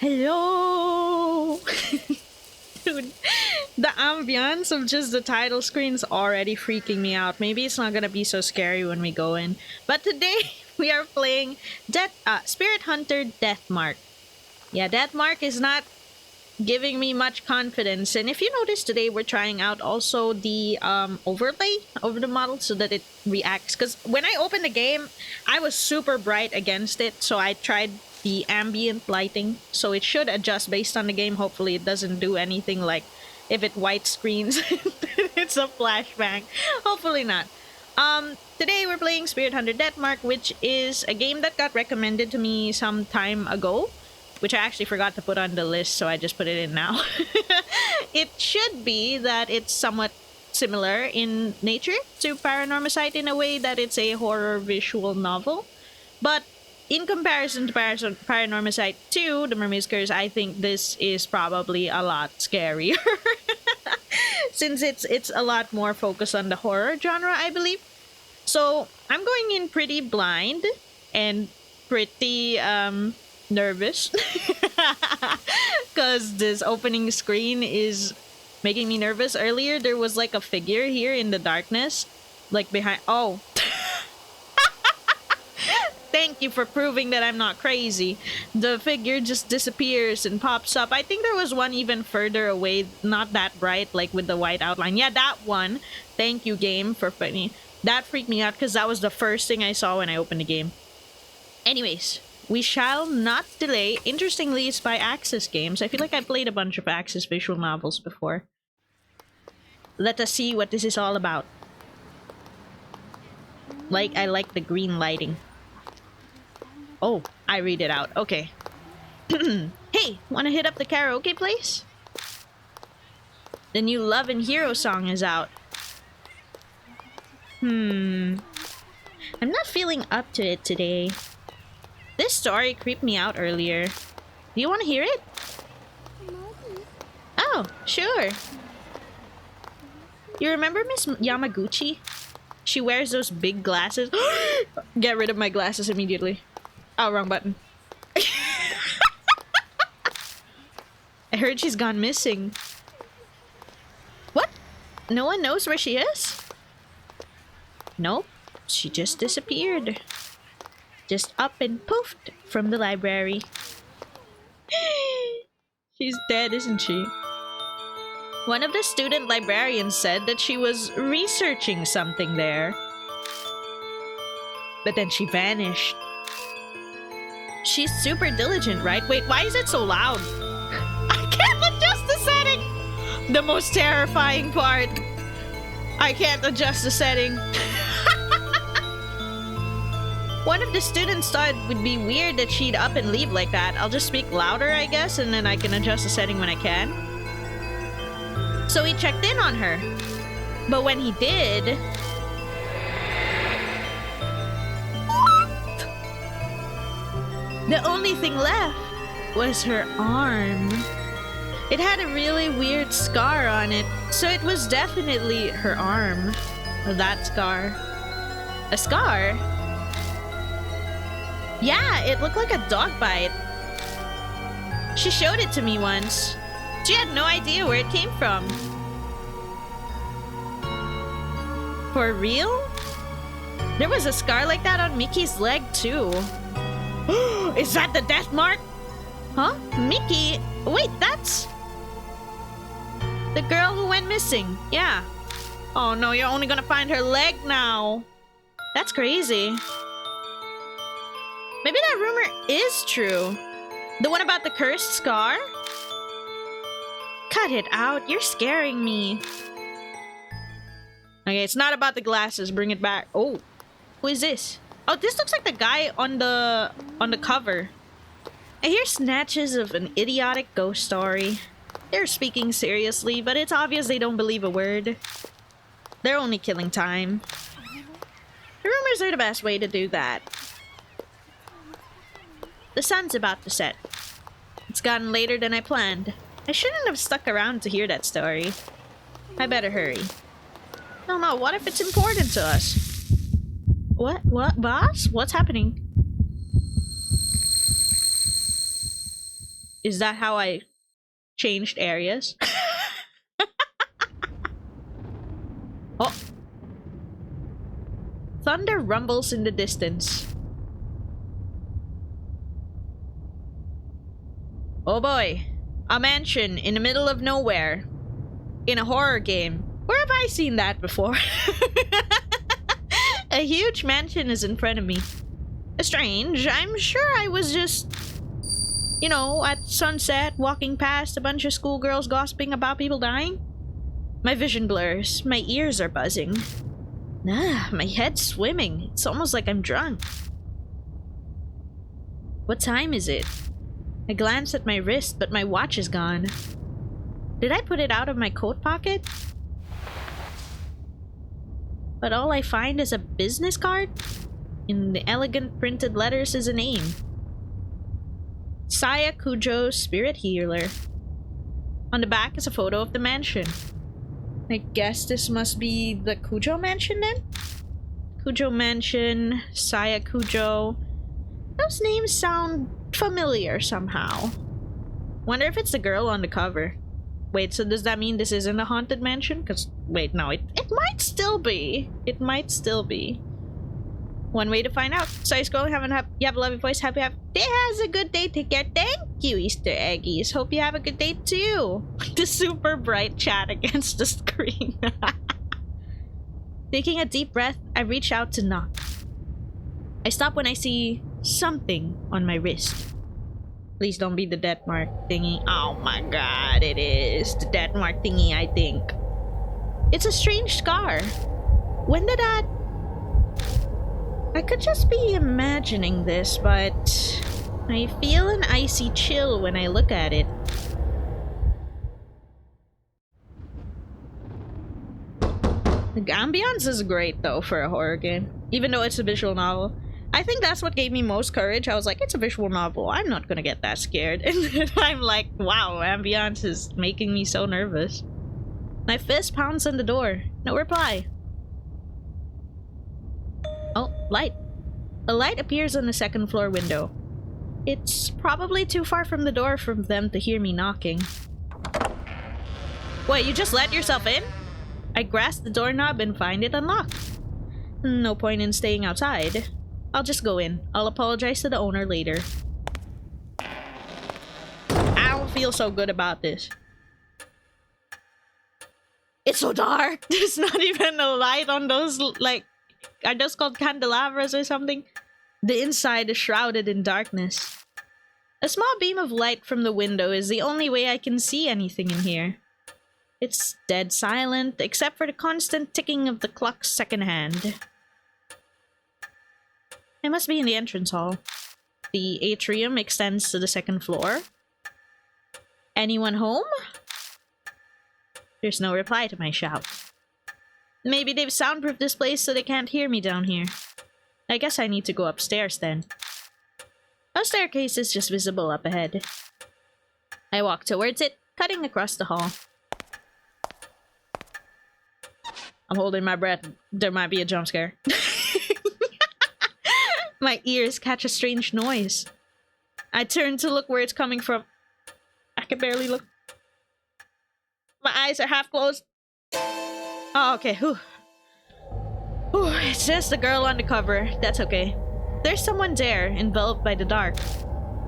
Hello! Dude, the ambience of just the title screen's already freaking me out. Maybe it's not gonna be so scary when we go in. But today, we are playing Spirit Hunter Deathmark. Yeah, Deathmark is not giving me much confidence. And if you notice today, we're trying out also the overlay over the model so that it reacts. Because when I opened the game, I was super bright against it. So I tried the ambient lighting. So it should adjust based on the game. Hopefully it doesn't do anything like if it white screens, it's a flashbang. Hopefully not. Today we're playing Spirit Hunter Deathmark, which is a game that got recommended to me some time ago, which I actually forgot to put on the list, so I just put it in now. It should be that it's somewhat similar in nature to Paranormicite in a way that it's a horror visual novel. But in comparison to Paranormicite 2, The Mermaid's Curse, I think this is probably a lot scarier. Since it's a lot more focused on the horror genre, I believe. So, I'm going in pretty blind and pretty, nervous. Because this opening screen is making me nervous. Earlier, there was like a figure here in the darkness. Like behind... Oh. Thank you for proving that I'm not crazy. The figure just disappears and pops up. I think there was one even further away, not that bright, like with the white outline. Yeah, that one. Thank you, game, for putting... That freaked me out because that was the first thing I saw when I opened the game. Anyways, we shall not delay. Interestingly, it's by Axis Games. I feel like I played a bunch of Axis visual novels before. Let us see what this is all about. I like the green lighting. Oh, I read it out. Okay. Hey, wanna hit up the karaoke place? The new Love and Hero song is out. I'm not feeling up to it today. This story creeped me out earlier. Do you want to hear it? Oh, sure. You remember Miss Yamaguchi? She wears those big glasses. Get rid of my glasses immediately. Oh, wrong button. I heard she's gone missing. What? No one knows where she is? Nope. She just disappeared. Just up and poofed from the library. She's dead, isn't she? One of the student librarians said that she was researching something there. But then she vanished. She's super diligent, right? Wait, why is it so loud? I can't adjust the setting! The most terrifying part. I can't adjust the setting. One of the students thought it would be weird that she'd up and leave like that. I'll just speak louder, I guess, and then I can adjust the setting when I can. So he checked in on her. But when he did... The only thing left was her arm. It had a really weird scar on it, so it was definitely her arm. That scar. A scar? Yeah, it looked like a dog bite. She showed it to me once. She had no idea where it came from. For real? There was a scar like that on Mickey's leg too. Is that the death mark? Huh? Mickey? Wait, that's... the girl who went missing. Yeah. Oh no, you're only gonna find her leg now. That's crazy. Maybe that rumor is true. The one about the cursed scar? Cut it out, you're scaring me. Okay, it's not about the glasses, bring it back. Oh, who is this? Oh, this looks like the guy on the cover. I hear snatches of an idiotic ghost story. They're speaking seriously, but it's obvious they don't believe a word. They're only killing time. The rumors are the best way to do that. The sun's about to set. It's gotten later than I planned. I shouldn't have stuck around to hear that story. I better hurry. No, what if it's important to us? What, boss? What's happening? Is that how I changed areas? Oh! Thunder rumbles in the distance. Oh boy. A mansion in the middle of nowhere. In a horror game. Where have I seen that before? A huge mansion is in front of me. Strange. I'm sure I was just, you know, at sunset, walking past a bunch of schoolgirls gossiping about people dying. My vision blurs. My ears are buzzing. My head's swimming. It's almost like I'm drunk. What time is it? I glance at my wrist, but my watch is gone. Did I put it out of my coat pocket? But all I find is a business card. In the elegant printed letters is a name. Saya Kujo, Spirit Healer. On the back is a photo of the mansion. I guess this must be the Kujo mansion then? Kujo Mansion, Saya Kujo. Those names sound familiar somehow. Wonder if it's the girl on the cover. Wait, so does that mean this isn't a haunted mansion? Because, wait, no, it might still be. It might still be. One way to find out. Sorry, scrolling, you have a lovely voice. Happy day has a good day. Take care. Thank you, Easter Eggies. Hope you have a good day too. The super bright chat against the screen. Taking a deep breath, I reach out to knock. I stop when I see something on my wrist. Please don't be the death mark thingy. Oh my god, it is the death mark thingy, I think. It's a strange scar. When did that... I could just be imagining this, but I feel an icy chill when I look at it. The ambiance is great though for a horror game, even though it's a visual novel. I think that's what gave me most courage. I was like, it's a visual novel. I'm not gonna get that scared. And then I'm like, wow, ambiance is making me so nervous. My fist pounds on the door. No reply. Oh, light. A light appears on the second floor window. It's probably too far from the door for them to hear me knocking. What, you just let yourself in? I grasp the doorknob and find it unlocked. No point in staying outside. I'll just go in. I'll apologize to the owner later. I don't feel so good about this. It's so dark. There's not even a light on those, like, are those called candelabras or something? The inside is shrouded in darkness. A small beam of light from the window is the only way I can see anything in here. It's dead silent, except for the constant ticking of the clock's second hand. I must be in the entrance hall. The atrium extends to the second floor. Anyone home? There's no reply to my shout. Maybe they've soundproofed this place so they can't hear me down here. I guess I need to go upstairs then. A staircase is just visible up ahead. I walk towards it, cutting across the hall. I'm holding my breath. There might be a jump scare. My ears catch a strange noise. I turn to look where it's coming from. I can barely look. My eyes are half closed. Oh, okay. Whew. Whew. It's just the girl on the cover. That's okay. There's someone there, enveloped by the dark.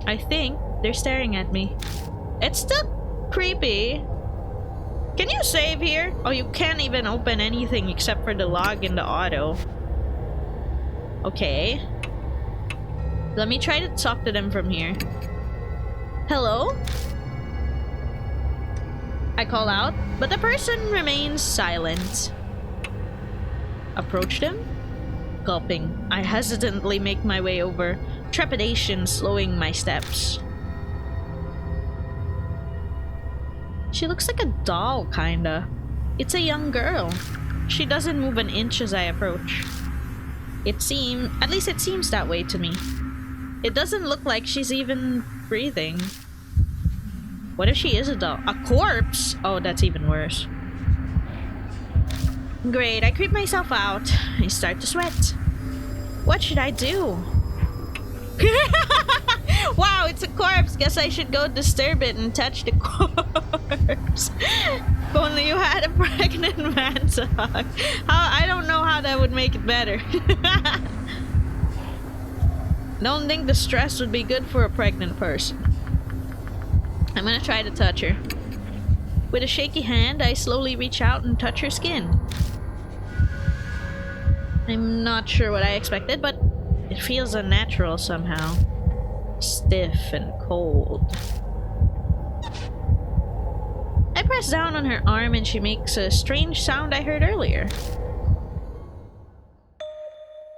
I think they're staring at me. It's still creepy. Can you save here? Oh, you can't even open anything except for the log in the auto. Okay. Let me try to talk to them from here. Hello? I call out, but the person remains silent. Approach them? Gulping, I hesitantly make my way over, trepidation slowing my steps. She looks like a doll, kinda. It's a young girl. She doesn't move an inch as I approach. At least it seems that way to me. It doesn't look like she's even breathing. What if she is a doll? A corpse? Oh, that's even worse. Great, I creep myself out. I start to sweat. What should I do? Wow, it's a corpse. Guess I should go disturb it and touch the corpse. If only you had a pregnant man to hug. I don't know how that would make it better. Don't think the stress would be good for a pregnant person. I'm gonna try to touch her. With a shaky hand, I slowly reach out and touch her skin. I'm not sure what I expected, but it feels unnatural somehow. Stiff and cold. I press down on her arm and she makes a strange sound I heard earlier.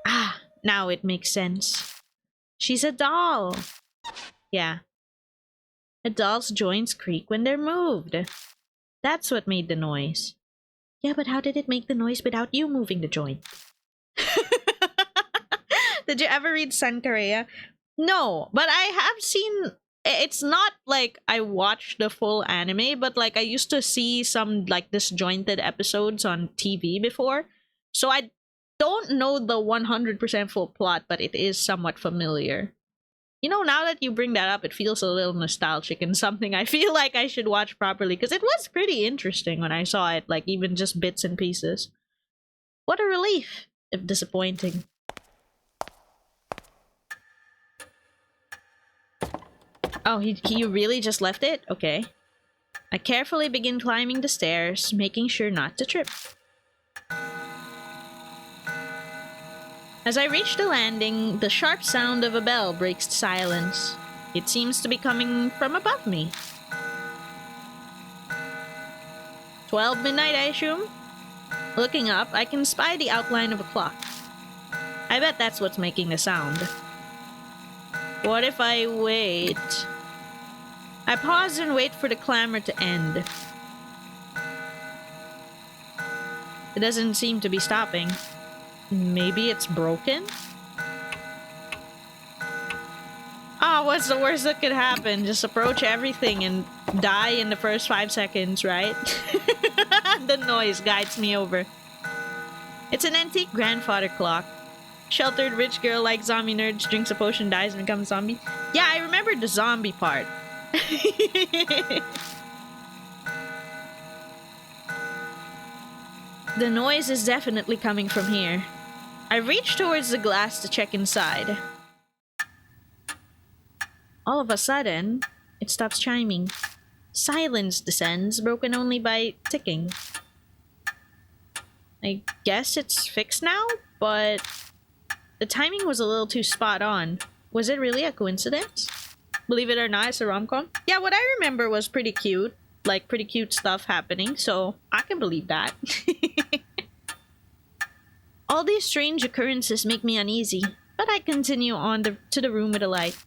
Ah, now it makes sense. She's a doll. Yeah. A doll's joints creak when they're moved. That's what made the noise. Yeah, but how did it make the noise without you moving the joint? Did you ever read Sankareya? No, but I have seen... It's not like I watched the full anime, but like I used to see some like disjointed episodes on TV before. So I don't know the 100% full plot, but it is somewhat familiar. You know, now that you bring that up, it feels a little nostalgic and something I feel like I should watch properly, because it was pretty interesting when I saw it, like even just bits and pieces. What a relief, if disappointing. Oh, he really just left it? Okay. I carefully begin climbing the stairs, making sure not to trip. As I reach the landing, the sharp sound of a bell breaks the silence. It seems to be coming from above me. 12 midnight, I assume? Looking up, I can spy the outline of a clock. I bet that's what's making the sound. What if I wait? I pause and wait for the clamor to end. It doesn't seem to be stopping. Maybe it's broken? Oh, what's the worst that could happen? Just approach everything and die in the first 5 seconds, right? The noise guides me over. It's an antique grandfather clock. Sheltered rich girl like zombie nerd drinks a potion, dies, and becomes a zombie. Yeah, I remember the zombie part. The noise is definitely coming from here. I reach towards the glass to check inside. All of a sudden, it stops chiming. Silence descends, broken only by ticking. I guess it's fixed now, but the timing was a little too spot on. Was it really a coincidence? Believe it or not, it's a rom-com. Yeah, what I remember was pretty cute. Like, pretty cute stuff happening, so I can believe that. All these strange occurrences make me uneasy, but I continue on to the room with a light.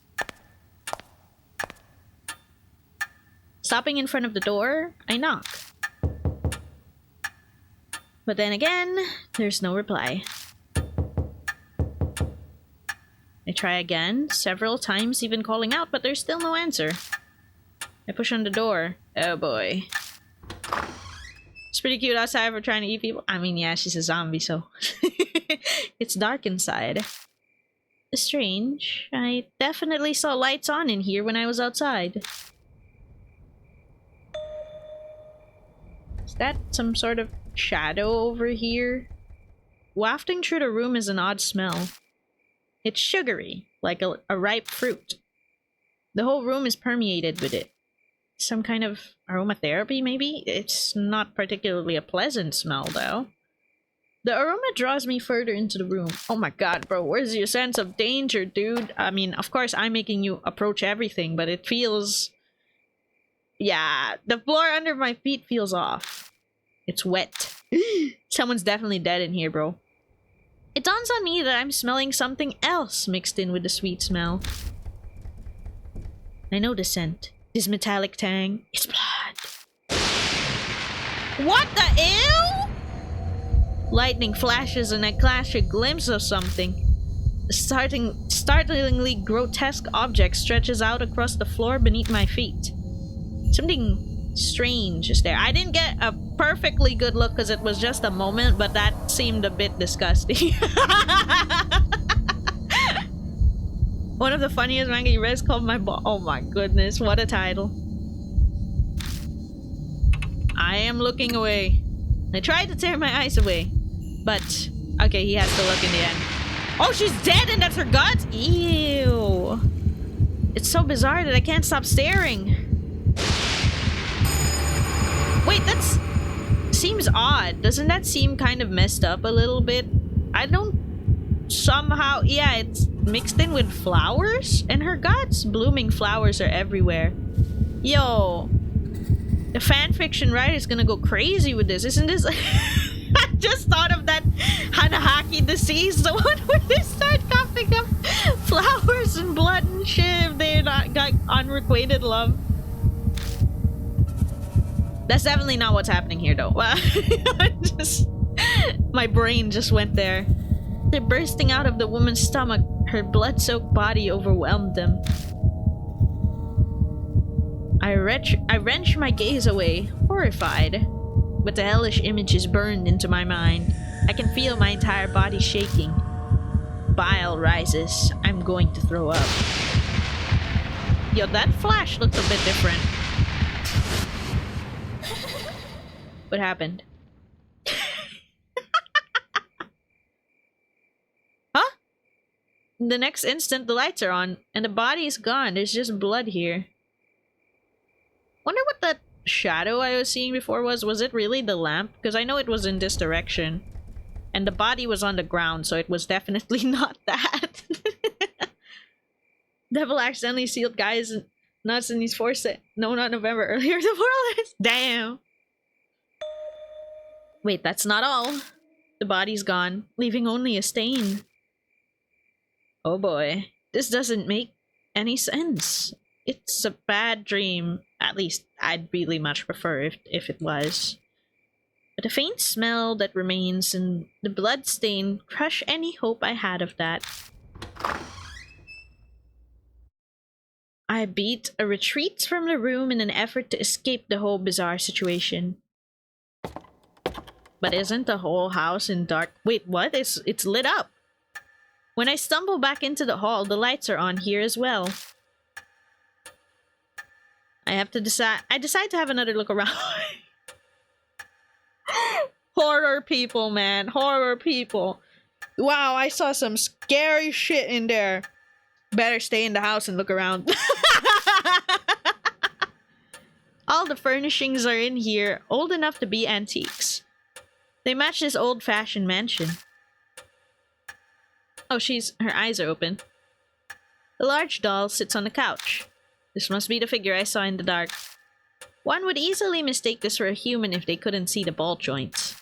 Stopping in front of the door, I knock. But then again, there's no reply. I try again, several times even calling out, but there's still no answer. I push on the door. Oh boy. It's pretty cute outside for trying to eat people. I mean, yeah, she's a zombie, so... It's dark inside. Strange. I definitely saw lights on in here when I was outside. Is that some sort of shadow over here? Wafting through the room is an odd smell. It's sugary, like a ripe fruit. The whole room is permeated with it. Some kind of aromatherapy, maybe? It's not particularly a pleasant smell, though. The aroma draws me further into the room. Oh my god, bro, where's your sense of danger, dude? I mean, of course, I'm making you approach everything, but it feels... Yeah, the floor under my feet feels off. It's wet. Someone's definitely dead in here, bro. It dawns on me that I'm smelling something else mixed in with the sweet smell. I know the scent. This metallic tang. It's blood. What the ew? Lightning flashes and I catch a glimpse of something. A startlingly grotesque object stretches out across the floor beneath my feet. Something strange is there. I didn't get a perfectly good look because it was just a moment, but that seemed a bit disgusting. One of the funniest manga you read is called Oh my goodness, what a title. I am looking away. I tried to tear my eyes away. But, okay, he has to look in the end. Oh, she's dead and that's her guts? Ew. It's so bizarre that I can't stop staring. Wait, that's... seems odd. Doesn't that seem kind of messed up a little bit? I don't... somehow... yeah, it's mixed in with flowers? And her guts? Blooming flowers are everywhere. Yo. The fanfiction writer is gonna go crazy with this. Isn't this... I just thought of that Hanahaki disease, the one where they start coughing up flowers and blood and shit if they're not got unrequited love. That's definitely not what's happening here though. My brain just went there. They're bursting out of the woman's stomach. Her blood-soaked body overwhelmed them. I wrench my gaze away, horrified. But the hellish image is burned into my mind. I can feel my entire body shaking. Bile rises. I'm going to throw up. Yo, that flash looked a bit different. What happened? Huh? The next instant, the lights are on, and the body is gone. There's just blood here. Wonder what that shadow I was seeing before was. Was it really the lamp? Because I know it was in this direction. And the body was on the ground, so it was definitely not that. Devil accidentally sealed guys' nuts in his forceps. No, not November. Earlier the world is. Damn. Wait, that's not all. The body's gone, leaving only a stain. Oh boy. This doesn't make any sense. It's a bad dream. At least, I'd really much prefer if it was. But a faint smell that remains and the blood stain crush any hope I had of that. I beat a retreat from the room in an effort to escape the whole bizarre situation. But isn't the whole house in dark? Wait, what? It's lit up. When I stumble back into the hall, the lights are on here as well. I decide to have another look around. Horror people, man. Horror people. Wow, I saw some scary shit in there. Better stay in the house and look around. All the furnishings are in here, old enough to be antiques. They match this old-fashioned mansion. Oh, her eyes are open. The large doll sits on the couch. This must be the figure I saw in the dark. One would easily mistake this for a human if they couldn't see the ball joints.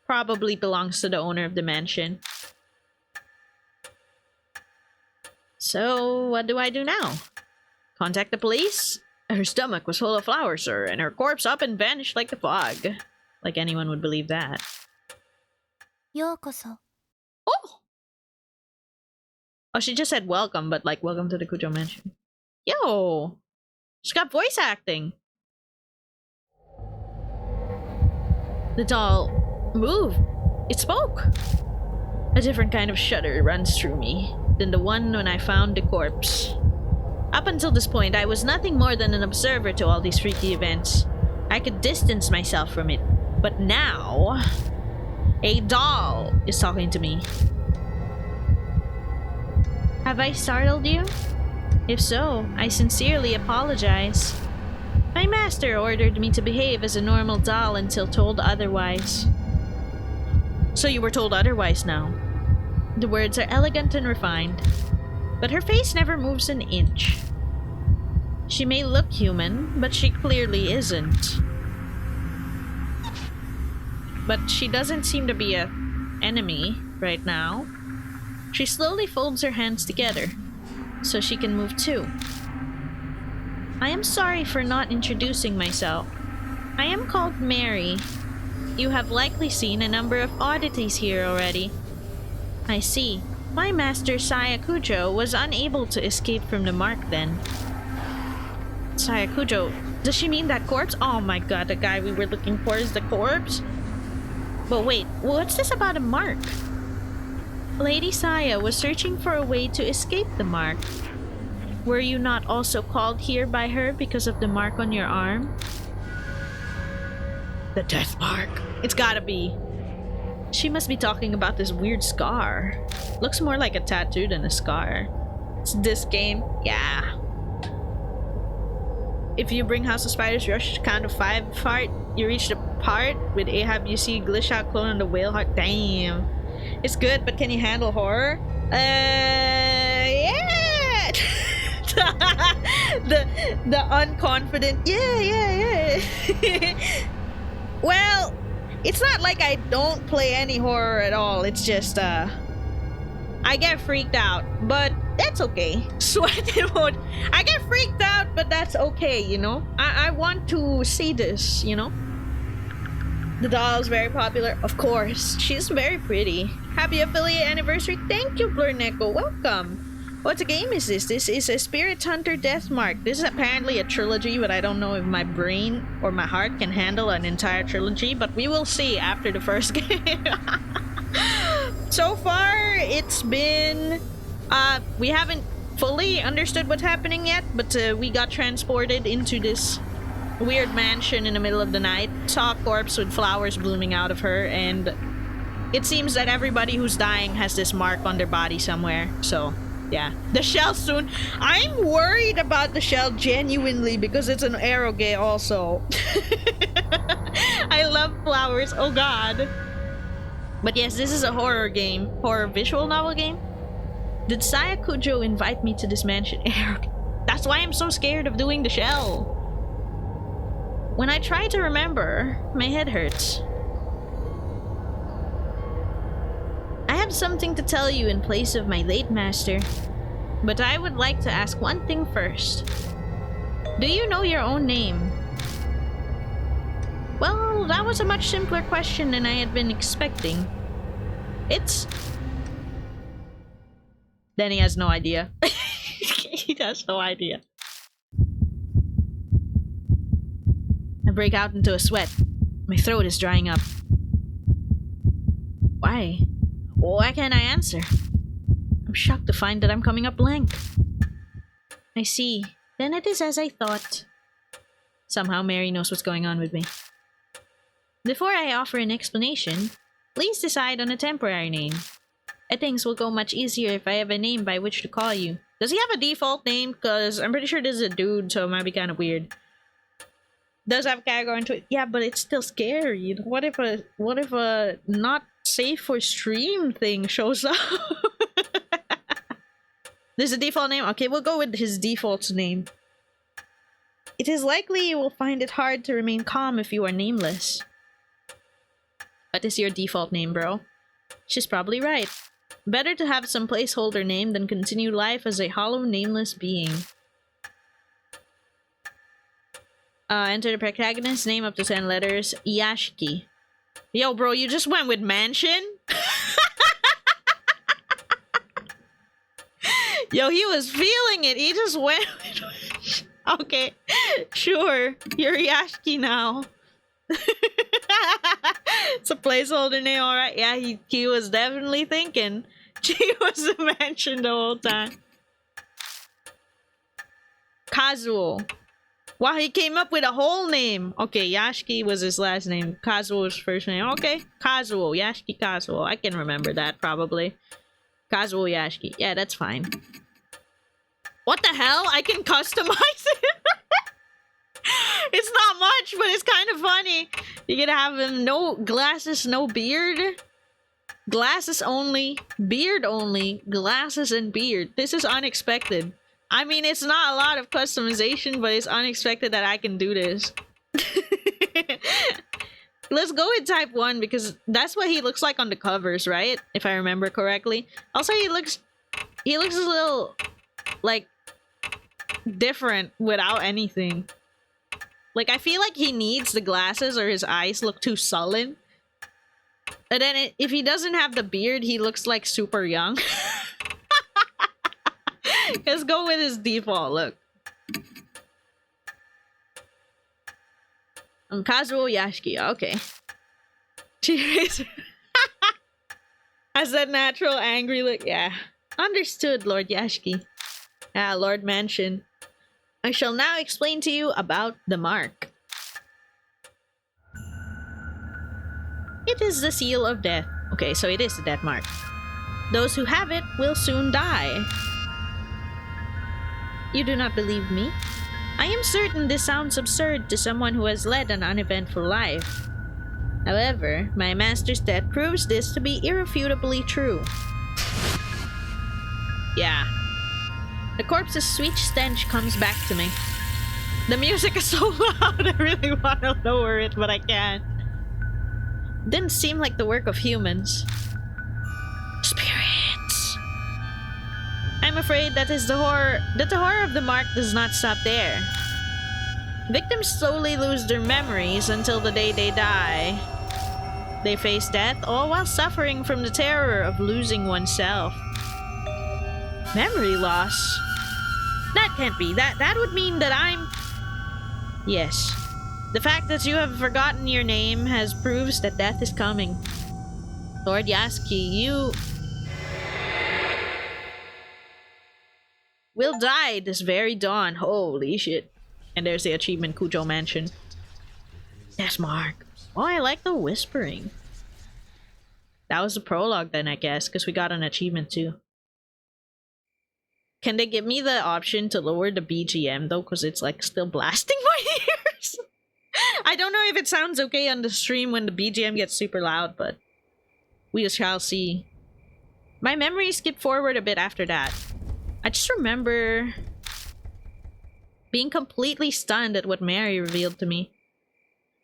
Probably belongs to the owner of the mansion. So, what do I do now? Contact the police? Her stomach was full of flowers, sir, and her corpse up and vanished like the fog. Like anyone would believe that. Yokoso. Oh! Oh, she just said welcome, but like, welcome to the Kujo Mansion. Yo! She's got voice acting! The doll moved. It spoke. A different kind of shudder runs through me than the one when I found the corpse. Up until this point, I was nothing more than an observer to all these freaky events. I could distance myself from it. But now, a doll is talking to me. Have I startled you? If so, I sincerely apologize. My master ordered me to behave as a normal doll until told otherwise. So you were told otherwise now. The words are elegant and refined, but her face never moves an inch. She may look human, but she clearly isn't. But she doesn't seem to be an enemy right now. She slowly folds her hands together, so she can move too. I am sorry for not introducing myself. I am called Mary. You have likely seen a number of oddities here already. I see. My master Sayakujo was unable to escape from the mark then. Sayakujo? Does she mean that corpse? Oh my god, the guy we were looking for is the corpse? But wait, what's this about a mark? Lady Saya was searching for a way to escape the mark. Were you not also called here by her because of the mark on your arm? The death mark. It's gotta be. She must be talking about this weird scar. Looks more like a tattoo than a scar. It's this game. Yeah. If you bring House of Spiders Rush to count of 5 fart, you reach the part with Ahab you see glitch out clone on the whale heart. Damn. It's good, but can you handle horror? Yeah. the unconfident. Yeah. Well, it's not like I don't play any horror at all. It's just I get freaked out, but that's okay. Sweat mode. I get freaked out, but that's okay, you know? I want to see this, you know? The doll is very popular. Of course. She's very pretty. Happy affiliate anniversary. Thank you, Blurneko. Welcome. What game is this? This is a Spirit Hunter Deathmark. This is apparently a trilogy, but I don't know if my brain or my heart can handle an entire trilogy, but we will see after the first game. So far, it's been... we haven't fully understood what's happening yet, but we got transported into this weird mansion in the middle of the night, saw a corpse with flowers blooming out of her, and it seems that everybody who's dying has this mark on their body somewhere, so yeah. The shell soon. I'm worried about the shell genuinely because it's an eroge also. I love flowers, oh god. But yes, this is a horror game. Horror visual novel game. Did Saya Kujo invite me to this mansion? That's why I'm so scared of doing the shell. When I try to remember, my head hurts. I have something to tell you in place of my late master. But I would like to ask one thing first. Do you know your own name? Well, that was a much simpler question than I had been expecting. It's... Then he has no idea. He has no idea. I break out into a sweat. My throat is drying up. Why? Why can't I answer? I'm shocked to find that I'm coming up blank. I see. Then it is as I thought. Somehow Mary knows what's going on with me. Before I offer an explanation, please decide on a temporary name. Things will go much easier if I have a name by which to call you. Does he have a default name? Because I'm pretty sure this is a dude, so it might be kind of weird. Does have a category into it? Yeah, but it's still scary. What if a not safe for stream thing shows up? There's a default name? Okay, we'll go with his default name. It is likely you will find it hard to remain calm if you are nameless. What is your default name, bro? She's probably right. Better to have some placeholder name than continue life as a hollow, nameless being. Enter the protagonist's name up to 10 letters. Yashiki. Yo, bro, you just went with mansion? Yo, he was feeling it. He just went with... Okay, sure. You're Yashiki now. It's a placeholder name, alright. Yeah, he was definitely thinking. She was a mansion the whole time. Kazuo. Wow, he came up with a whole name. Okay, Yashiki was his last name. Kazuo was first name. Okay, Kazuo. Yashiki Kazuo. I can remember that, probably. Kazuo Yashiki. Yeah, that's fine. What the hell? I can customize it? It's not much, but it's kind of funny. You're gonna have him no glasses, no beard. Glasses only, beard only, glasses and beard. This is unexpected. I mean, it's not a lot of customization, but it's unexpected that I can do this. Let's go with type 1 because that's what he looks like on the covers, right? If I remember correctly. Also, he looks a little, like, different without anything. Like, I feel like he needs the glasses or his eyes look too sullen. And then if he doesn't have the beard, he looks like super young. Let's go with his default look. Kazuo Yashiki, okay. I Has that natural angry look. Yeah. Understood, Lord Yashki. Ah, Lord Mansion. I shall now explain to you about the mark. It is the seal of death. Okay, so it is the death mark. Those who have it will soon die. You do not believe me? I am certain this sounds absurd to someone who has led an uneventful life. However, my master's death proves this to be irrefutably true. Yeah. The corpse's sweet stench comes back to me. The music is so loud, I really want to lower it, but I can't. Didn't seem like the work of humans. Spirits. I'm afraid that the horror of the mark does not stop there. Victims slowly lose their memories until the day they die. They face death all while suffering from the terror of losing oneself. Memory loss? That can't be. That would mean that I'm... Yes. The fact that you have forgotten your name has proves that death is coming. Lord Yasuki, you... will die this very dawn. Holy shit. And there's the achievement, Kujo Mansion. Death mark. Oh, I like the whispering. That was the prologue then, I guess, because we got an achievement too. Can they give me the option to lower the BGM though, because it's like still blasting my ears? I don't know if it sounds okay on the stream when the BGM gets super loud, but we shall see. My memory skipped forward a bit after that. I just remember being completely stunned at what Mary revealed to me.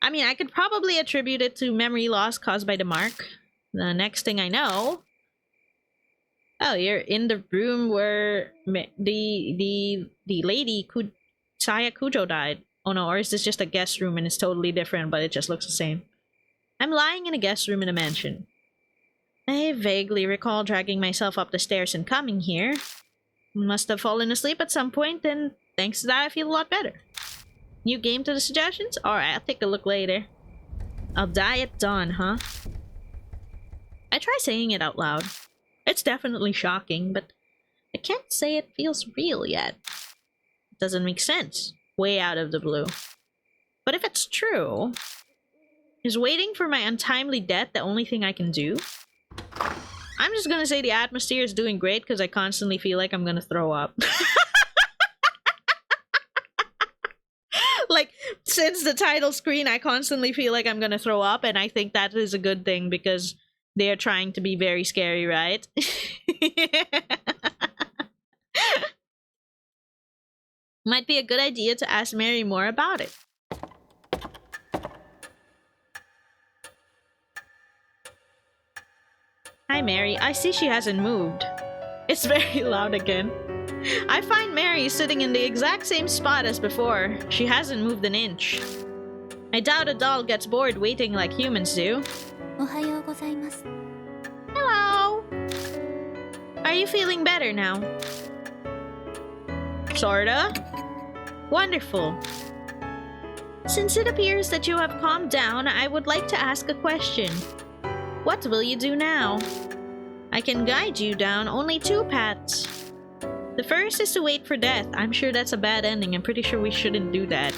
I mean, I could probably attribute it to memory loss caused by the mark. The next thing I know... Oh, you're in the room where the lady, Saya Kujo, died. Oh no, or is this just a guest room and it's totally different, but it just looks the same? I'm lying in a guest room in a mansion. I vaguely recall dragging myself up the stairs and coming here. Must have fallen asleep at some point, and thanks to that I feel a lot better. New game to the suggestions? Alright, I'll take a look later. I'll die at dawn, huh? I try saying it out loud. It's definitely shocking, but I can't say it feels real yet. It doesn't make sense. Way out of the blue. But if it's true, is waiting for my untimely death the only thing I can do? I'm just gonna say the atmosphere is doing great because I constantly feel like I'm gonna throw up. Like, since the title screen, I constantly feel like I'm gonna throw up, and I think that is a good thing because they're trying to be very scary, right? Might be a good idea to ask Mary more about it. Hi, Mary. I see she hasn't moved. It's very loud again. I find Mary sitting in the exact same spot as before. She hasn't moved an inch. I doubt a doll gets bored waiting like humans do. Hello! Are you feeling better now? Sorta? Wonderful. Since it appears that you have calmed down, I would like to ask a question. What will you do now? I can guide you down only two paths. The first is to wait for death. I'm sure that's a bad ending. I'm pretty sure we shouldn't do that.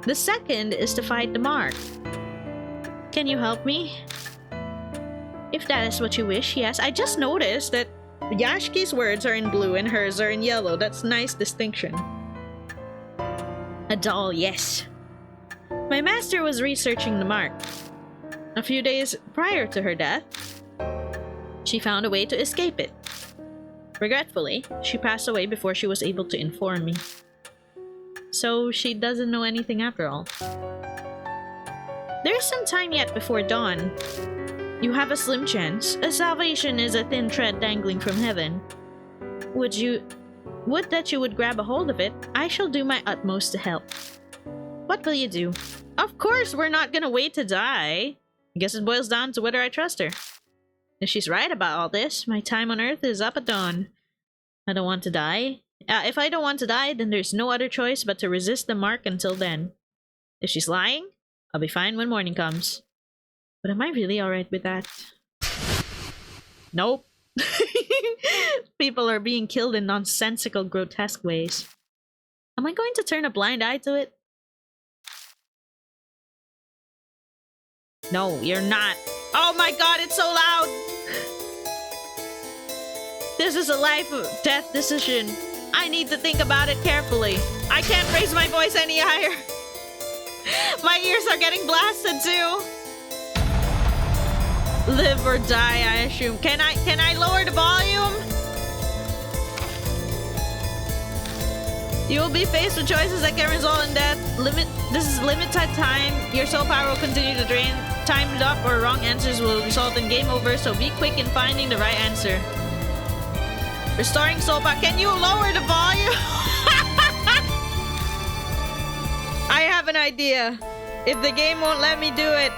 The second is to fight the mark. Can you help me? If that is what you wish, yes. I just noticed that Yashki's words are in blue and hers are in yellow. That's a nice distinction. A doll, yes. My master was researching the mark. A few days prior to her death, she found a way to escape it. Regretfully, she passed away before she was able to inform me. So she doesn't know anything after all. There's some time yet before dawn. You have a slim chance. A salvation is a thin thread dangling from heaven. Would that you would grab a hold of it. I shall do my utmost to help. What will you do? Of course, we're not gonna wait to die. I guess it boils down to whether I trust her. If she's right about all this, my time on Earth is up at dawn. I don't want to die. If I don't want to die, then there's no other choice but to resist the mark until then. If she's lying, I'll be fine when morning comes. But am I really alright with that? Nope. People are being killed in nonsensical, grotesque ways. Am I going to turn a blind eye to it? No, you're not. Oh my god, it's so loud! This is a life or death decision. I need to think about it carefully. I can't raise my voice any higher. My ears are getting blasted too. Live or die, I assume. Can I lower the volume? You will be faced with choices that can result in death. This is limited time. Your soul power will continue to drain. Timed up or wrong answers will result in game over, so be quick in finding the right answer. Restoring soul power. Can you lower the volume? I have an idea. If the game won't let me do it.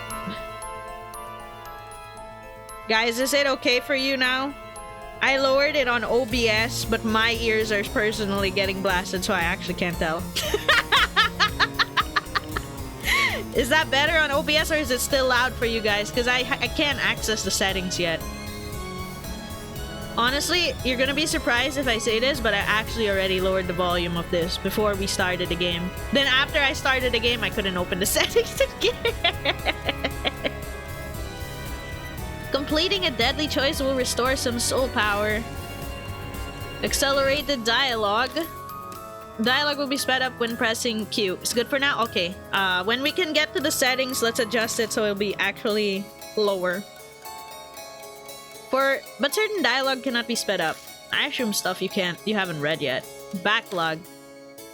Guys, is it okay for you now? I lowered it on OBS, but my ears are personally getting blasted, so I actually can't tell. Is that better on OBS, or is it still loud for you guys? Because I can't access the settings yet. Honestly, you're gonna be surprised if I say this, but I actually already lowered the volume of this before we started the game. Then after I started the game, I couldn't open the settings again. Completing a deadly choice will restore some soul power. Accelerated dialogue. Dialogue will be sped up when pressing Q. It's good for now? Okay. When we can get to the settings, let's adjust it so it'll be actually lower. But certain dialogue cannot be sped up. I assume stuff you haven't read yet. Backlog.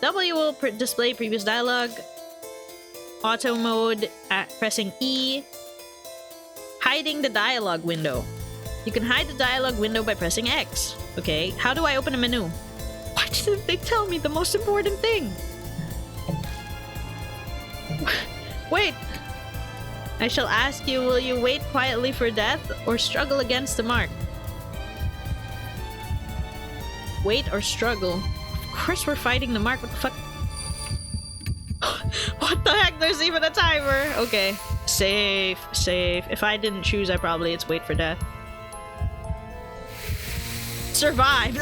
W will display previous dialogue. Auto mode pressing E. Hiding the dialogue window. You can hide the dialogue window by pressing X. Okay, how do I open a menu? Why didn't they tell me the most important thing? Wait. I shall ask you, will you wait quietly for death or struggle against the mark? Wait or struggle? Of course we're fighting the mark. What the fuck? What the heck? There's even a timer. Okay. Safe. Safe. If I didn't choose, it's wait for death. Survive.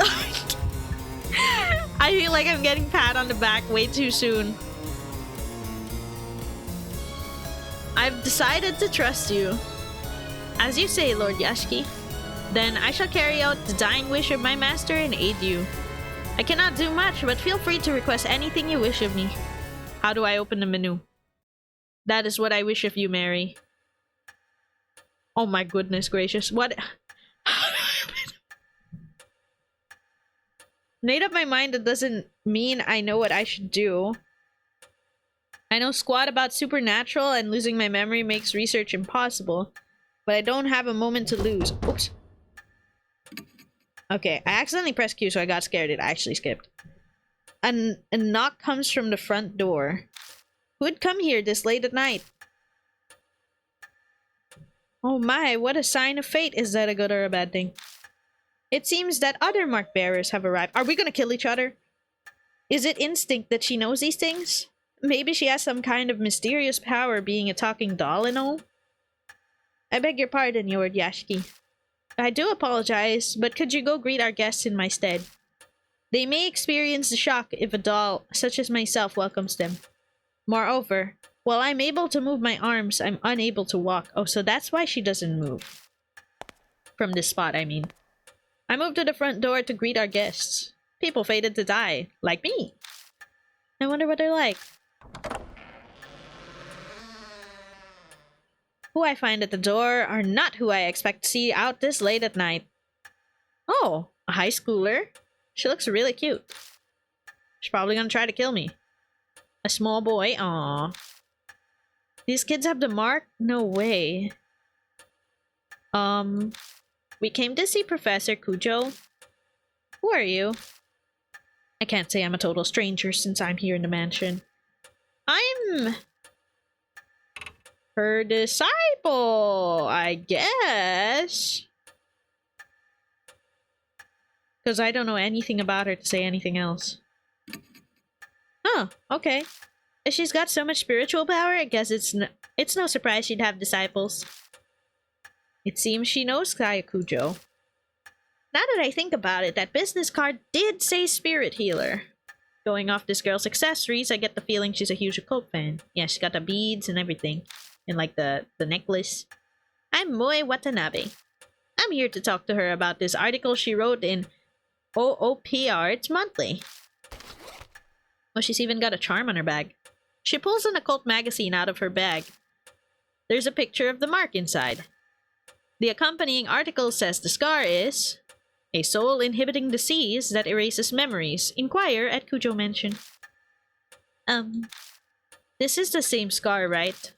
I feel like I'm getting pat on the back way too soon. I've decided to trust you. As you say, Lord Yashiki. Then I shall carry out the dying wish of my master and aid you. I cannot do much, but feel free to request anything you wish of me. How do I open the menu? That is what I wish of you, Mary. Oh my goodness gracious. What? Made up my mind, that doesn't mean I know what I should do. I know squat about supernatural, and losing my memory makes research impossible. But I don't have a moment to lose. Oops. Okay, I accidentally pressed Q, so I got scared. It actually skipped. A knock comes from the front door. Who'd come here this late at night? Oh my, what a sign of fate. Is that a good or a bad thing? It seems that other mark bearers have arrived. Are we gonna kill each other? Is it instinct that she knows these things? Maybe she has some kind of mysterious power, being a talking doll and all? I beg your pardon, Lord Yashiki. I do apologize, but could you go greet our guests in my stead? They may experience the shock if a doll, such as myself, welcomes them. Moreover, while I'm able to move my arms, I'm unable to walk. Oh, so that's why she doesn't move. From this spot, I mean. I moved to the front door to greet our guests. People fated to die, like me. I wonder what they're like. Who I find at the door are not who I expect to see out this late at night. Oh, a high schooler? She looks really cute. She's probably gonna try to kill me. A small boy? Aww. These kids have the mark? No way. We came to see Professor Kujo. Who are you? I can't say I'm a total stranger since I'm here in the mansion. I'm her disciple, I guess. Because I don't know anything about her to say anything else. Oh, okay. If she's got so much spiritual power, I guess it's no surprise she'd have disciples. It seems she knows Kayakujo. Now that I think about it, that business card did say spirit healer. Going off this girl's accessories, I get the feeling she's a huge occult fan. Yeah, she's got the beads and everything. And like the necklace. I'm Moe Watanabe. I'm here to talk to her about this article she wrote in OOP Arts Monthly. Oh, she's even got a charm on her bag. She pulls an occult magazine out of her bag. There's a picture of the mark inside. The accompanying article says the scar is a soul inhibiting disease that erases memories. Inquire at Kujo Mansion. This is the same scar, right?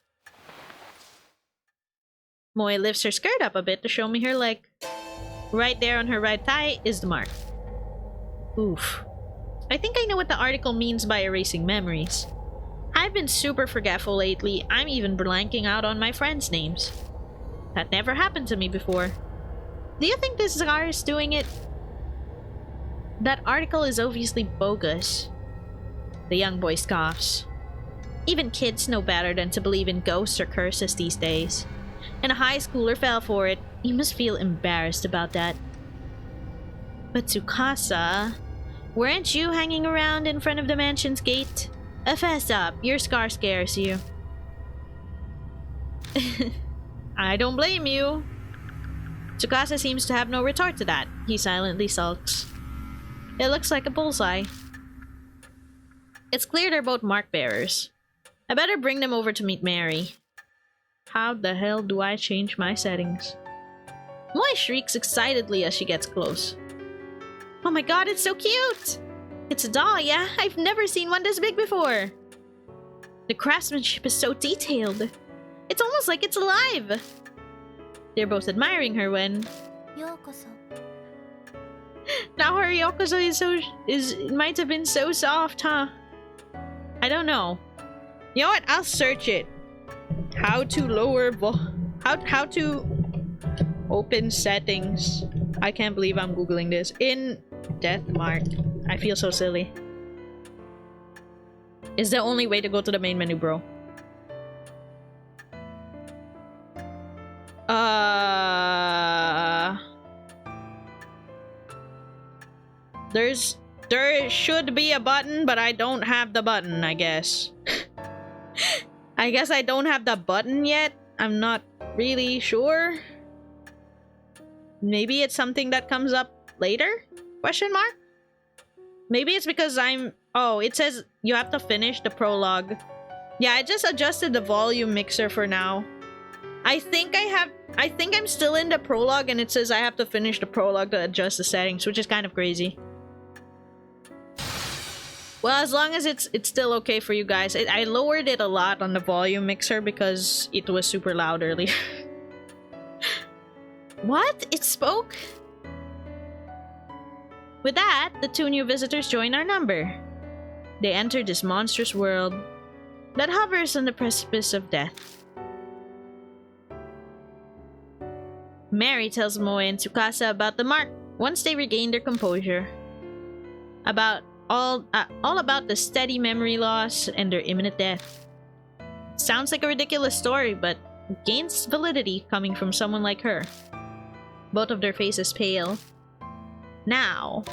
Moe lifts her skirt up a bit to show me her leg. Right there on her right thigh is the mark. Oof. I think I know what the article means by erasing memories. I've been super forgetful lately. I'm even blanking out on my friends' names. That never happened to me before. Do you think this scar is doing it? That article is obviously bogus. The young boy scoffs. Even kids know better than to believe in ghosts or curses these days. And a high schooler fell for it. You must feel embarrassed about that. But Tsukasa, weren't you hanging around in front of the mansion's gate? Fess up, your scar scares you. I don't blame you. Tsukasa seems to have no retort to that. He silently sulks. It looks like a bullseye. It's clear they're both mark bearers. I better bring them over to meet Mary. How the hell do I change my settings? Moe shrieks excitedly as she gets close. Oh my god, it's so cute! It's a doll, yeah? I've never seen one this big before. The craftsmanship is so detailed. It's almost like it's alive. They're both admiring her when... Yokoso. Now her Yokoso might have been so soft, huh? I don't know. You know what? I'll search it. How to lower how to open settings. I can't believe I'm googling this. In Deathmark. I feel so silly. It's the only way to go to the main menu, bro. There should be a button, but I don't have the button, I guess. I guess I don't have the button yet. I'm not really sure. Maybe it's something that comes up later? Question mark? Maybe it's because I'm... Oh, it says you have to finish the prologue. Yeah, I just adjusted the volume mixer for now. I think I'm still in the prologue and it says I have to finish the prologue to adjust the settings, which is kind of crazy. Well, as long as it's still okay for you guys. I lowered it a lot on the volume mixer because it was super loud earlier. What? It spoke? With that, the two new visitors join our number. They enter this monstrous world that hovers on the precipice of death. Mary tells Moe and Tsukasa about the mark once they regain their composure. All about the steady memory loss and their imminent death. Sounds like a ridiculous story, but gains validity coming from someone like her. Both of their faces pale. Now,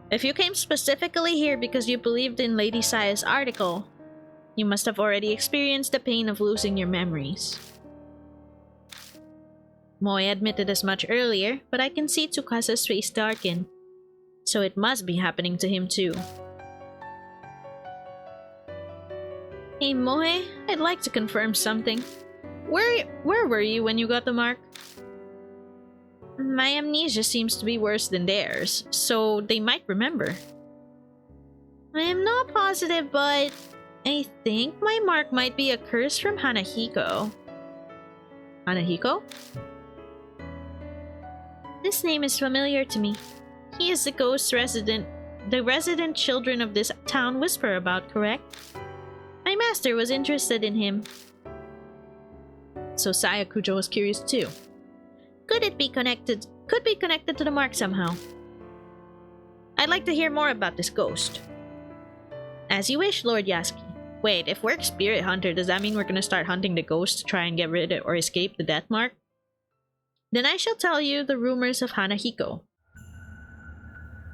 if you came specifically here because you believed in Lady Saya's article, you must have already experienced the pain of losing your memories. Moe admitted as much earlier, but I can see Tsukasa's face darken. So it must be happening to him too. Hey Moe, I'd like to confirm something. Where were you when you got the mark? My amnesia seems to be worse than theirs, so they might remember. I am not positive, but I think my mark might be a curse from Hanahiko. Hanahiko? This name is familiar to me. He is the ghost resident the resident children of this town whisper about, correct? My master was interested in him. So Saya Kujo was curious too. Could be connected to the mark somehow. I'd like to hear more about this ghost. As you wish, Lord Yasuki. Wait, if we're spirit hunter, does that mean we're gonna start hunting the ghost to try and get rid of or escape the death mark? Then I shall tell you the rumors of Hanahiko.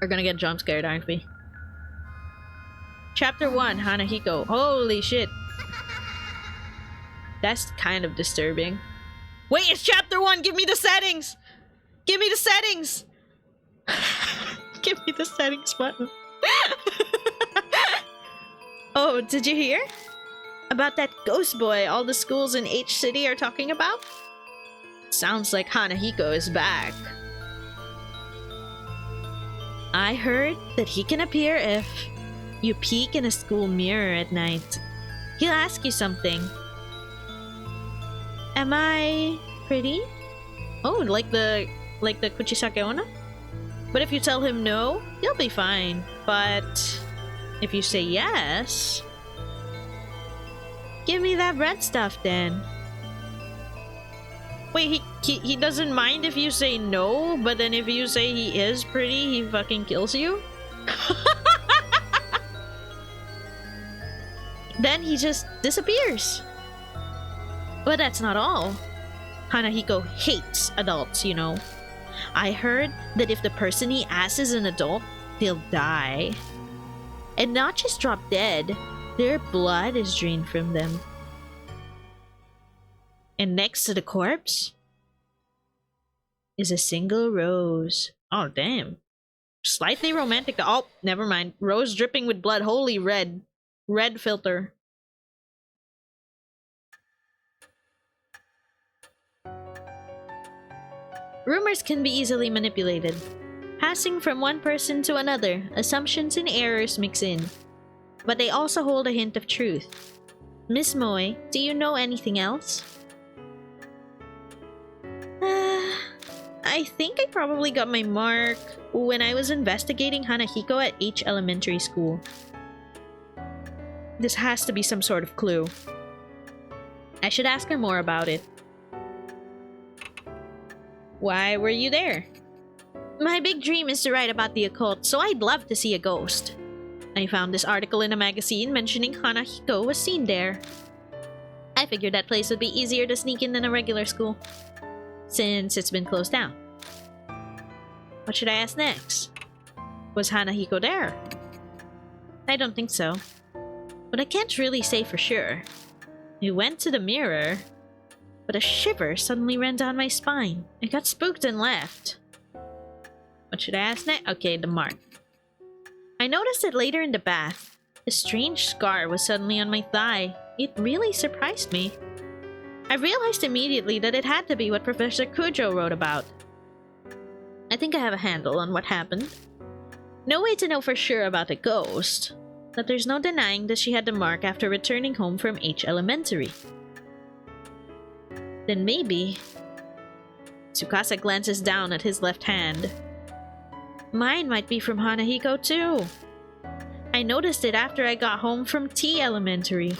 We're gonna get jump scared, aren't we? Chapter 1, Hanahiko. Holy shit. That's kind of disturbing. Wait, it's chapter 1! Give me the settings! Give me the settings! Give me the settings button. Oh, did you hear? About that ghost boy all the schools in H City are talking about? Sounds like Hanahiko is back. I heard that he can appear if you peek in a school mirror at night. He'll ask you something. Am I pretty? Oh, like the Kuchisake Onna? But if you tell him no, you'll be fine. But if you say yes, give me that red stuff then. Wait, he doesn't mind if you say no, but then if you say he is pretty, he fucking kills you? Then he just disappears. But that's not all. Hanahiko hates adults, you know. I heard that if the person he asks is an adult, they'll die. And not just drop dead, their blood is drained from them. And next to the corpse is a single rose. Oh, damn. Slightly romantic. Oh, never mind. Rose dripping with blood. Holy red. Red filter. Rumors can be easily manipulated. Passing from one person to another, assumptions and errors mix in. But they also hold a hint of truth. Miss Moy, do you know anything else? I think I probably got my mark when I was investigating Hanahiko at H Elementary School. This has to be some sort of clue. I should ask her more about it. Why were you there? My big dream is to write about the occult, so I'd love to see a ghost. I found this article in a magazine mentioning Hanahiko was seen there. I figured that place would be easier to sneak in than a regular school, since it's been closed down. What should I ask next? Was Hanahiko there? I don't think so, but I can't really say for sure. I went to the mirror, but a shiver suddenly ran down my spine. I got spooked and left. What should I ask next? Okay, the mark. I noticed it later in the bath. A strange scar was suddenly on my thigh. It really surprised me. I realized immediately that it had to be what Professor Kujo wrote about. I think I have a handle on what happened. No way to know for sure about the ghost, but there's no denying that she had the mark after returning home from H Elementary. Then maybe... Tsukasa glances down at his left hand. Mine might be from Hanahiko too. I noticed it after I got home from T Elementary.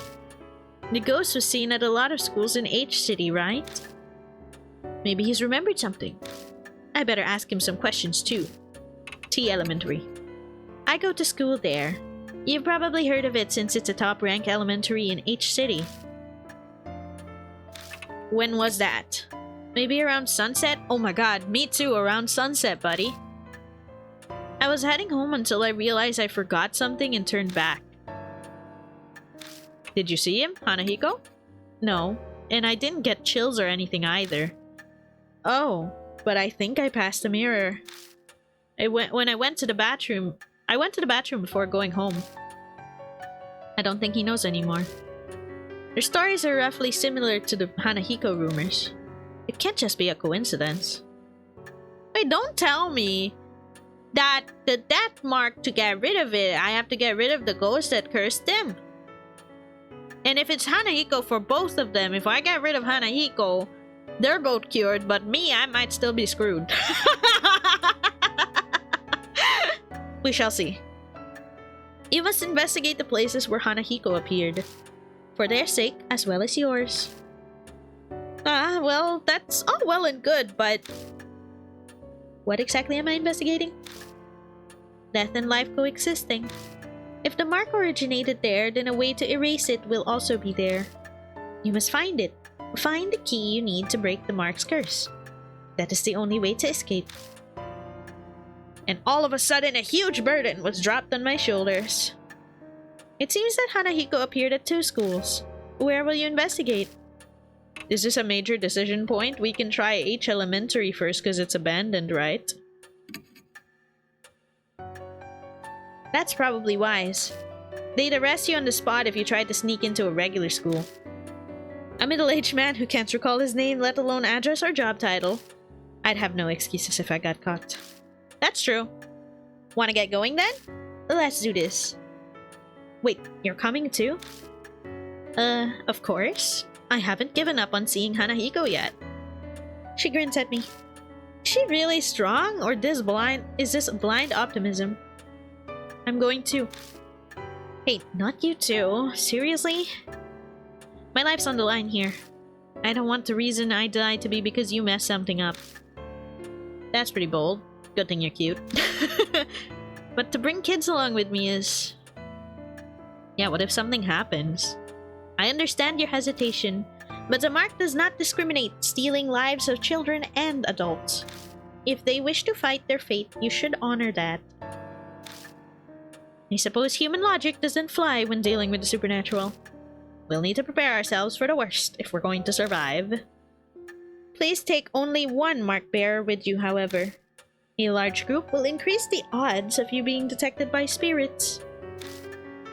The ghost was seen at a lot of schools in H City, right? Maybe he's remembered something. I better ask him some questions too. T Elementary. I go to school there. You've probably heard of it since it's a top rank elementary in H City. When was that? Maybe around sunset? Oh my god, me too, around sunset, buddy. I was heading home until I realized I forgot something and turned back. Did you see him, Hanahiko? No, and I didn't get chills or anything either. Oh, but I think I passed the mirror. When I went to the bathroom before going home. I don't think he knows anymore. Their stories are roughly similar to the Hanahiko rumors. It can't just be a coincidence. Wait, don't tell me that the death mark, to get rid of it, I have to get rid of the ghost that cursed them. And if it's Hanahiko for both of them, if I get rid of Hanahiko, they're both cured, but me, I might still be screwed. We shall see. You must investigate the places where Hanahiko appeared, for their sake as well as yours. Well, that's all well and good, but... What exactly am I investigating? Death and life coexisting. If the mark originated there, then a way to erase it will also be there. You must find it. Find the key you need to break the mark's curse. That is the only way to escape. And all of a sudden, a huge burden was dropped on my shoulders. It seems that Hanahiko appeared at 2 schools. Where will you investigate? Is this a major decision point? We can try H Elementary first because it's abandoned, right? That's probably wise. They'd arrest you on the spot if you tried to sneak into a regular school. A middle-aged man who can't recall his name, let alone address or job title. I'd have no excuses if I got caught. That's true. Wanna get going then? Let's do this. Wait, you're coming too? Of course. I haven't given up on seeing Hanahiko yet. She grins at me. Is she really strong, or is this blind optimism? I'm going too. Hey, not you too. Seriously? My life's on the line here. I don't want the reason I die to be because you messed something up. That's pretty bold. Good thing you're cute. But to bring kids along with me is... Yeah, what if something happens? I understand your hesitation, but the mark does not discriminate, stealing lives of children and adults. If they wish to fight their fate, you should honor that. I suppose human logic doesn't fly when dealing with the supernatural. We'll need to prepare ourselves for the worst if we're going to survive. Please take only one mark bearer with you, however. A large group will increase the odds of you being detected by spirits.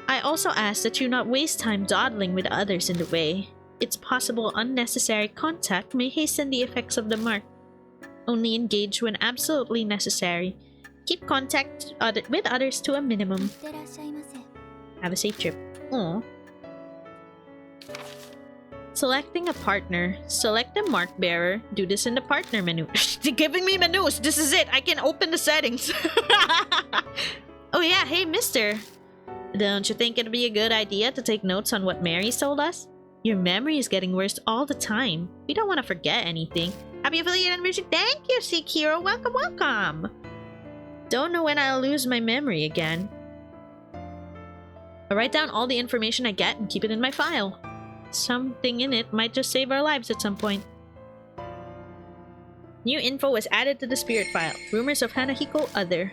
I also ask that you not waste time dawdling with others in the way. It's possible unnecessary contact may hasten the effects of the mark. Only engage when absolutely necessary. Keep contact with others to a minimum. Have a safe trip. Aww. Selecting a partner. Select a mark bearer. Do this in the partner menu. They're giving me menus. This is it. I can open the settings. Oh yeah, hey mister. Don't you think it'd be a good idea to take notes on what Mary's told us? Your memory is getting worse all the time. We don't want to forget anything. Happy affiliate anniversary. Thank you, Sekiro. Welcome, welcome. Don't know when I'll lose my memory again. I'll write down all the information I get and keep it in my file. Something in it might just save our lives at some point. New info was added to the spirit file. Rumors of Hanahiko other.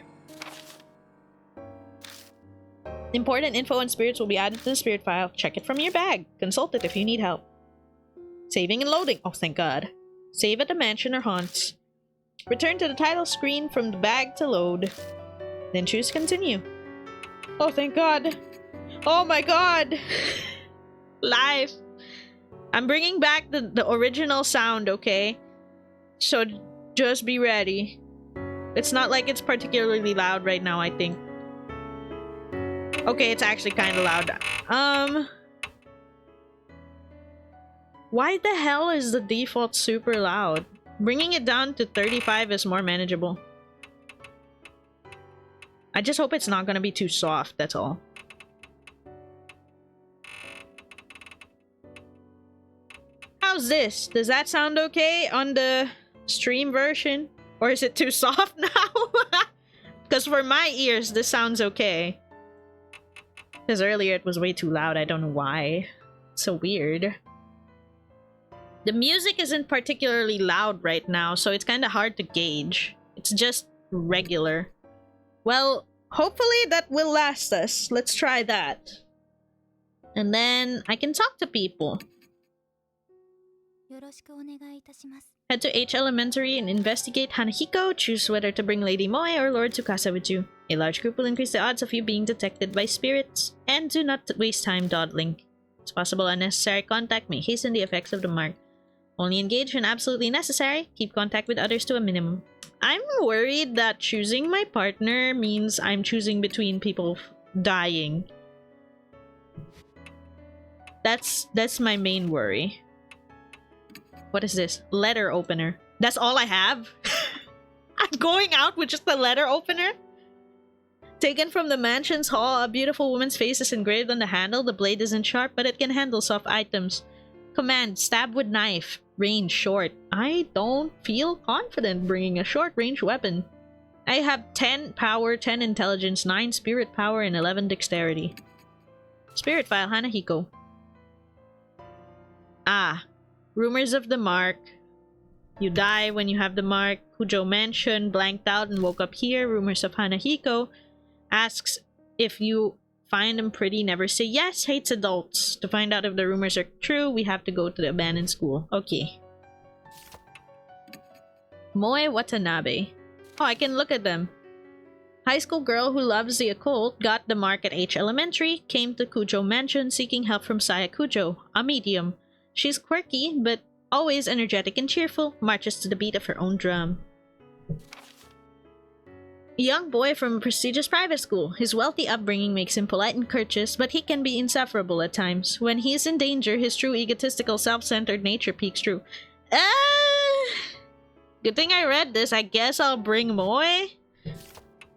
Important info on spirits will be added to the spirit file. Check it from your bag. Consult it if you need help. Saving and loading. Oh, thank God. Save at the mansion or haunts. Return to the title screen from the bag to load. Then choose continue. Oh, thank God. Oh my God. Live. I'm bringing back the original sound, okay? So just be ready. It's not like it's particularly loud right now, I think. Okay, it's actually kind of loud. Why the hell is the default super loud? Bringing it down to 35 is more manageable. I just hope it's not gonna be too soft, that's all. How's this? Does that sound okay on the stream version? Or is it too soft now? Because for my ears, this sounds okay. Because earlier it was way too loud. I don't know why. It's so weird. The music isn't particularly loud right now, so it's kind of hard to gauge. It's just regular. Well, hopefully that will last us. Let's try that. And then I can talk to people. Head to H Elementary and investigate Hanahiko. Choose whether to bring Lady Moe or Lord Tsukasa with you. A large group will increase the odds of you being detected by spirits. And do not waste time dawdling. It's possible unnecessary contact may hasten the effects of the mark. Only engage when absolutely necessary. Keep contact with others to a minimum. I'm worried that choosing my partner means I'm choosing between people dying. That's my main worry. What is this? Letter opener. That's all I have? I'm going out with just the letter opener? Taken from the mansion's hall, a beautiful woman's face is engraved on the handle. The blade isn't sharp, but it can handle soft items. Command, stab with knife. Range short. I don't feel confident bringing a short-range weapon. I have 10 power, 10 intelligence, 9 spirit power, and 11 dexterity. Spirit file, Hanahiko. Ah. Rumors of the mark. You die when you have the mark. Kujo Mansion, blanked out and woke up here. Rumors of Hanahiko. Asks if you find him pretty, never say yes. Hates adults. To find out if the rumors are true, we have to go to the abandoned school. Okay. Moe Watanabe. Oh, I can look at them. High school girl who loves the occult, got the mark at H Elementary, came to Kujo Mansion seeking help from Saya Kujo, a medium. She's quirky, but always energetic and cheerful, marches to the beat of her own drum. A young boy from a prestigious private school. His wealthy upbringing makes him polite and courteous, but he can be insufferable at times. When he is in danger, his true egotistical, self-centered nature peeks through. Good thing I read this. I guess I'll bring Moe.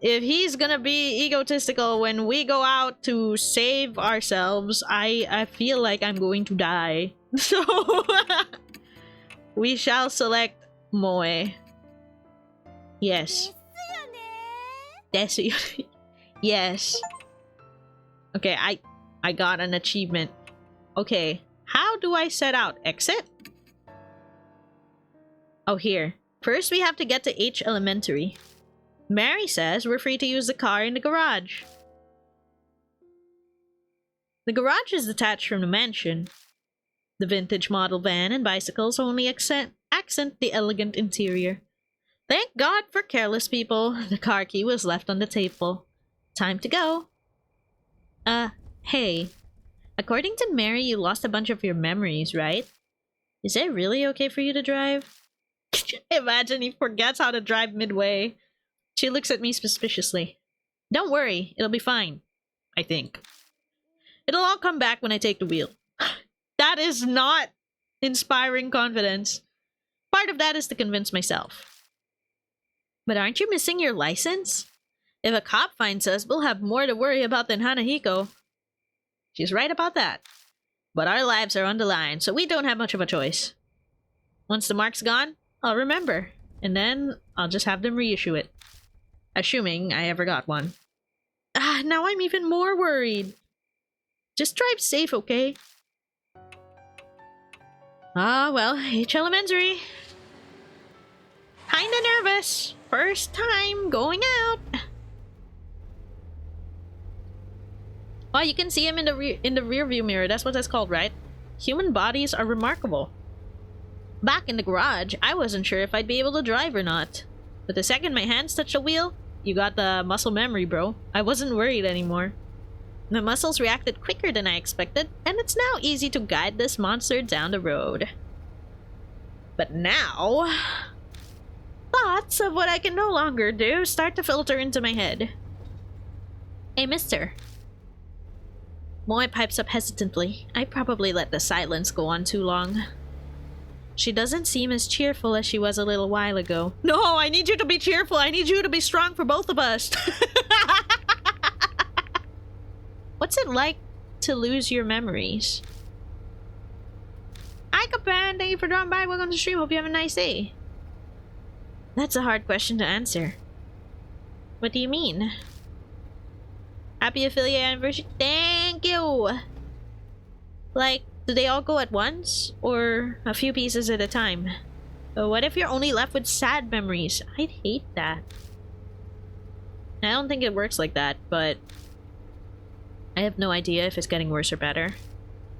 If he's gonna be egotistical when we go out to save ourselves, I feel like I'm going to die. So we shall select Moe. Yes. Yes. Okay, I got an achievement. Okay, how do I set out? Exit? Oh, here. First, we have to get to H Elementary. Mary says we're free to use the car in the garage. The garage is detached from the mansion. The vintage model van and bicycles only accent the elegant interior. Thank God for careless people. The car key was left on the table. Time to go. Hey. According to Mary, you lost a bunch of your memories, right? Is it really okay for you to drive? Imagine he forgets how to drive midway. She looks at me suspiciously. Don't worry, it'll be fine. I think. It'll all come back when I take the wheel. That is not inspiring confidence. Part of that is to convince myself. But aren't you missing your license? If a cop finds us, we'll have more to worry about than Hanahiko. She's right about that. But our lives are on the line, so we don't have much of a choice. Once the mark's gone, I'll remember. And then I'll just have them reissue it. Assuming I ever got one. Now I'm even more worried. Just drive safe, okay? Well, H Elementary. Kinda nervous. First time going out. Oh, you can see him in the rear view mirror. That's what that's called, right? Human bodies are remarkable. Back in the garage, I wasn't sure if I'd be able to drive or not. But the second my hands touched the wheel, you got the muscle memory, bro. I wasn't worried anymore. My muscles reacted quicker than I expected, and it's now easy to guide this monster down the road. But now, thoughts of what I can no longer do start to filter into my head. Hey, mister. Moe pipes up hesitantly. I probably let the silence go on too long. She doesn't seem as cheerful as she was a little while ago. No, I need you to be cheerful. I need you to be strong for both of us. What's it like to lose your memories? Hi, Kapan. Thank you for dropping by. Welcome to the stream. Hope you have a nice day. That's a hard question to answer. What do you mean? Happy affiliate anniversary. Thank you. Like, do they all go at once? Or a few pieces at a time? But what if you're only left with sad memories? I'd hate that. I don't think it works like that, but I have no idea if it's getting worse or better.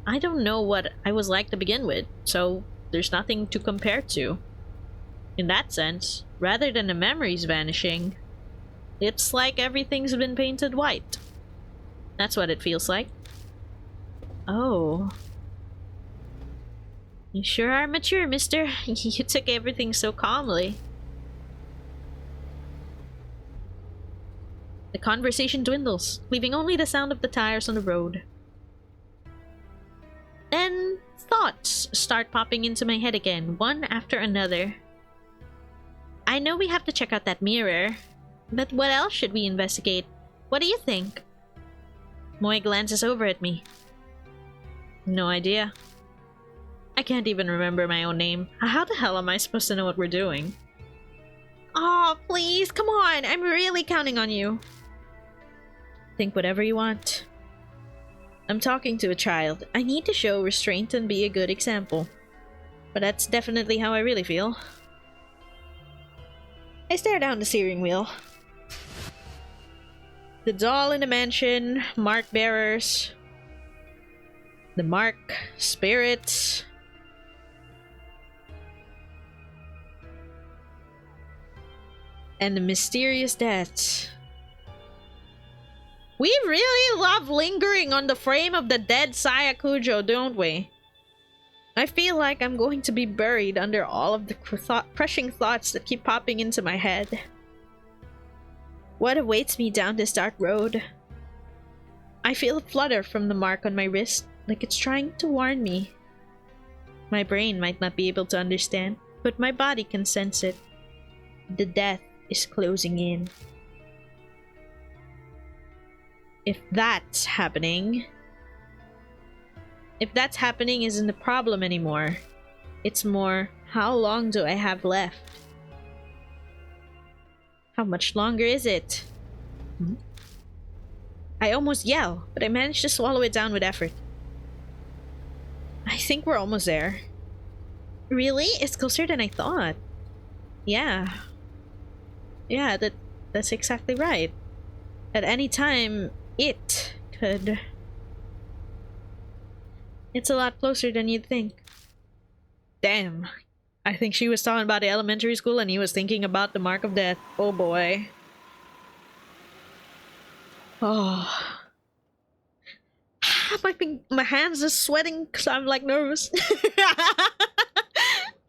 I don't know what I was like to begin with, so there's nothing to compare to. In that sense, rather than the memories vanishing, it's like everything's been painted white. That's what it feels like. Oh. You sure are mature, mister. You took everything so calmly. The conversation dwindles, leaving only the sound of the tires on the road. Then, thoughts start popping into my head again, one after another. I know we have to check out that mirror, but what else should we investigate? What do you think? Moe glances over at me. No idea. I can't even remember my own name. How the hell am I supposed to know what we're doing? Oh, please, come on. I'm really counting on you. Think whatever you want. I'm talking to a child. I need to show restraint and be a good example. But that's definitely how I really feel. I stare down the steering wheel. The doll in the mansion, mark bearers, the mark spirits. And the mysterious deaths. We really love lingering on the frame of the dead Sayakujo, don't we? I feel like I'm going to be buried under all of the crushing thoughts that keep popping into my head. What awaits me down this dark road? I feel a flutter from the mark on my wrist, like it's trying to warn me. My brain might not be able to understand, but my body can sense it. The death is closing in. If that's happening isn't the problem anymore. It's more, how long do I have left? How much longer is it? I almost yell, but I managed to swallow it down with effort. I think we're almost there. Really? It's closer than I thought. Yeah. Yeah, that's exactly right. At any time, it could... It's a lot closer than you'd think. Damn. I think she was talking about the elementary school and he was thinking about the mark of death. Oh boy. Oh. My hands are sweating because I'm like nervous.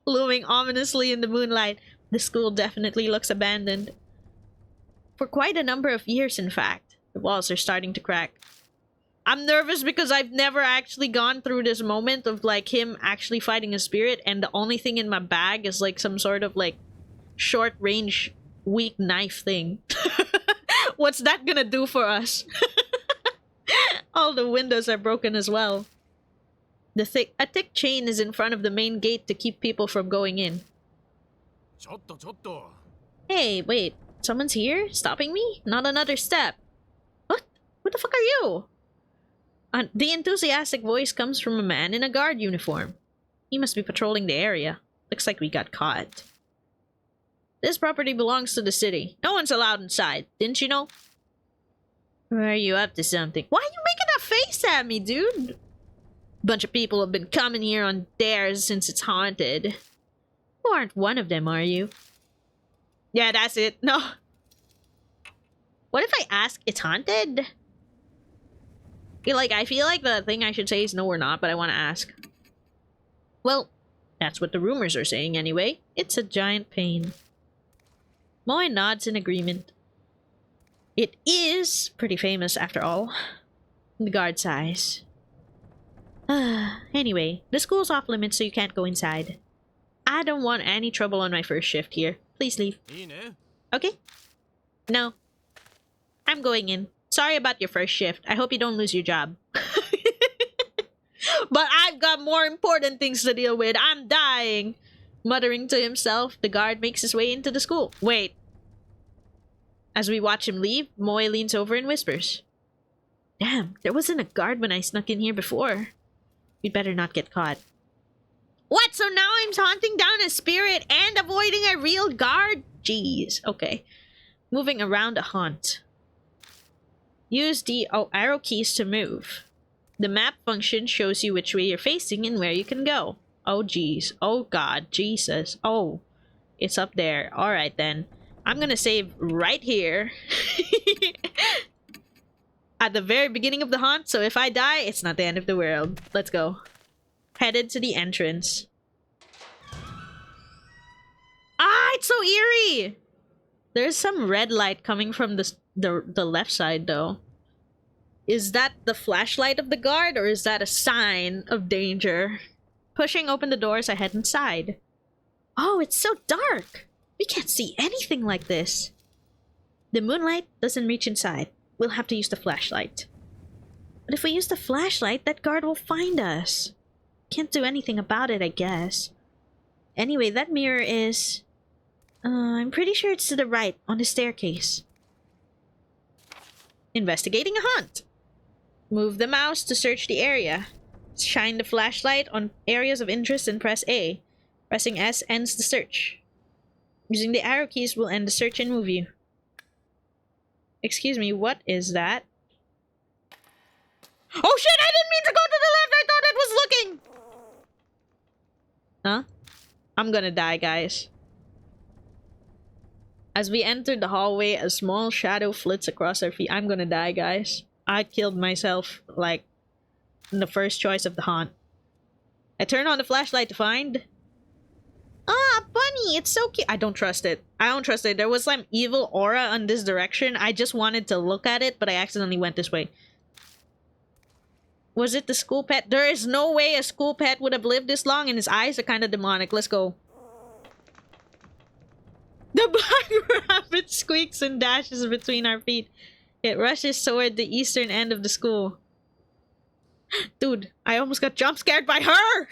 Looming ominously in the moonlight, the school definitely looks abandoned. For quite a number of years, in fact. The walls are starting to crack. I'm nervous because I've never actually gone through this moment of like him actually fighting a spirit, and the only thing in my bag is like some sort of like short range weak knife thing. What's that gonna do for us? All the windows are broken as well. A thick chain is in front of the main gate to keep people from going in. Hey, wait. Someone's here? Stopping me? Not another step. What? What the fuck are you? The enthusiastic voice comes from a man in a guard uniform. He must be patrolling the area. Looks like we got caught. This property belongs to the city. No one's allowed inside. Didn't you know? Or are you up to something? Why are you making that face at me, dude? Bunch of people have been coming here on dares since it's haunted. You aren't one of them, are you? Yeah, that's it. No. What if I ask, it's haunted? I feel like the thing I should say is no, we're not, but I want to ask. Well, that's what the rumors are saying anyway. It's a giant pain. Moy nods in agreement. It is pretty famous after all. The guard sighs. Anyway, the school's off limits, so you can't go inside. I don't want any trouble on my first shift here. Please leave. Okay? No. I'm going in. Sorry about your first shift. I hope you don't lose your job. But I've got more important things to deal with. I'm dying. Muttering to himself, the guard makes his way into the school. Wait. As we watch him leave, Moy leans over and whispers. Damn, there wasn't a guard when I snuck in here before. We'd better not get caught. What? So now I'm hunting down a spirit and avoiding a real guard? Jeez. Okay. Moving around a haunt. Use the arrow keys to move. The map function shows you which way you're facing and where you can go. Oh, jeez. Oh, God. Jesus. Oh. It's up there. Alright, then. I'm gonna save right here. At the very beginning of the haunt, so if I die, it's not the end of the world. Let's go. Headed to the entrance. Ah, it's so eerie! There's some red light coming from the left side, though. Is that the flashlight of the guard, or is that a sign of danger? Pushing open the doors, I head inside. Oh, it's so dark! We can't see anything like this. The moonlight doesn't reach inside. We'll have to use the flashlight. But if we use the flashlight, that guard will find us. Can't do anything about it, I guess. Anyway, that mirror is... I'm pretty sure it's to the right, on the staircase. Investigating a haunt. Move the mouse to search the area. Shine the flashlight on areas of interest and press A. Pressing S ends the search. Using the arrow keys will end the search and move you. Excuse me, what is that? Oh shit, I didn't mean to go to the left! I thought it was looking! Huh? I'm gonna die, guys. As we enter the hallway, a small shadow flits across our feet. I'm gonna die, guys. I killed myself, like, in the first choice of the haunt. I turn on the flashlight to find... Ah, bunny! It's so cute! I don't trust it. I don't trust it. There was some evil aura on this direction. I just wanted to look at it, but I accidentally went this way. Was it the school pet? There is no way a school pet would have lived this long, and his eyes are kind of demonic. Let's go. The black rabbit squeaks and dashes between our feet. It rushes toward the eastern end of the school. Dude, I almost got jump scared by her!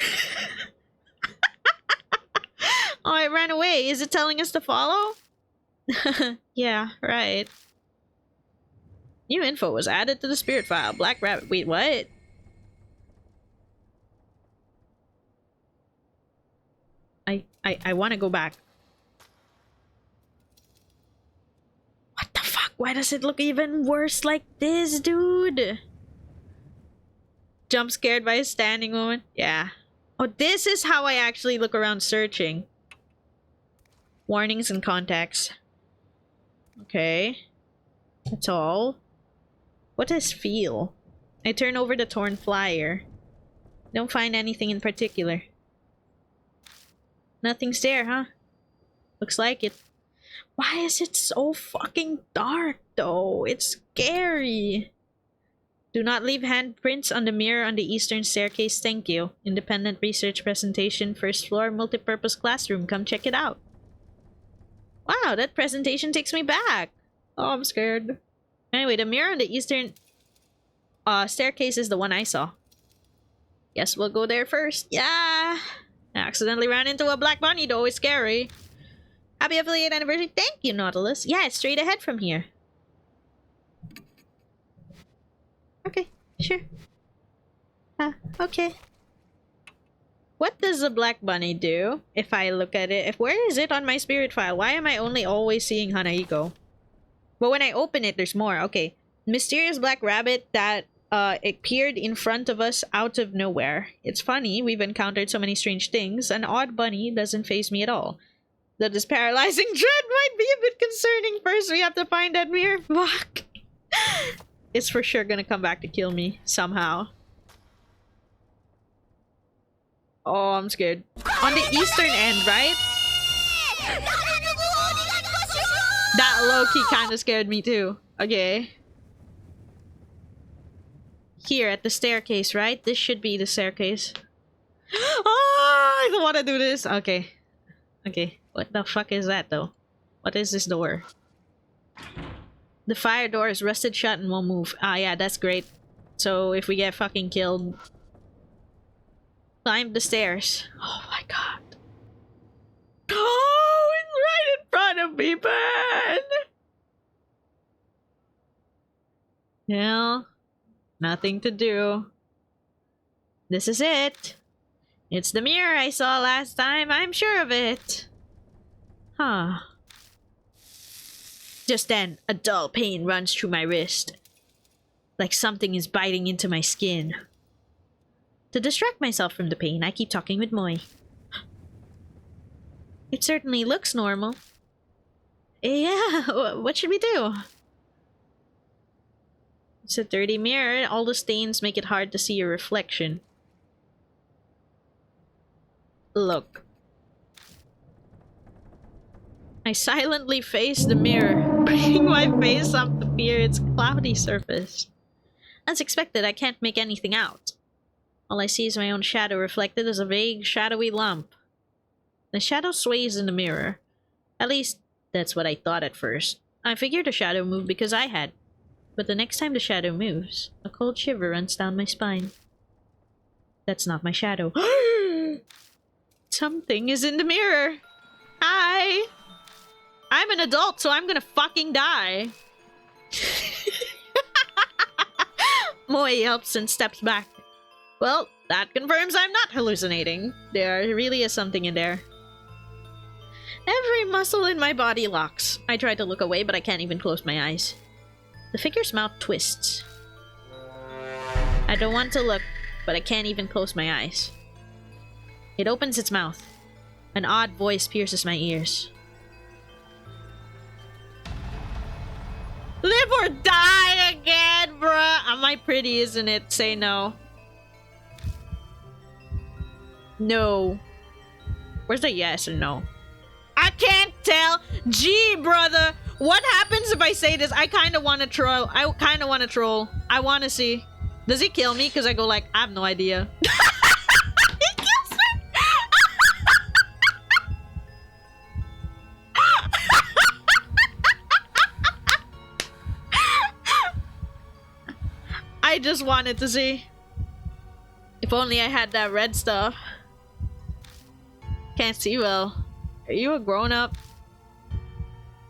Oh, it ran away. Is it telling us to follow? Yeah, right. New info was added to the spirit file. Black rabbit. Wait, what? I want to go back. What the fuck? Why does it look even worse like this, dude? Jump scared by a standing woman? Yeah. Oh, this is how I actually look around searching. Warnings and contacts. Okay. That's all. What does feel? I turn over the torn flyer. Don't find anything in particular. Nothing's there, huh? Looks like it. Why is it so fucking dark, though? It's scary. Do not leave handprints on the mirror on the eastern staircase, thank you. Independent research presentation, first floor, multipurpose classroom. Come check it out. Wow, that presentation takes me back. Oh, I'm scared. Anyway, the mirror on the eastern staircase is the one I saw. Guess we'll go there first. Yeah! I accidentally ran into a black bunny, though. It's scary. Happy affiliate anniversary. Thank you, Nautilus. Yeah, it's straight ahead from here. Okay, sure. Okay. What does the black bunny do? If I look at it, where is it on my spirit file? Why am I only always seeing Hanaiko? But when I open it, there's more. Okay. Mysterious black rabbit that appeared in front of us out of nowhere. It's funny, we've encountered so many strange things. An odd bunny doesn't faze me at all. Though this paralyzing dread might be a bit concerning. First, we have to find that mirror. Fuck. It's for sure gonna come back to kill me somehow. Oh, I'm scared. On the eastern end, right? That low-key kind of scared me too. Okay. Here at the staircase, right? This should be the staircase. Oh, I don't want to do this. Okay. Okay. What the fuck is that though? What is this door? The fire door is rusted shut and won't move. Ah, yeah, that's great. So if we get fucking killed... Climb the stairs. Oh my god. Oh, it's right in front of me, man! Well, nothing to do. This is it. It's the mirror I saw last time, I'm sure of it. Huh. Just then, a dull pain runs through my wrist. Like something is biting into my skin. To distract myself from the pain, I keep talking with Moy. It certainly looks normal. Yeah, what should we do? It's a dirty mirror. All the stains make it hard to see your reflection. Look. I silently face the mirror, bringing my face up to peer its cloudy surface. As expected, I can't make anything out. All I see is my own shadow reflected as a vague, shadowy lump. The shadow sways in the mirror. At least, that's what I thought at first. I figured the shadow moved because I had. But the next time the shadow moves, a cold shiver runs down my spine. That's not my shadow. Something is in the mirror. Hi! I'm an adult, so I'm gonna fucking die. Moy yelps and steps back. Well, that confirms I'm not hallucinating. There really is something in there. Every muscle in my body locks. I try to look away, but I can't even close my eyes. The figure's mouth twists. I don't want to look, but I can't even close my eyes. It opens its mouth. An odd voice pierces my ears. Live or die again, bruh! Am I pretty, isn't it? Say no. No. Where's the yes or no? I can't tell. Gee, brother. What happens if I say this? I kind of want to troll. I kind of want to troll. I want to see. Does he kill me? Because I go like, I have no idea. He kills me. I just wanted to see. If only I had that red stuff. Can't see well. Are you a grown-up?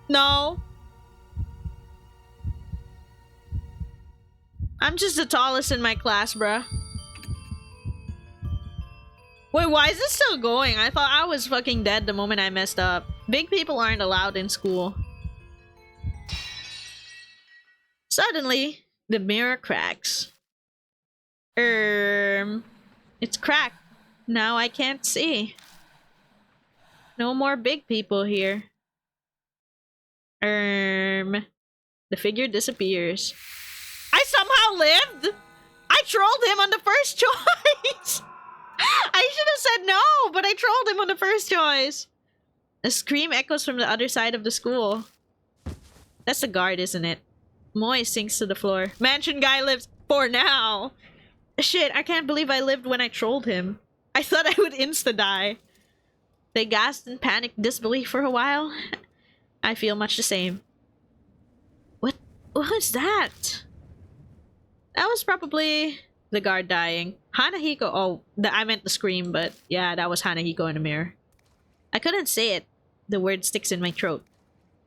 No. I'm just the tallest in my class, bruh. Wait, why is this still going? I thought I was fucking dead the moment I messed up. Big people aren't allowed in school. Suddenly, the mirror cracks. It's cracked. Now I can't see. No more big people here. The figure disappears. I somehow lived! I trolled him on the first choice! I should have said no, but I trolled him on the first choice. A scream echoes from the other side of the school. That's the guard, isn't it? Moy sinks to the floor. Mansion guy lives for now! Shit, I can't believe I lived when I trolled him. I thought I would insta-die. They gasped in panicked disbelief for a while. I feel much the same. What was that? That was probably the guard dying. Hanahiko, oh, I meant the scream, but yeah, that was Hanahiko in the mirror. I couldn't say it. The word sticks in my throat.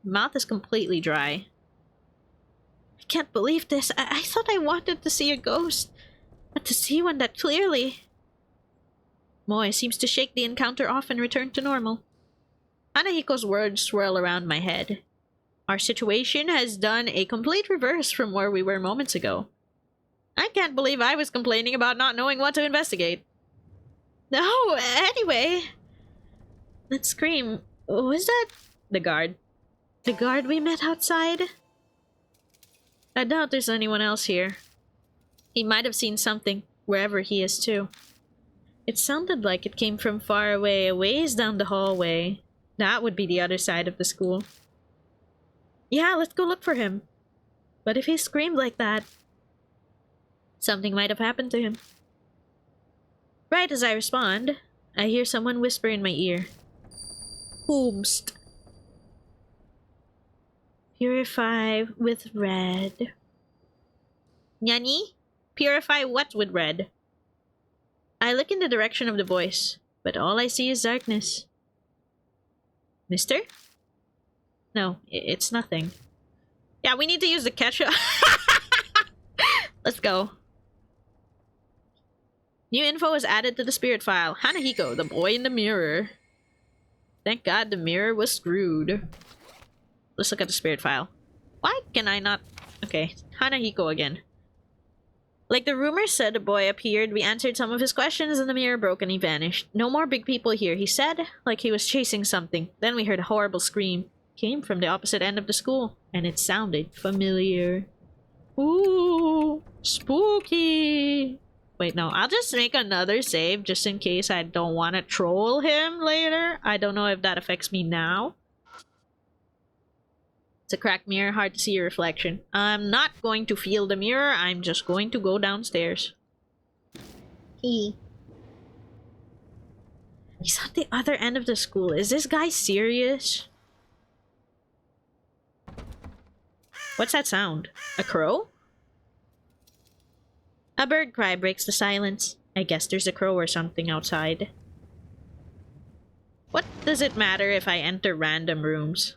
Mouth is completely dry. I can't believe this. I thought I wanted to see a ghost, but to see one that clearly... Moy seems to shake the encounter off and return to normal. Hanahiko's words swirl around my head. Our situation has done a complete reverse from where we were moments ago. I can't believe I was complaining about not knowing what to investigate. No, anyway. That scream, was that the guard? The guard we met outside? I doubt there's anyone else here. He might have seen something, wherever he is too. It sounded like it came from far away, a ways down the hallway. That would be the other side of the school. Yeah, let's go look for him. But if he screamed like that, something might have happened to him. Right as I respond, I hear someone whisper in my ear. Whomst. Purify with red. Nyani? Purify what with red? I look in the direction of the voice, but all I see is darkness. Mister? No, it's nothing. Yeah, we need to use the ketchup. Let's go. New info was added to the spirit file. Hanahiko, the boy in the mirror. Thank God the mirror was screwed. Let's look at the spirit file. Why can I not... Okay, Hanahiko again. Like the rumors said, the boy appeared, we answered some of his questions, and the mirror broke and he vanished. No more big people here, he said, like he was chasing something. Then we heard a horrible scream. Came from the opposite end of the school, and it sounded familiar. Ooh, spooky. Wait, no, I'll just make another save just in case I don't want to troll him later. I don't know if that affects me now. It's a cracked mirror, hard to see your reflection. I'm not going to feel the mirror, I'm just going to go downstairs. He's at the other end of the school. Is this guy serious? What's that sound? A crow? A bird cry breaks the silence. I guess there's a crow or something outside. What does it matter if I enter random rooms?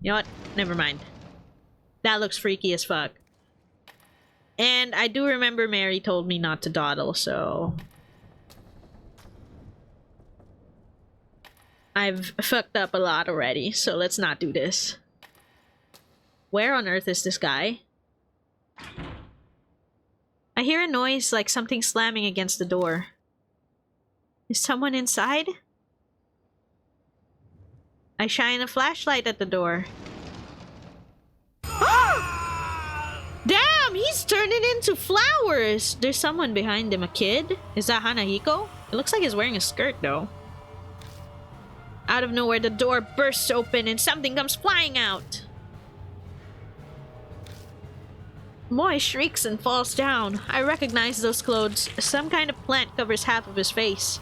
You know what? Never mind. That looks freaky as fuck. And I do remember Mary told me not to dawdle, so... I've fucked up a lot already, so let's not do this. Where on earth is this guy? I hear a noise like something slamming against the door. Is someone inside? I shine a flashlight at the door. Damn, he's turning into flowers! There's someone behind him, a kid? Is that Hanahiko? It looks like he's wearing a skirt though. Out of nowhere, the door bursts open and something comes flying out. Moy shrieks and falls down. I recognize those clothes. Some kind of plant covers half of his face.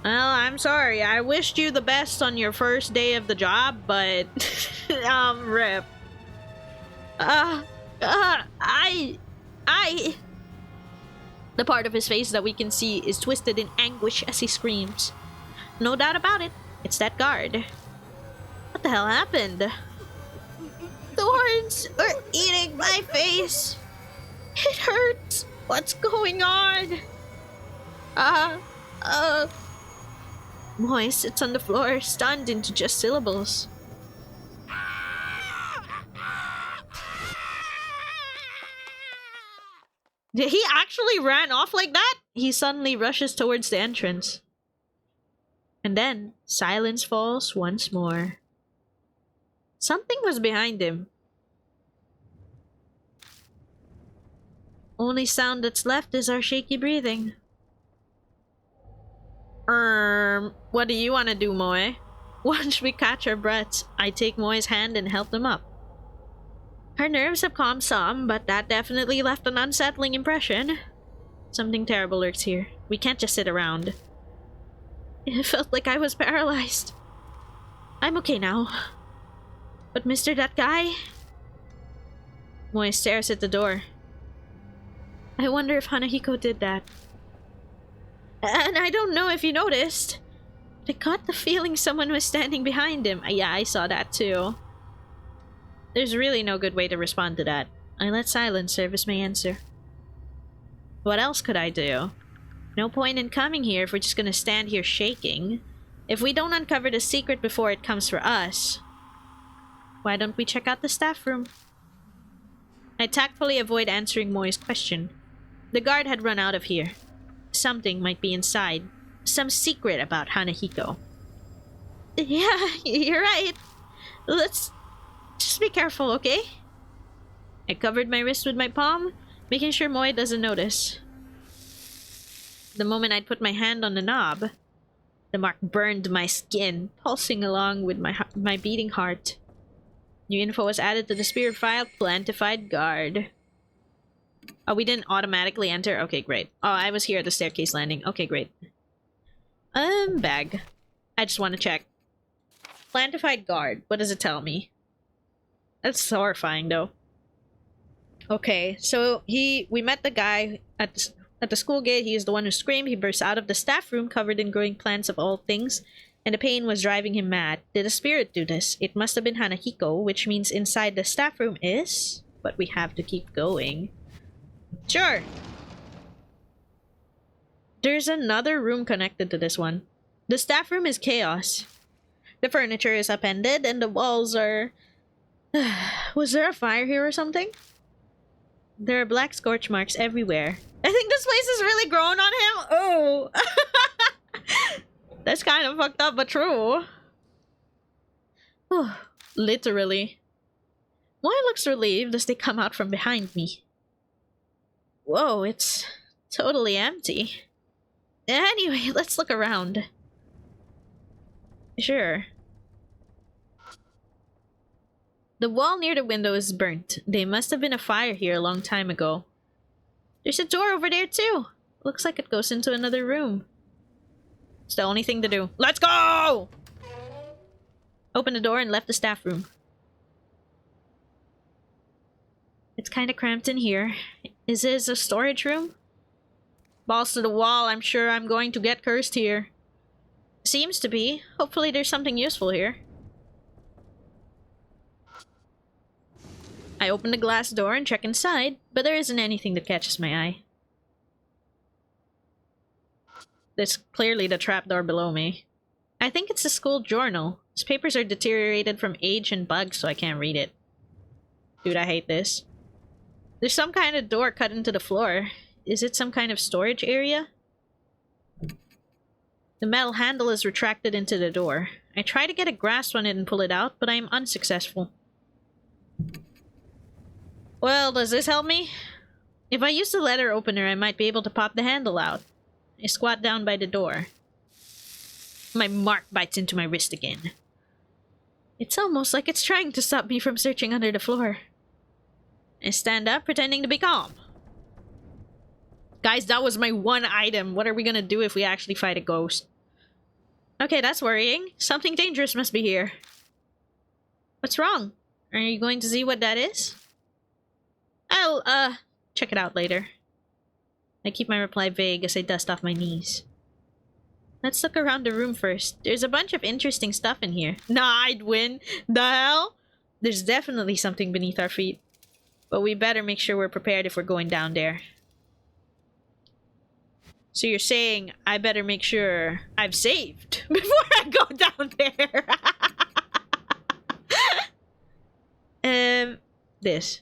Well, I'm sorry. I wished you the best on your first day of the job, but... rip. The part of his face that we can see is twisted in anguish as he screams. No doubt about it. It's that guard. What the hell happened? Thorns are eating my face. It hurts. What's going on? Moy sits on the floor, stunned into just syllables. Did he actually ran off like that? He suddenly rushes towards the entrance. And then, silence falls once more. Something was behind him. Only sound that's left is our shaky breathing. What do you want to do, Moy? Once we catch our breaths, I take Moy's hand and help them up. Her nerves have calmed some, but that definitely left an unsettling impression. Something terrible lurks here. We can't just sit around. It felt like I was paralyzed. I'm okay now. But Mr. That Guy? Moy stares at the door. I wonder if Hanahiko did that. And I don't know if you noticed, but I got the feeling someone was standing behind him. Yeah, I saw that too. There's really no good way to respond to that. I let silence serve as my answer. What else could I do? No point in coming here if we're just gonna stand here shaking. If we don't uncover the secret before it comes for us, why don't we check out the staff room? I tactfully avoid answering Moy's question. The guard had run out of here. Something might be inside. Some secret about Hanahiko. Yeah, you're right. Let's just be careful, okay? I covered my wrist with my palm, making sure Moy doesn't notice. The moment I'd put my hand on the knob, the mark burned my skin, pulsing along with my beating heart. New info was added to the spirit file, Plantified Guard. Oh, we didn't automatically enter? Okay, great. Oh, I was here at the staircase landing. Okay, great. Bag. I just want to check. Plantified Guard. What does it tell me? That's horrifying, though. Okay, so we met the guy at the school gate. He is the one who screamed. He burst out of the staff room covered in growing plants of all things, and the pain was driving him mad. Did a spirit do this? It must have been Hanahiko, which means inside the staff room is... But we have to keep going. Sure! There's another room connected to this one. The staff room is chaos. The furniture is upended, and the walls are... Was there a fire here or something? There are black scorch marks everywhere. I think this place is really grown on him. Oh! That's kind of fucked up, but true. Oh, literally. Moy looks relieved as they come out from behind me. Whoa, it's totally empty. Anyway, let's look around. Sure. The wall near the window is burnt. There must have been a fire here a long time ago. There's a door over there too. Looks like it goes into another room. It's the only thing to do. Let's go! Opened the door and left the staff room. It's kind of cramped in here. Is this a storage room? Balls to the wall, I'm sure I'm going to get cursed here. Seems to be. Hopefully there's something useful here. I open the glass door and check inside, but there isn't anything that catches my eye. There's clearly the trapdoor below me. I think it's a school journal. These papers are deteriorated from age and bugs, so I can't read it. Dude, I hate this. There's some kind of door cut into the floor. Is it some kind of storage area? The metal handle is retracted into the door. I try to get a grasp on it and pull it out, but I am unsuccessful. Well, does this help me? If I use the letter opener, I might be able to pop the handle out. I squat down by the door. My mark bites into my wrist again. It's almost like it's trying to stop me from searching under the floor. I stand up, pretending to be calm. Guys, that was my one item. What are we gonna do if we actually fight a ghost? Okay, that's worrying. Something dangerous must be here. What's wrong? Are you going to see what that is? I'll, check it out later. I keep my reply vague as I dust off my knees. Let's look around the room first. There's a bunch of interesting stuff in here. Nah, I'd win. The hell? There's definitely something beneath our feet. But we better make sure we're prepared if we're going down there. So you're saying I better make sure I've saved before I go down there. This.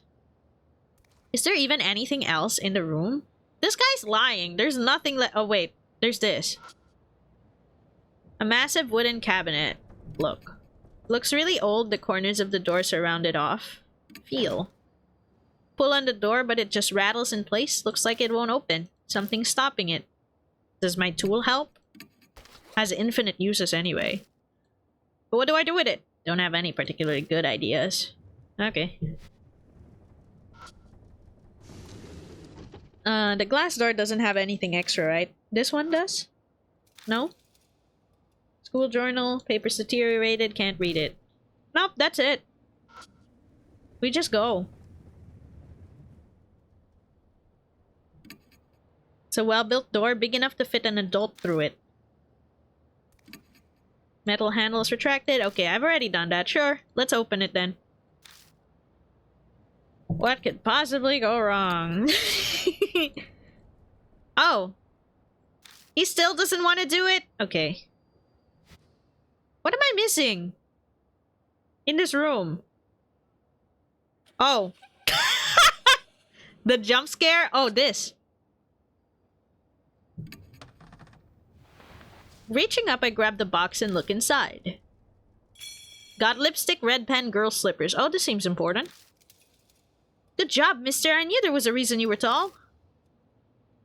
Is there even anything else in the room? This guy's lying. There's nothing oh wait, there's this. A massive wooden cabinet. Look. Looks really old. The corners of the doors are rounded off. Feel. Pull on the door, but it just rattles in place. Looks like it won't open. Something's stopping it. Does my tool help? Has infinite uses anyway. But what do I do with it? Don't have any particularly good ideas. Okay. The glass door doesn't have anything extra, right? This one does? No? School journal, papers deteriorated, can't read it. Nope, that's it. We just go. It's a well-built door, big enough to fit an adult through it. Metal handle is retracted. Okay, I've already done that. Sure, let's open it then. What could possibly go wrong? Oh. He still doesn't want to do it? Okay. What am I missing? In this room? Oh. The jump scare? Oh, this. Reaching up, I grab the box and look inside. Got lipstick, red pen, girl slippers. Oh, this seems important. Good job, mister. I knew there was a reason you were tall.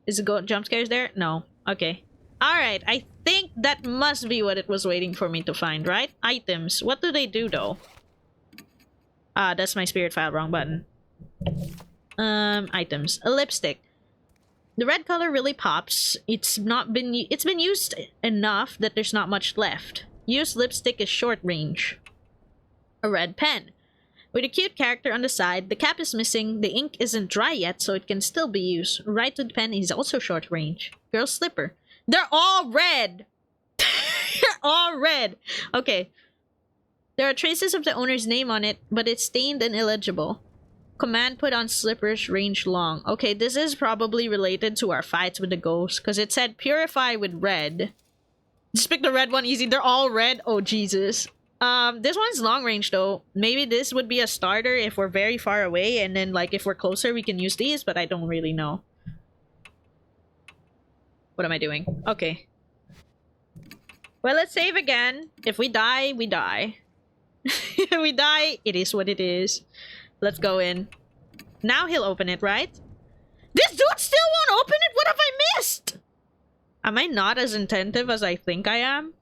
Is the jump scares there? No. Okay. Alright, I think that must be what it was waiting for me to find, right? Items. What do they do, though? Ah, that's my spirit file. Wrong button. Items. A lipstick. The red color really pops. It's been used enough that there's not much left. Used lipstick is short range. A red pen. With a cute character on the side, the cap is missing, the ink isn't dry yet, so it can still be used. Right wood pen is also short range. Girl slipper. They're all red! They're all red! Okay. There are traces of the owner's name on it, but it's stained and illegible. Command put on slippers, range long. Okay, this is probably related to our fights with the ghost, because it said purify with red. Just pick the red one easy. They're all red. Oh, Jesus. This one's long range, though. Maybe this would be a starter if we're very far away, and then, like, if we're closer, we can use these, but I don't really know. What am I doing? Okay. Well, let's save again. If we die, we die. If we die, it is what it is. Let's go in. Now he'll open it, right? This dude still won't open it? What have I missed? Am I not as attentive as I think I am?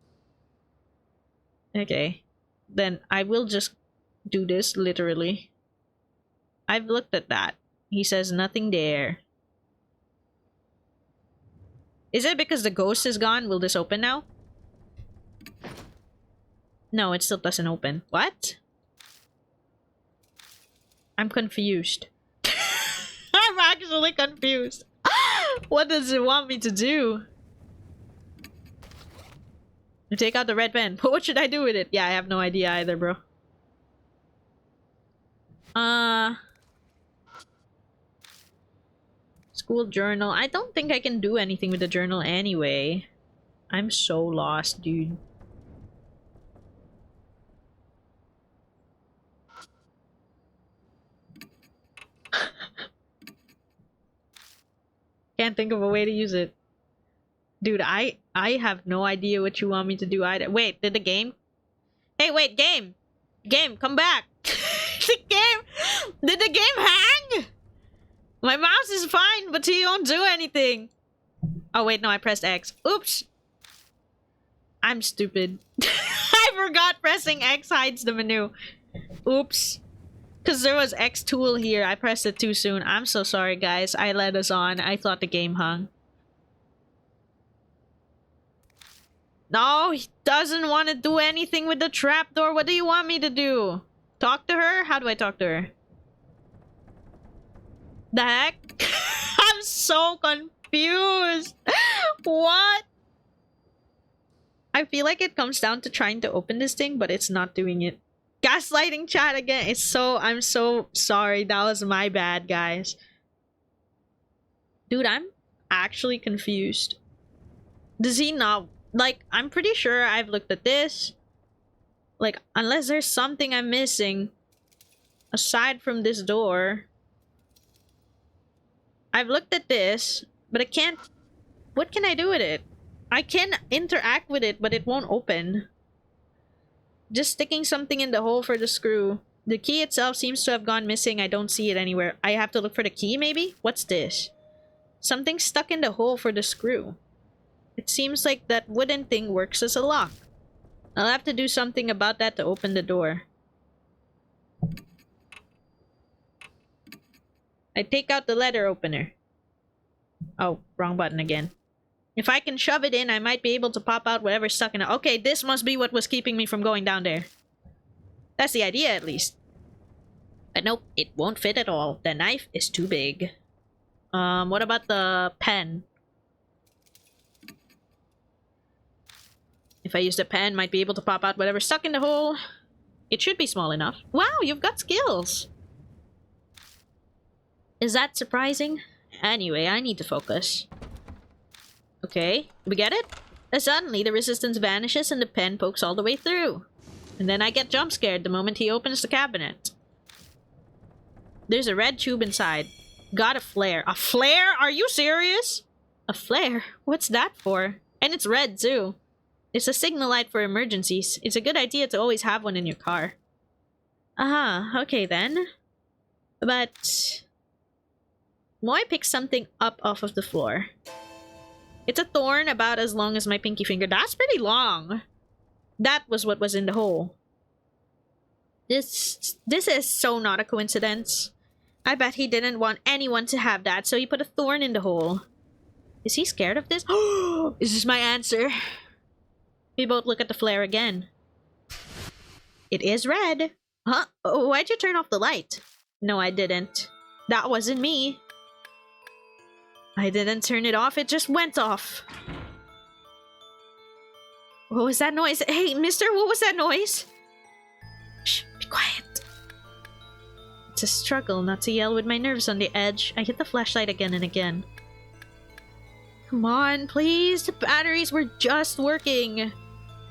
Okay. Then I will just do this, literally. I've looked at that. He says nothing there. Is it because the ghost is gone? Will this open now? No, it still doesn't open. What? I'm confused. I'm actually confused. What does it want me to do? Take out the red pen. But what should I do with it? Yeah, I have no idea either, bro. School journal. I don't think I can do anything with the journal anyway. I'm so lost, dude. Can't think of a way to use it. Dude, I have no idea what you want me to do either. Wait, did the game? Hey, wait, game! Game, come back! The game! Did the game hang? My mouse is fine, but he won't do anything. Oh, wait, no, I pressed X. Oops! I'm stupid. I forgot pressing X hides the menu. Oops. Because there was X tool here. I pressed it too soon. I'm so sorry, guys. I let us on. I thought the game hung. No, he doesn't want to do anything with the trapdoor. What do you want me to do? Talk to her? How do I talk to her? The heck? I'm so confused. What? I feel like it comes down to trying to open this thing, but it's not doing it. Gaslighting chat again. I'm so sorry. That was my bad, guys. Dude, I'm actually confused. Does he not... Like, I'm pretty sure I've looked at this. Like, unless there's something I'm missing. Aside from this door. I've looked at this, but I can't... What can I do with it? I can interact with it, but it won't open. Just sticking something in the hole for the screw. The key itself seems to have gone missing. I don't see it anywhere. I have to look for the key, maybe? What's this? Something stuck in the hole for the screw. It seems like that wooden thing works as a lock. I'll have to do something about that to open the door. I take out the letter opener. Oh, wrong button again. If I can shove it in, I might be able to pop out whatever's stuck in it. Okay, this must be what was keeping me from going down there. That's the idea, at least. But nope, it won't fit at all. The knife is too big. What about the pen? If I use the pen, might be able to pop out whatever's stuck in the hole. It should be small enough. Wow, you've got skills! Is that surprising? Anyway, I need to focus. Okay, we get it? Suddenly, the resistance vanishes and the pen pokes all the way through. And then I get jump scared the moment he opens the cabinet. There's a red tube inside. Got a flare. A flare? Are you serious? A flare? What's that for? And it's red, too. It's a signal light for emergencies. It's a good idea to always have one in your car. Okay then. But... Moy picks something up off of the floor. It's a thorn about as long as my pinky finger. That's pretty long. That was what was in the hole. This is so not a coincidence. I bet he didn't want anyone to have that, so he put a thorn in the hole. Is he scared of this? Oh, is this my answer? We both look at the flare again. It is red. Huh? Oh, why'd you turn off the light? No, I didn't. That wasn't me. I didn't turn it off, it just went off. What was that noise? Hey, mister, what was that noise? Shh, be quiet. It's a struggle not to yell with my nerves on the edge. I hit the flashlight again and again. Come on, please. The batteries were just working.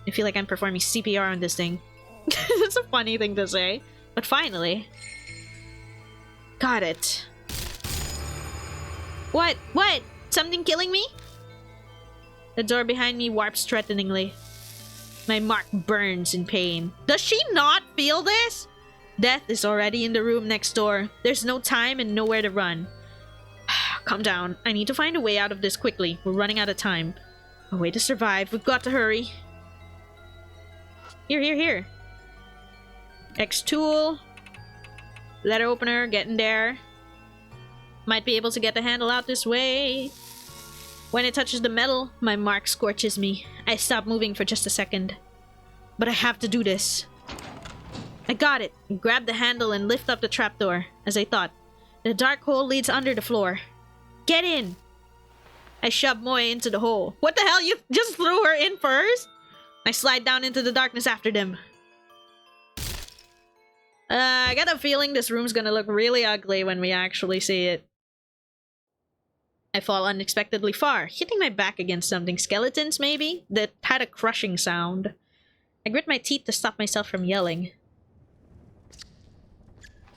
I feel like I'm performing CPR on this thing. That's a funny thing to say. But finally. Got it. What? What? Something killing me? The door behind me warps threateningly. My mark burns in pain. Does she not feel this? Death is already in the room next door. There's no time and nowhere to run. Calm down. I need to find a way out of this quickly. We're running out of time. A way to survive. We've got to hurry. Here. X tool. Letter opener. Getting there. Might be able to get the handle out this way. When it touches the metal, my mark scorches me. I stop moving for just a second. But I have to do this. I got it. I grab the handle and lift up the trapdoor. As I thought, the dark hole leads under the floor. Get in! I shove Moy into the hole. What the hell? You just threw her in first? I slide down into the darkness after them. I got a feeling this room's gonna look really ugly when we actually see it. I fall unexpectedly far, hitting my back against something. Skeletons, maybe? That had a crushing sound. I grit my teeth to stop myself from yelling.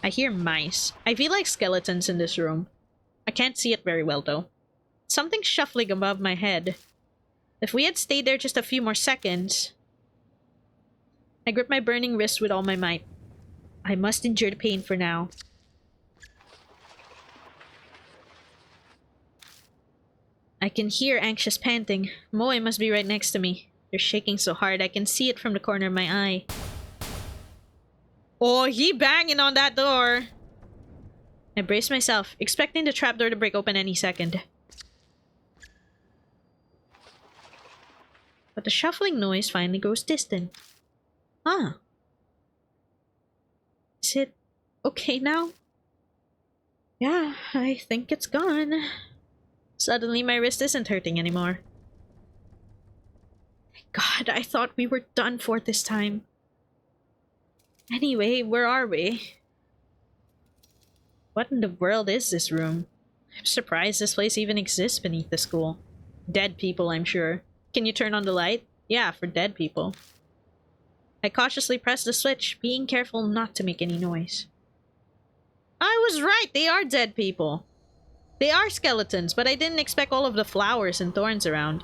I hear mice. I feel like skeletons in this room. I can't see it very well, though. Something shuffling above my head. If we had stayed there just a few more seconds... I grip my burning wrist with all my might. I must endure the pain for now. I can hear anxious panting. Moe must be right next to me. They're shaking so hard I can see it from the corner of my eye. Oh, he banging on that door! I brace myself, expecting the trapdoor to break open any second. But the shuffling noise finally grows distant. Huh. Is it okay now? Yeah, I think it's gone. Suddenly my wrist isn't hurting anymore. Thank God, I thought we were done for this time. Anyway, where are we? What in the world is this room? I'm surprised this place even exists beneath the school. Dead people, I'm sure. Can you turn on the light? Yeah, for dead people. I cautiously press the switch, being careful not to make any noise. I was right, they are dead people. They are skeletons, but I didn't expect all of the flowers and thorns around.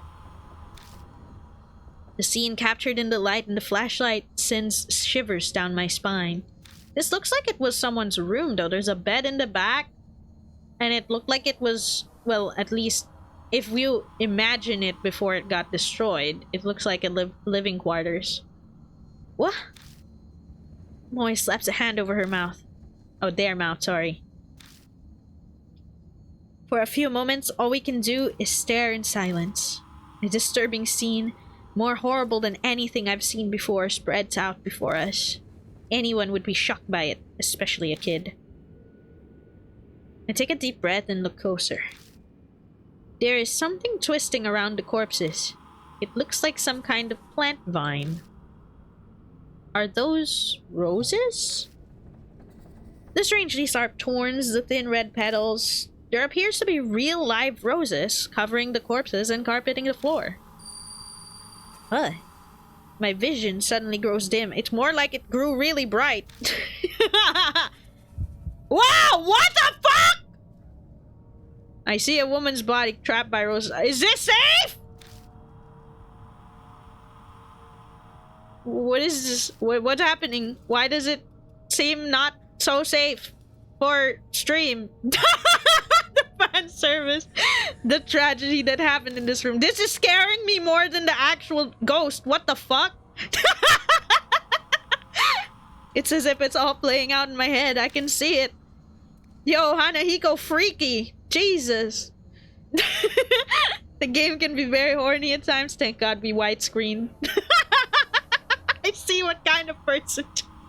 The scene captured in the light and the flashlight sends shivers down my spine. This looks like it was someone's room, though. There's a bed in the back, and it looked like it was, well, at least if you imagine it before it got destroyed, it looks like a living quarters. What? Moy slaps a hand over her mouth. Oh, their mouth, sorry. For a few moments, all we can do is stare in silence. A disturbing scene, more horrible than anything I've seen before, spreads out before us. Anyone would be shocked by it, especially a kid. I take a deep breath and look closer. There is something twisting around the corpses. It looks like some kind of plant vine. Are those roses? The strangely sharp thorns, the thin red petals. There appears to be real live roses covering the corpses and carpeting the floor. Huh. My vision suddenly grows dim. It's more like it grew really bright. Wow! What the fuck?! I see a woman's body trapped by roses. Is this safe?! What is this? What's happening? Why does it seem not so safe for stream? The fan service. The tragedy that happened in this room. This is scaring me more than the actual ghost. What the fuck? It's as if it's all playing out in my head. I can see it. Yo, Hanahiko freaky. Jesus. The game can be very horny at times. Thank God be widescreen. I see what kind of person.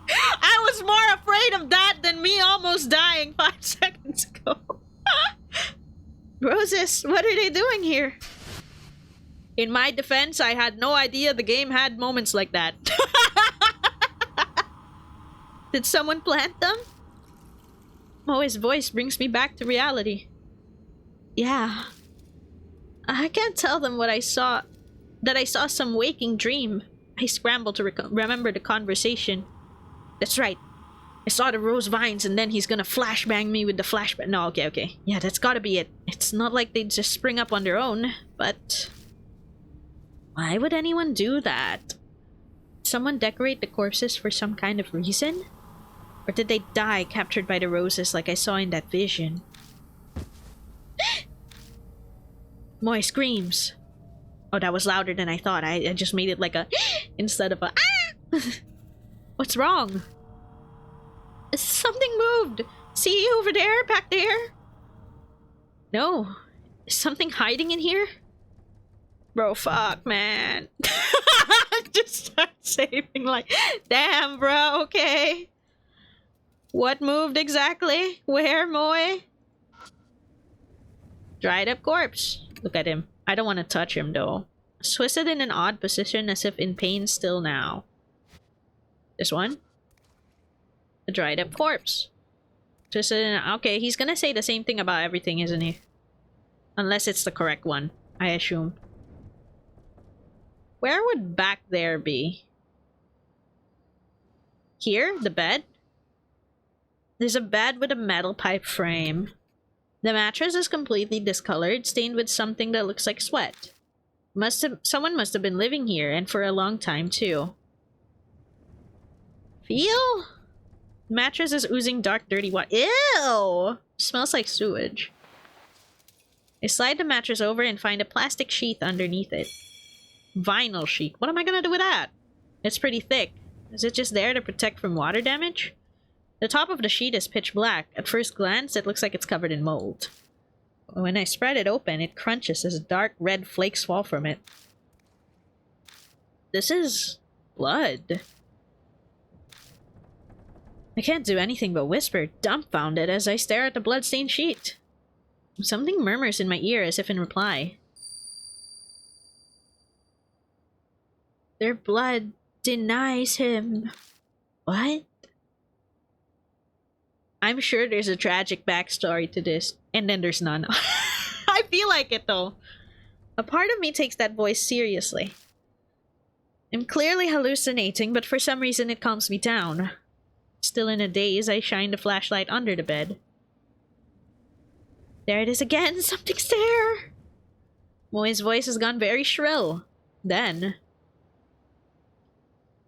I was more afraid of that than me almost dying 5 seconds ago. Roses, what are they doing here? In my defense, I had no idea the game had moments like that. Did someone plant them? Moe's voice brings me back to reality. Yeah. I can't tell them what I saw. That I saw some waking dream. I scrambled to remember the conversation. That's right. I saw the rose vines and then he's gonna flashbang me with the flashbang. No, okay. Yeah, that's gotta be it. It's not like they'd just spring up on their own, but... why would anyone do that? Did someone decorate the corpses for some kind of reason? Or did they die captured by the roses like I saw in that vision? Moy screams. Oh, that was louder than I thought. I just made it like a instead of a ah! What's wrong? Something moved. See over there, back there? No. Is something hiding in here? Bro, fuck, man. Just start saving like, damn, bro, okay. What moved exactly? Where, Moy? Dried up corpse. Look at him. I don't want to touch him, though. Twisted in an odd position as if in pain still now. This one? A dried up corpse. Twisted in... okay, he's gonna say the same thing about everything, isn't he? Unless it's the correct one, I assume. Where would back there be? Here? The bed? There's a bed with a metal pipe frame. The mattress is completely discolored, stained with something that looks like sweat. Someone must have been living here, and for a long time too. Feel? The mattress is oozing dark, dirty water. Ew! Smells like sewage. I slide the mattress over and find a plastic sheath underneath it. Vinyl sheet. What am I gonna do with that? It's pretty thick. Is it just there to protect from water damage? The top of the sheet is pitch black. At first glance, it looks like it's covered in mold. When I spread it open, it crunches as dark red flakes fall from it. This is blood. I can't do anything but whisper, dumbfounded, as I stare at the blood-stained sheet. Something murmurs in my ear as if in reply. Their blood denies him. What? I'm sure there's a tragic backstory to this, and then there's none. I feel like it though. A part of me takes that voice seriously. I'm clearly hallucinating, but for some reason it calms me down. Still in a daze, I shine the flashlight under the bed. There it is again! Something's there! Moy's voice has gone very shrill. Then...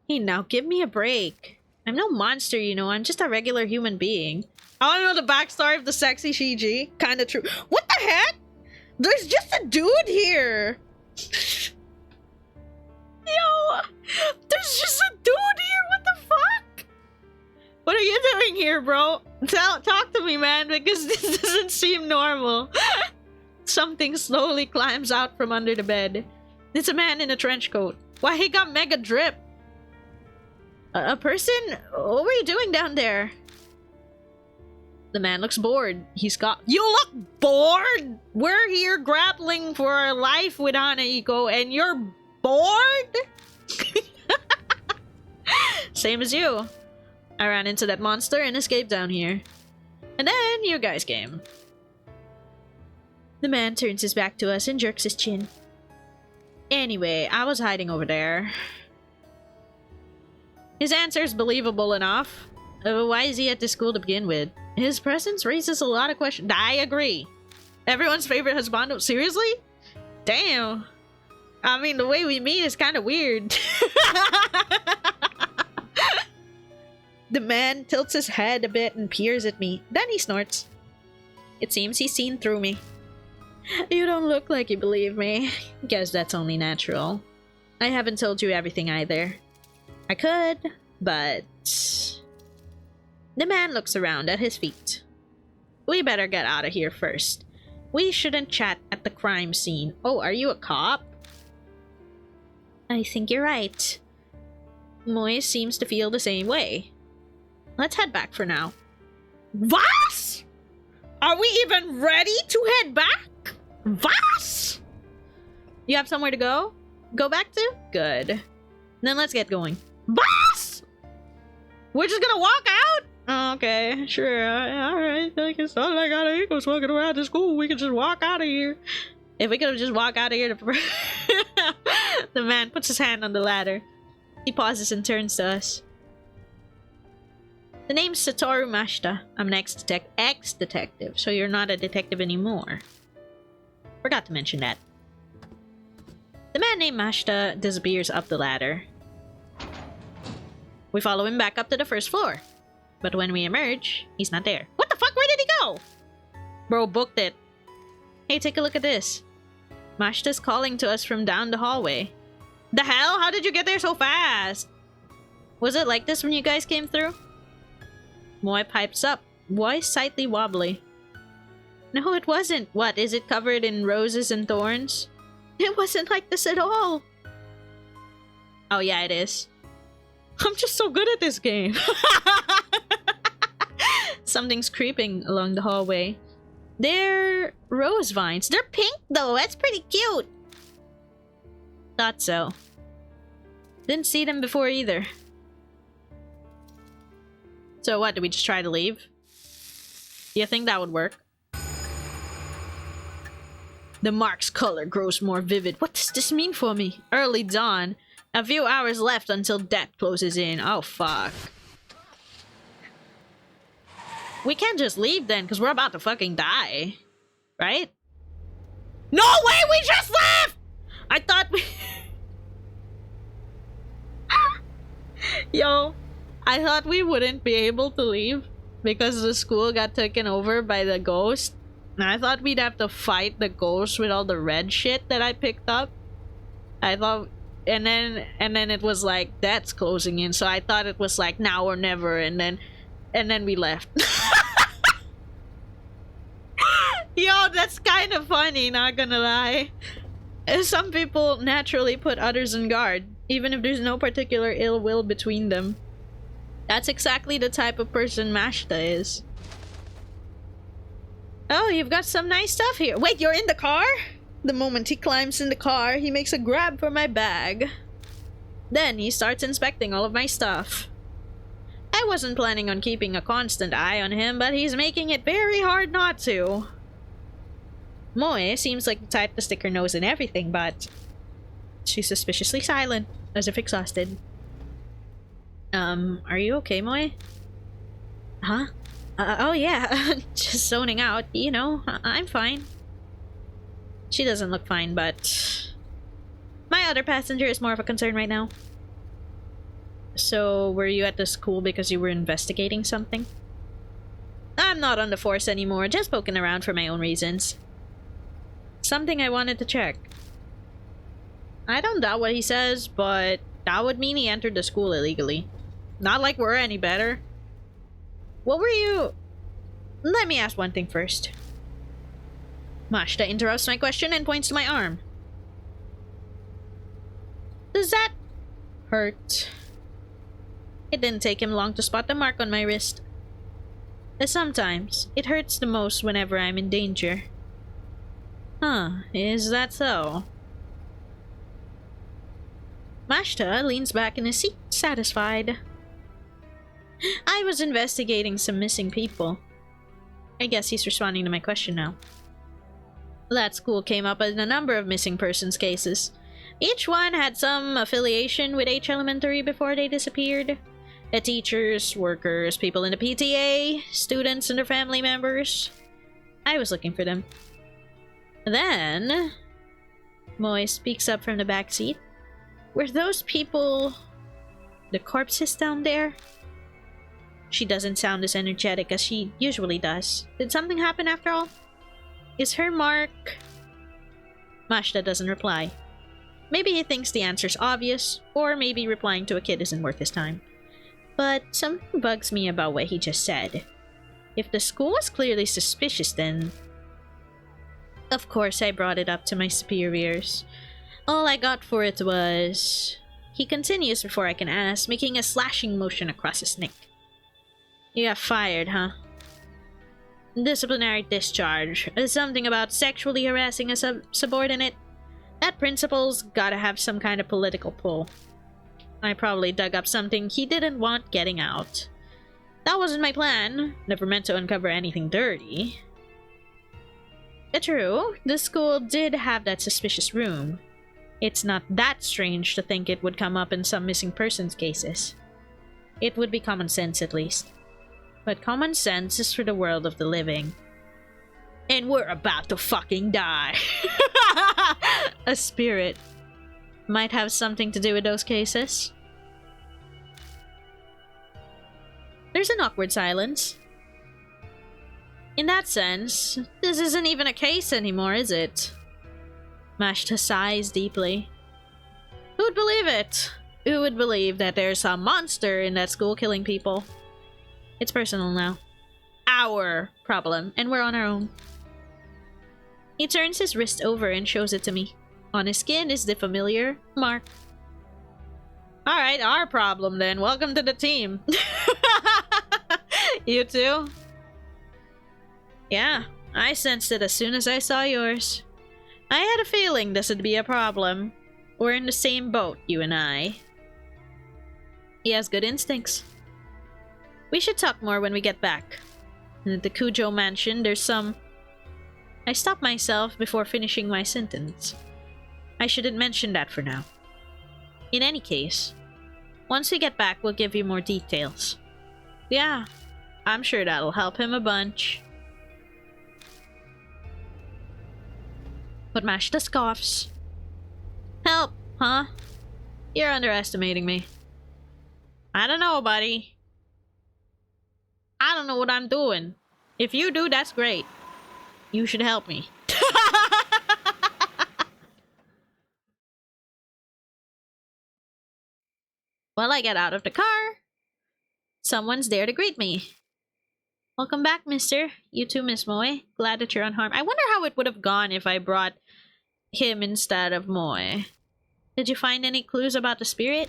Hey, now give me a break. I'm no monster, you know. I'm just a regular human being. I want to know the backstory of the sexy Shiji. Kinda true. What the heck? There's just a dude here! Yo! There's just a dude here! What the fuck? What are you doing here, bro? Talk to me, man, because this doesn't seem normal. Something slowly climbs out from under the bed. It's a man in a trench coat. Why, he got mega drip. A person? What were you doing down there? The man looks bored. He's got— You look bored? We're here grappling for our life with Hanaiko, and you're bored? Same as you. I ran into that monster and escaped down here. And then you guys came. The man turns his back to us and jerks his chin. Anyway, I was hiding over there. His answer is believable enough. Why is he at this school to begin with? His presence raises a lot of questions. I agree. Everyone's favorite husbando. Seriously? Damn. I mean, the way we meet is kind of weird. The man tilts his head a bit and peers at me. Then he snorts. It seems he's seen through me. You don't look like you believe me. Guess that's only natural. I haven't told you everything either. I could, but... The man looks around at his feet. We better get out of here first. We shouldn't chat at the crime scene. Oh, are you a cop? I think you're right. Moy seems to feel the same way. Let's head back for now. Was? Are we even ready to head back? Was? You have somewhere to go? Go back to? Good. Then let's get going. Boss! We're just gonna walk out? Oh, okay, sure. Alright. I guess all I gotta equals walking around the school. We can just walk out of here. If we could just walk out of here to... The man puts his hand on the ladder. He pauses and turns to us. The name's Satoru Mashita. I'm an ex-detective, so you're not a detective anymore. Forgot to mention that. The man named Mashita disappears up the ladder. We follow him back up to the first floor. But when we emerge, he's not there. What the fuck? Where did he go? Bro booked it. Hey, take a look at this. Mashita's calling to us from down the hallway. The hell? How did you get there so fast? Was it like this when you guys came through? Moy pipes up. Voice slightly wobbly. No, it wasn't. What, is it covered in roses and thorns? It wasn't like this at all. Oh yeah, it is. I'm just so good at this game. Something's creeping along the hallway. They're rose vines. They're pink though. That's pretty cute. Thought so. Didn't see them before either. So what, do we just try to leave? Do you think that would work? The mark's color grows more vivid. What does this mean for me? Early dawn. A few hours left until death closes in. Oh, fuck. We can't just leave then, because we're about to fucking die. Right? No way, we just left! I thought we... Yo, I thought we wouldn't be able to leave because the school got taken over by the ghost. And I thought we'd have to fight the ghost with all the red shit that I picked up. I thought... And then it was like, that's closing in. So I thought it was like, now or never. And then we left. Yo, that's kind of funny, not gonna lie. Some people naturally put others on guard, even if there's no particular ill will between them. That's exactly the type of person Mashta is. Oh, you've got some nice stuff here. Wait, you're in the car? The moment he climbs in the car, he makes a grab for my bag. Then he starts inspecting all of my stuff. I wasn't planning on keeping a constant eye on him, but he's making it very hard not to. Moe seems like the type to stick her nose in everything, but she's suspiciously silent, as if exhausted. Are you okay, Moe? Huh? Oh yeah, just zoning out, you know, I'm fine. She doesn't look fine, but my other passenger is more of a concern right now. So, were you at the school because you were investigating something? I'm not on the force anymore, just poking around for my own reasons. Something I wanted to check. I don't doubt what he says, but that would mean he entered the school illegally. Not like we're any better. What were you... Let me ask one thing first. Mashta interrupts my question and points to my arm. Does that hurt? It didn't take him long to spot the mark on my wrist. Sometimes, it hurts the most whenever I'm in danger. Huh, is that so? Mashta leans back in his seat, satisfied. I was investigating some missing people. I guess he's responding to my question now. That school came up in a number of missing persons cases. Each one had some affiliation with H Elementary before they disappeared. The teachers, workers, people in the PTA, students and their family members. I was looking for them. Then, Moe speaks up from the back seat. Were those people the corpses down there? She doesn't sound as energetic as she usually does. Did something happen after all? Is her mark... Mashta doesn't reply. Maybe he thinks the answer's obvious, or maybe replying to a kid isn't worth his time. But something bugs me about what he just said. If the school was clearly suspicious, then... Of course, I brought it up to my superiors. All I got for it was... He continues before I can ask, making a slashing motion across his neck. You got fired, huh? Disciplinary discharge. Something about sexually harassing a subordinate. That principal's gotta have some kind of political pull. I probably dug up something he didn't want getting out. That wasn't my plan. Never meant to uncover anything dirty. True, the school did have that suspicious room. It's not that strange to think it would come up in some missing persons cases. It would be common sense, at least. But common sense is for the world of the living. And we're about to fucking die. A spirit. Might have something to do with those cases. There's an awkward silence. In that sense, this isn't even a case anymore, is it? Mashta sighs deeply. Who'd believe it? Who would believe that there's a monster in that school killing people? It's personal now. Our problem, and we're on our own. He turns his wrist over and shows it to me. On his skin is the familiar mark. Alright, our problem then. Welcome to the team. You too? Yeah, I sensed it as soon as I saw yours. I had a feeling this would be a problem. We're in the same boat, you and I. He has good instincts. We should talk more when we get back. At the Cujo mansion, there's some... I stopped myself before finishing my sentence. I shouldn't mention that for now. In any case, once we get back, we'll give you more details. Yeah, I'm sure that'll help him a bunch. But Mashta scoffs. Help, huh? You're underestimating me. I don't know, buddy. I don't know what I'm doing. If you do, that's great. You should help me. Well, I get out of the car. Someone's there to greet me. Welcome back, mister. You too, Miss Moe. Glad that you're unharmed. I wonder how it would have gone if I brought him instead of Moe. Did you find any clues about the spirit?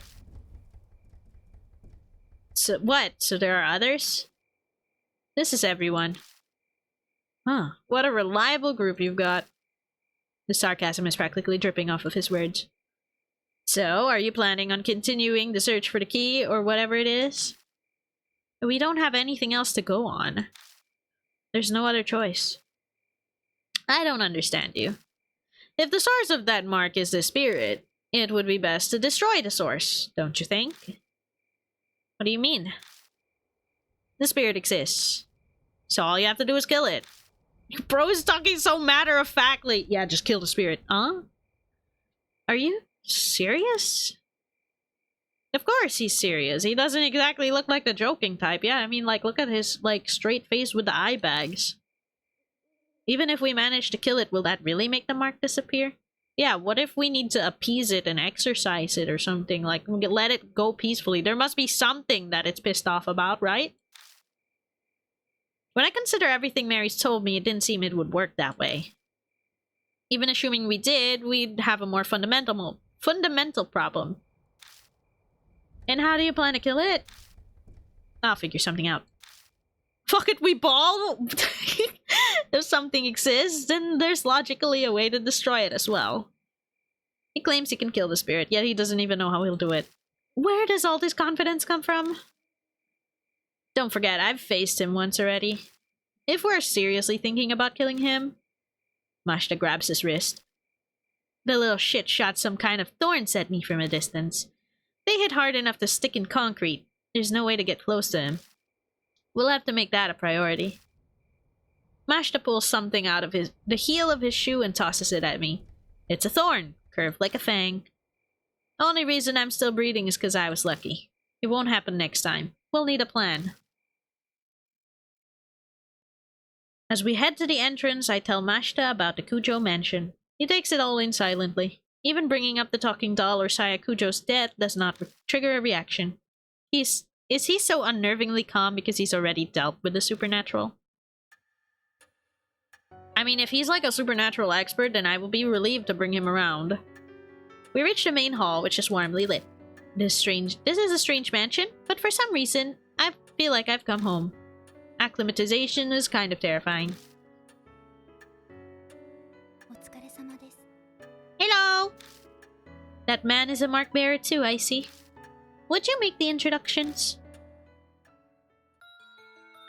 So, what? So there are others? This is everyone. Huh. What a reliable group you've got. The sarcasm is practically dripping off of his words. So, are you planning on continuing the search for the key or whatever it is? We don't have anything else to go on. There's no other choice. I don't understand you. If the source of that mark is the spirit, it would be best to destroy the source, don't you think? What do you mean? The spirit exists. So all you have to do is kill it. Bro is talking so matter-of-factly. Yeah, just kill the spirit. Huh? Are you serious? Of course he's serious. He doesn't exactly look like the joking type. Yeah, I mean, like, look at his, like, straight face with the eye bags. Even if we manage to kill it, will that really make the mark disappear? Yeah, what if we need to appease it and exorcise it or something? Like, let it go peacefully. There must be something that it's pissed off about, right? When I consider everything Mary's told me, it didn't seem it would work that way. Even assuming we did, we'd have a more fundamental problem. And how do you plan to kill it? I'll figure something out. Fuck it, we ball? If something exists, then there's logically a way to destroy it as well. He claims he can kill the spirit, yet he doesn't even know how he'll do it. Where does all this confidence come from? Don't forget, I've faced him once already. If we're seriously thinking about killing him... Mashta grabs his wrist. The little shit shot some kind of thorns at me from a distance. They hit hard enough to stick in concrete. There's no way to get close to him. We'll have to make that a priority. Mashta pulls something out of the heel of his shoe and tosses it at me. It's a thorn, curved like a fang. The only reason I'm still breathing is because I was lucky. It won't happen next time. We'll need a plan. As we head to the entrance, I tell Mashta about the Kujo mansion. He takes it all in silently. Even bringing up the talking doll or Saya Kujo's death does not trigger a reaction. Is he so unnervingly calm because he's already dealt with the supernatural? I mean, if he's like a supernatural expert, then I will be relieved to bring him around. We reach the main hall, which is warmly lit. This is a strange mansion, but for some reason, I feel like I've come home. Acclimatization is kind of terrifying. Hello! That man is a mark bearer too, I see. Would you make the introductions?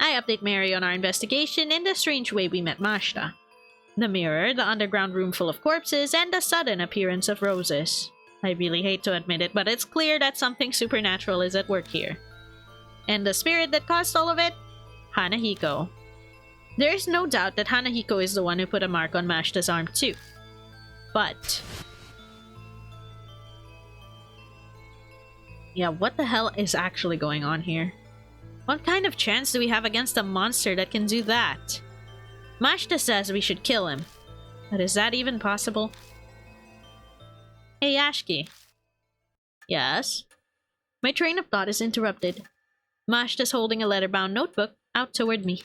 I update Mary on our investigation and the strange way we met Mashta. The mirror, the underground room full of corpses, and the sudden appearance of roses. I really hate to admit it, but it's clear that something supernatural is at work here. And the spirit that caused all of it? Hanahiko. There is no doubt that Hanahiko is the one who put a mark on Mashta's arm too. But... yeah, what the hell is actually going on here? What kind of chance do we have against a monster that can do that? Mashta says we should kill him. But is that even possible? Hey, Yashki. Yes? My train of thought is interrupted. Mashta's holding a leather-bound notebook out toward me.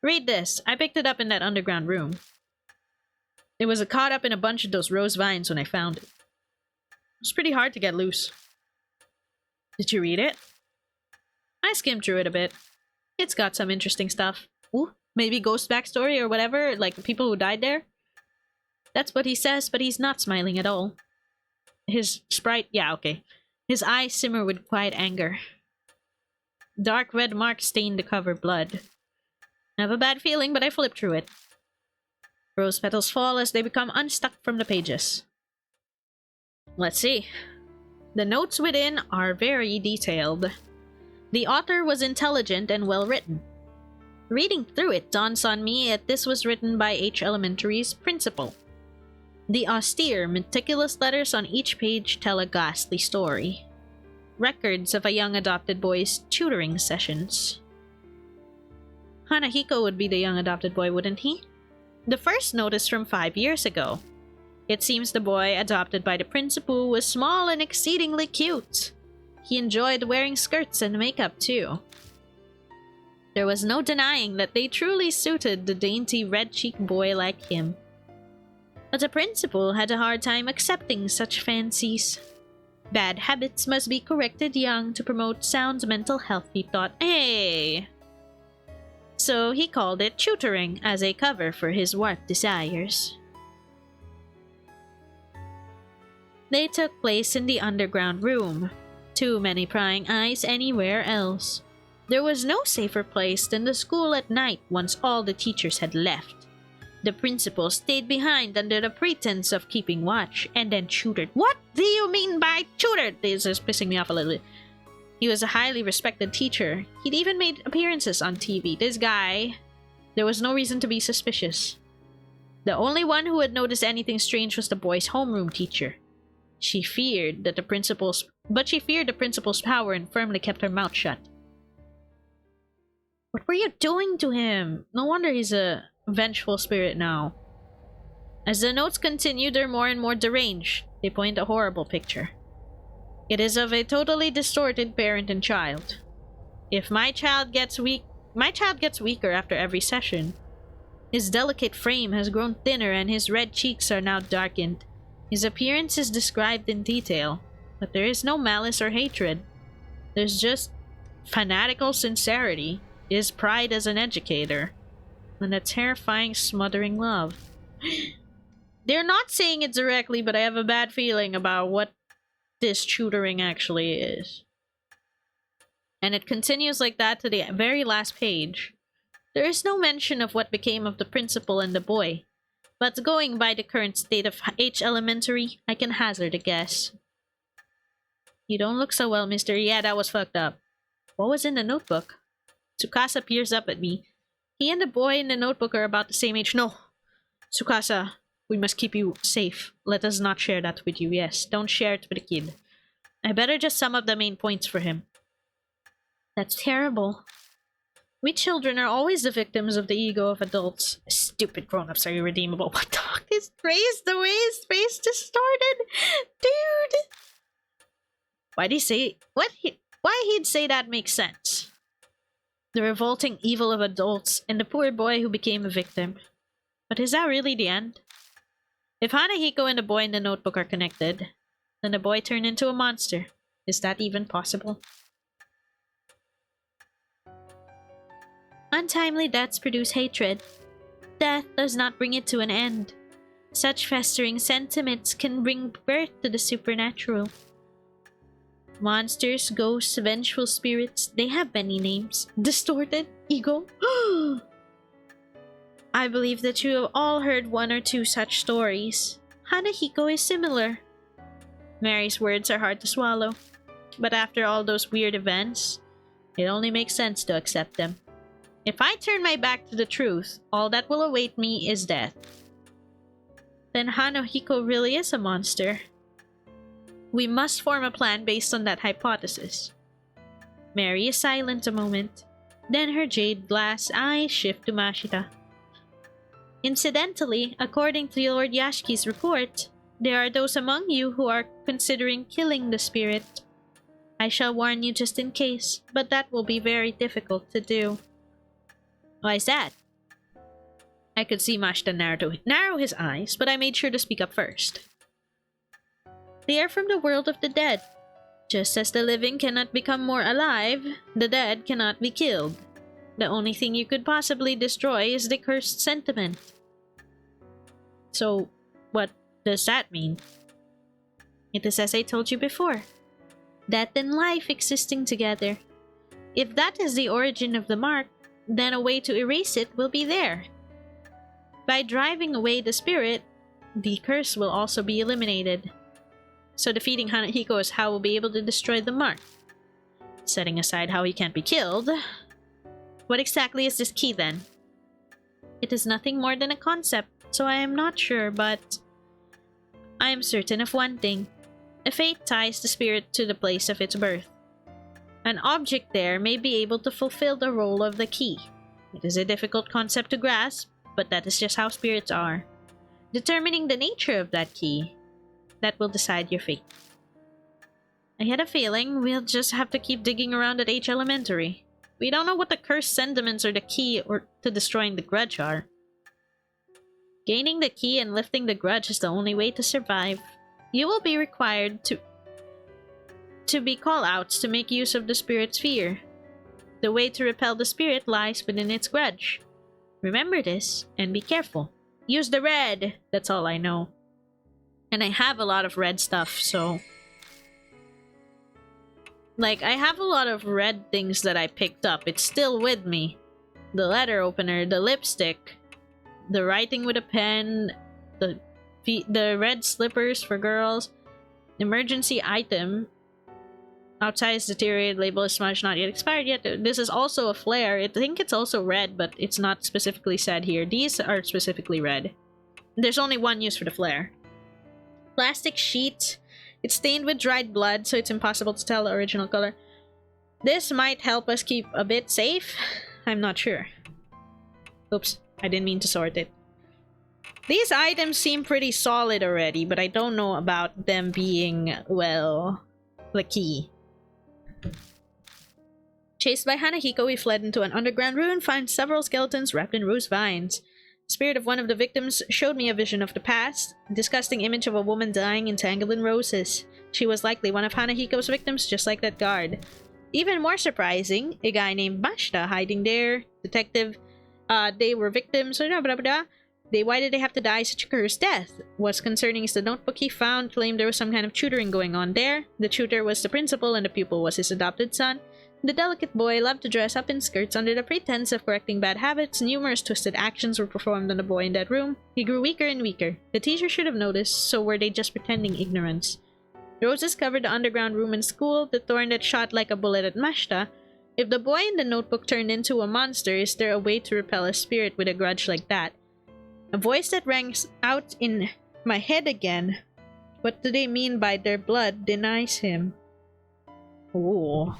Read this. I picked it up in that underground room. It was caught up in a bunch of those rose vines when I found it. It was pretty hard to get loose. Did you read it? I skimmed through it a bit. It's got some interesting stuff. Ooh, maybe ghost backstory or whatever, like the people who died there? That's what he says, but he's not smiling at all. His sprite, yeah, okay. His eyes simmer with quiet anger. Dark red marks stain the cover blood. I have a bad feeling, but I flip through it. Rose petals fall as they become unstuck from the pages. Let's see. The notes within are very detailed. The author was intelligent and well written. Reading through it dawns on me that this was written by H. Elementary's principal. The austere, meticulous letters on each page tell a ghastly story. Records of a young adopted boy's tutoring sessions. Hanahiko would be the young adopted boy, wouldn't he? The first note is from 5 years ago. It seems the boy adopted by the principal was small and exceedingly cute. He enjoyed wearing skirts and makeup too. There was no denying that they truly suited the dainty red-cheeked boy like him. But the principal had a hard time accepting such fancies. Bad habits must be corrected young to promote sound mental health, he thought. Hey! So he called it tutoring as a cover for his warped desires. They took place in the underground room. Too many prying eyes anywhere else. There was no safer place than the school at night once all the teachers had left. The principal stayed behind under the pretense of keeping watch and then tutored. What do you mean by tutored? This is pissing me off a little bit. He was a highly respected teacher. He'd even made appearances on TV. This guy, there was no reason to be suspicious. The only one who had noticed anything strange was the boy's homeroom teacher. She feared the principal's power and firmly kept her mouth shut. What were you doing to him? No wonder he's a vengeful spirit now. As the notes continue, they're more and more deranged. They point a horrible picture. It is of a totally distorted parent and child. If my child gets weaker after every session. His delicate frame has grown thinner and his red cheeks are now darkened. His appearance is described in detail, but there is no malice or hatred. There's just fanatical sincerity, his pride as an educator, and a terrifying smothering love. They're not saying it directly, but I have a bad feeling about what this tutoring actually is. And it continues like that to the very last page. There is no mention of what became of the principal and the boy, but going by the current state of H Elementary, I can hazard a guess. You don't look so well, mister. Yeah, that was fucked up. What was in the notebook? Tsukasa peers up at me. He and the boy in the notebook are about the same age. No! Tsukasa, we must keep you safe. Let us not share that with you. Yes, don't share it with the kid. I better just sum up the main points for him. That's terrible. We children are always the victims of the ego of adults. Stupid grown-ups are irredeemable. What the fuck? His face, the way his face distorted. Dude! Why'd he say... Why he'd say that makes sense. The revolting evil of adults and the poor boy who became a victim. But is that really the end? If Hanahiko and the boy in the notebook are connected, then the boy turned into a monster. Is that even possible? Untimely deaths produce hatred. Death does not bring it to an end. Such festering sentiments can bring birth to the supernatural. Monsters, ghosts, vengeful spirits, they have many names. Distorted? Ego? I believe that you have all heard one or two such stories. Hanahiko is similar. Mary's words are hard to swallow. But after all those weird events, it only makes sense to accept them. If I turn my back to the truth, all that will await me is death. Then Hanahiko really is a monster. We must form a plan based on that hypothesis. Mary is silent a moment. Then her jade glass eyes shift to Mashita. Incidentally, according to Lord Yashiki's report, there are those among you who are considering killing the spirit. I shall warn you just in case, but that will be very difficult to do. Why is that? I could see Mashita narrow his eyes, but I made sure to speak up first. They are from the world of the dead. Just as the living cannot become more alive, the dead cannot be killed. The only thing you could possibly destroy is the cursed sentiment. So, what does that mean? It is as I told you before. Death and life existing together. If that is the origin of the mark, then a way to erase it will be there. By driving away the spirit, the curse will also be eliminated. So defeating Hanahiko is how we'll be able to destroy the mark. Setting aside how he can't be killed, what exactly is this key then? It is nothing more than a concept, so I am not sure, but I am certain of one thing. A fate ties the spirit to the place of its birth. An object there may be able to fulfill the role of the key. It is a difficult concept to grasp, but that is just how spirits are. Determining the nature of that key, that will decide your fate. I had a feeling we'll just have to keep digging around at H Elementary. We don't know what the cursed sentiments or the key or to destroying the grudge are. Gaining the key and lifting the grudge is the only way to survive. You will be required to be call-outs to make use of the spirit's fear. The way to repel the spirit lies within its grudge. Remember this, and be careful. Use the red! That's all I know. And I have a lot of red stuff, so... Like, I have a lot of red things that I picked up. It's still with me. The letter opener, the lipstick, the writing with a pen, the red slippers for girls, emergency item. Outside is deteriorated, label is smudged, not yet expired yet. This is also a flare. I think it's also red, but it's not specifically said here. These are specifically red. There's only one use for the flare. Plastic sheet. It's stained with dried blood, so it's impossible to tell the original color. This might help us keep a bit safe. I'm not sure. Oops, I didn't mean to sort it. These items seem pretty solid already, but I don't know about them being, well, the key. Chased by Hanahiko, we fled into an underground ruin, find several skeletons wrapped in rose vines. The spirit of one of the victims showed me a vision of the past, a disgusting image of a woman dying entangled in roses. She was likely one of Hanahiko's victims, just like that guard. Even more surprising, a guy named Mashita hiding there. Detective, they were victims, blah blah blah. Why did they have to die such a cursed death? What's concerning is the notebook he found claimed there was some kind of tutoring going on there. The tutor was the principal and the pupil was his adopted son. The delicate boy loved to dress up in skirts under the pretense of correcting bad habits. Numerous twisted actions were performed on the boy in that room. He grew weaker and weaker. The teacher should have noticed, so were they just pretending ignorance? Roses covered the underground room in school, the thorn that shot like a bullet at Mashita. If the boy in the notebook turned into a monster, is there a way to repel a spirit with a grudge like that? A voice that rang out in my head again. What do they mean by their blood denies him? Ooh.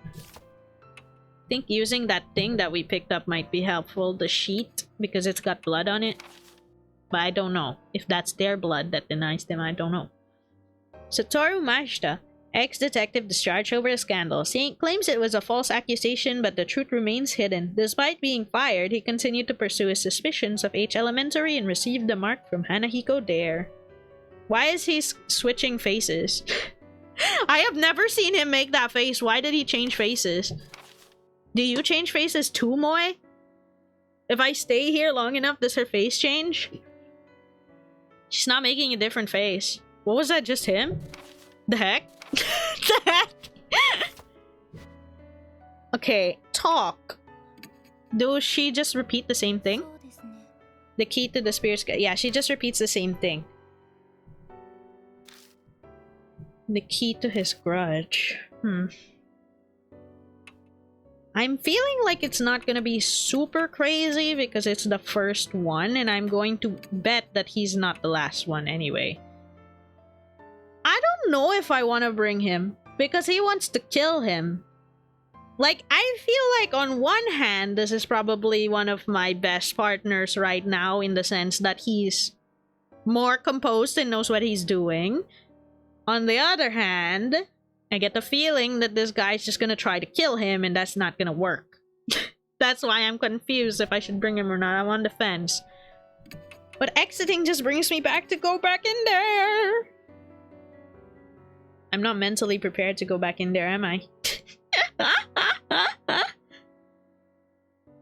I think using that thing that we picked up might be helpful, the sheet, because it's got blood on it. But I don't know. If that's their blood that denies them, I don't know. Satoru Mashita, ex-detective discharged over a scandal. He claims it was a false accusation, but the truth remains hidden. Despite being fired, he continued to pursue his suspicions of H Elementary and received the mark from Hanahiko Dare. Why is he switching faces? I have never seen him make that face. Why did he change faces? Do you change faces too, Moy? If I stay here long enough, does her face change? She's not making a different face. What was that, just him? The heck? The heck? Okay, talk. Does she just repeat the same thing? The key to the spirit's... Yeah, she just repeats the same thing. The key to his grudge. I'm feeling like it's not gonna be super crazy because it's the first one, and I'm going to bet that he's not the last one anyway. I don't know if I want to bring him because he wants to kill him. Like, I feel like on one hand, this is probably one of my best partners right now in the sense that he's more composed and knows what he's doing. On the other hand, I get the feeling that this guy's just gonna try to kill him and that's not gonna work. That's why I'm confused if I should bring him or not. I'm on the fence. But exiting just brings me back to go back in there. I'm not mentally prepared to go back in there, am I?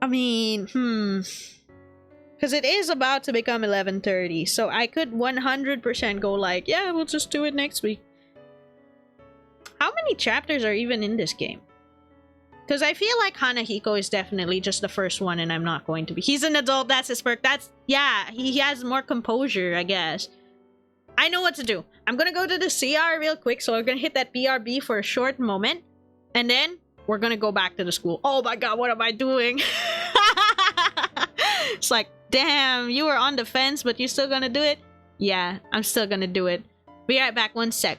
I mean, because it is about to become 11:30, so I could 100% go like, yeah, we'll just do it next week. How many chapters are even in this game? Because I feel like Hanahiko is definitely just the first one and I'm not going to be. He's an adult, that's his perk. That's, yeah, he has more composure, I guess. I know what to do. I'm gonna go to the CR real quick, so we're gonna hit that BRB for a short moment. And then, we're gonna go back to the school. Oh my god, what am I doing? It's like, damn, you were on the fence, but you're still gonna do it? Yeah, I'm still gonna do it. Be right back, 1 sec.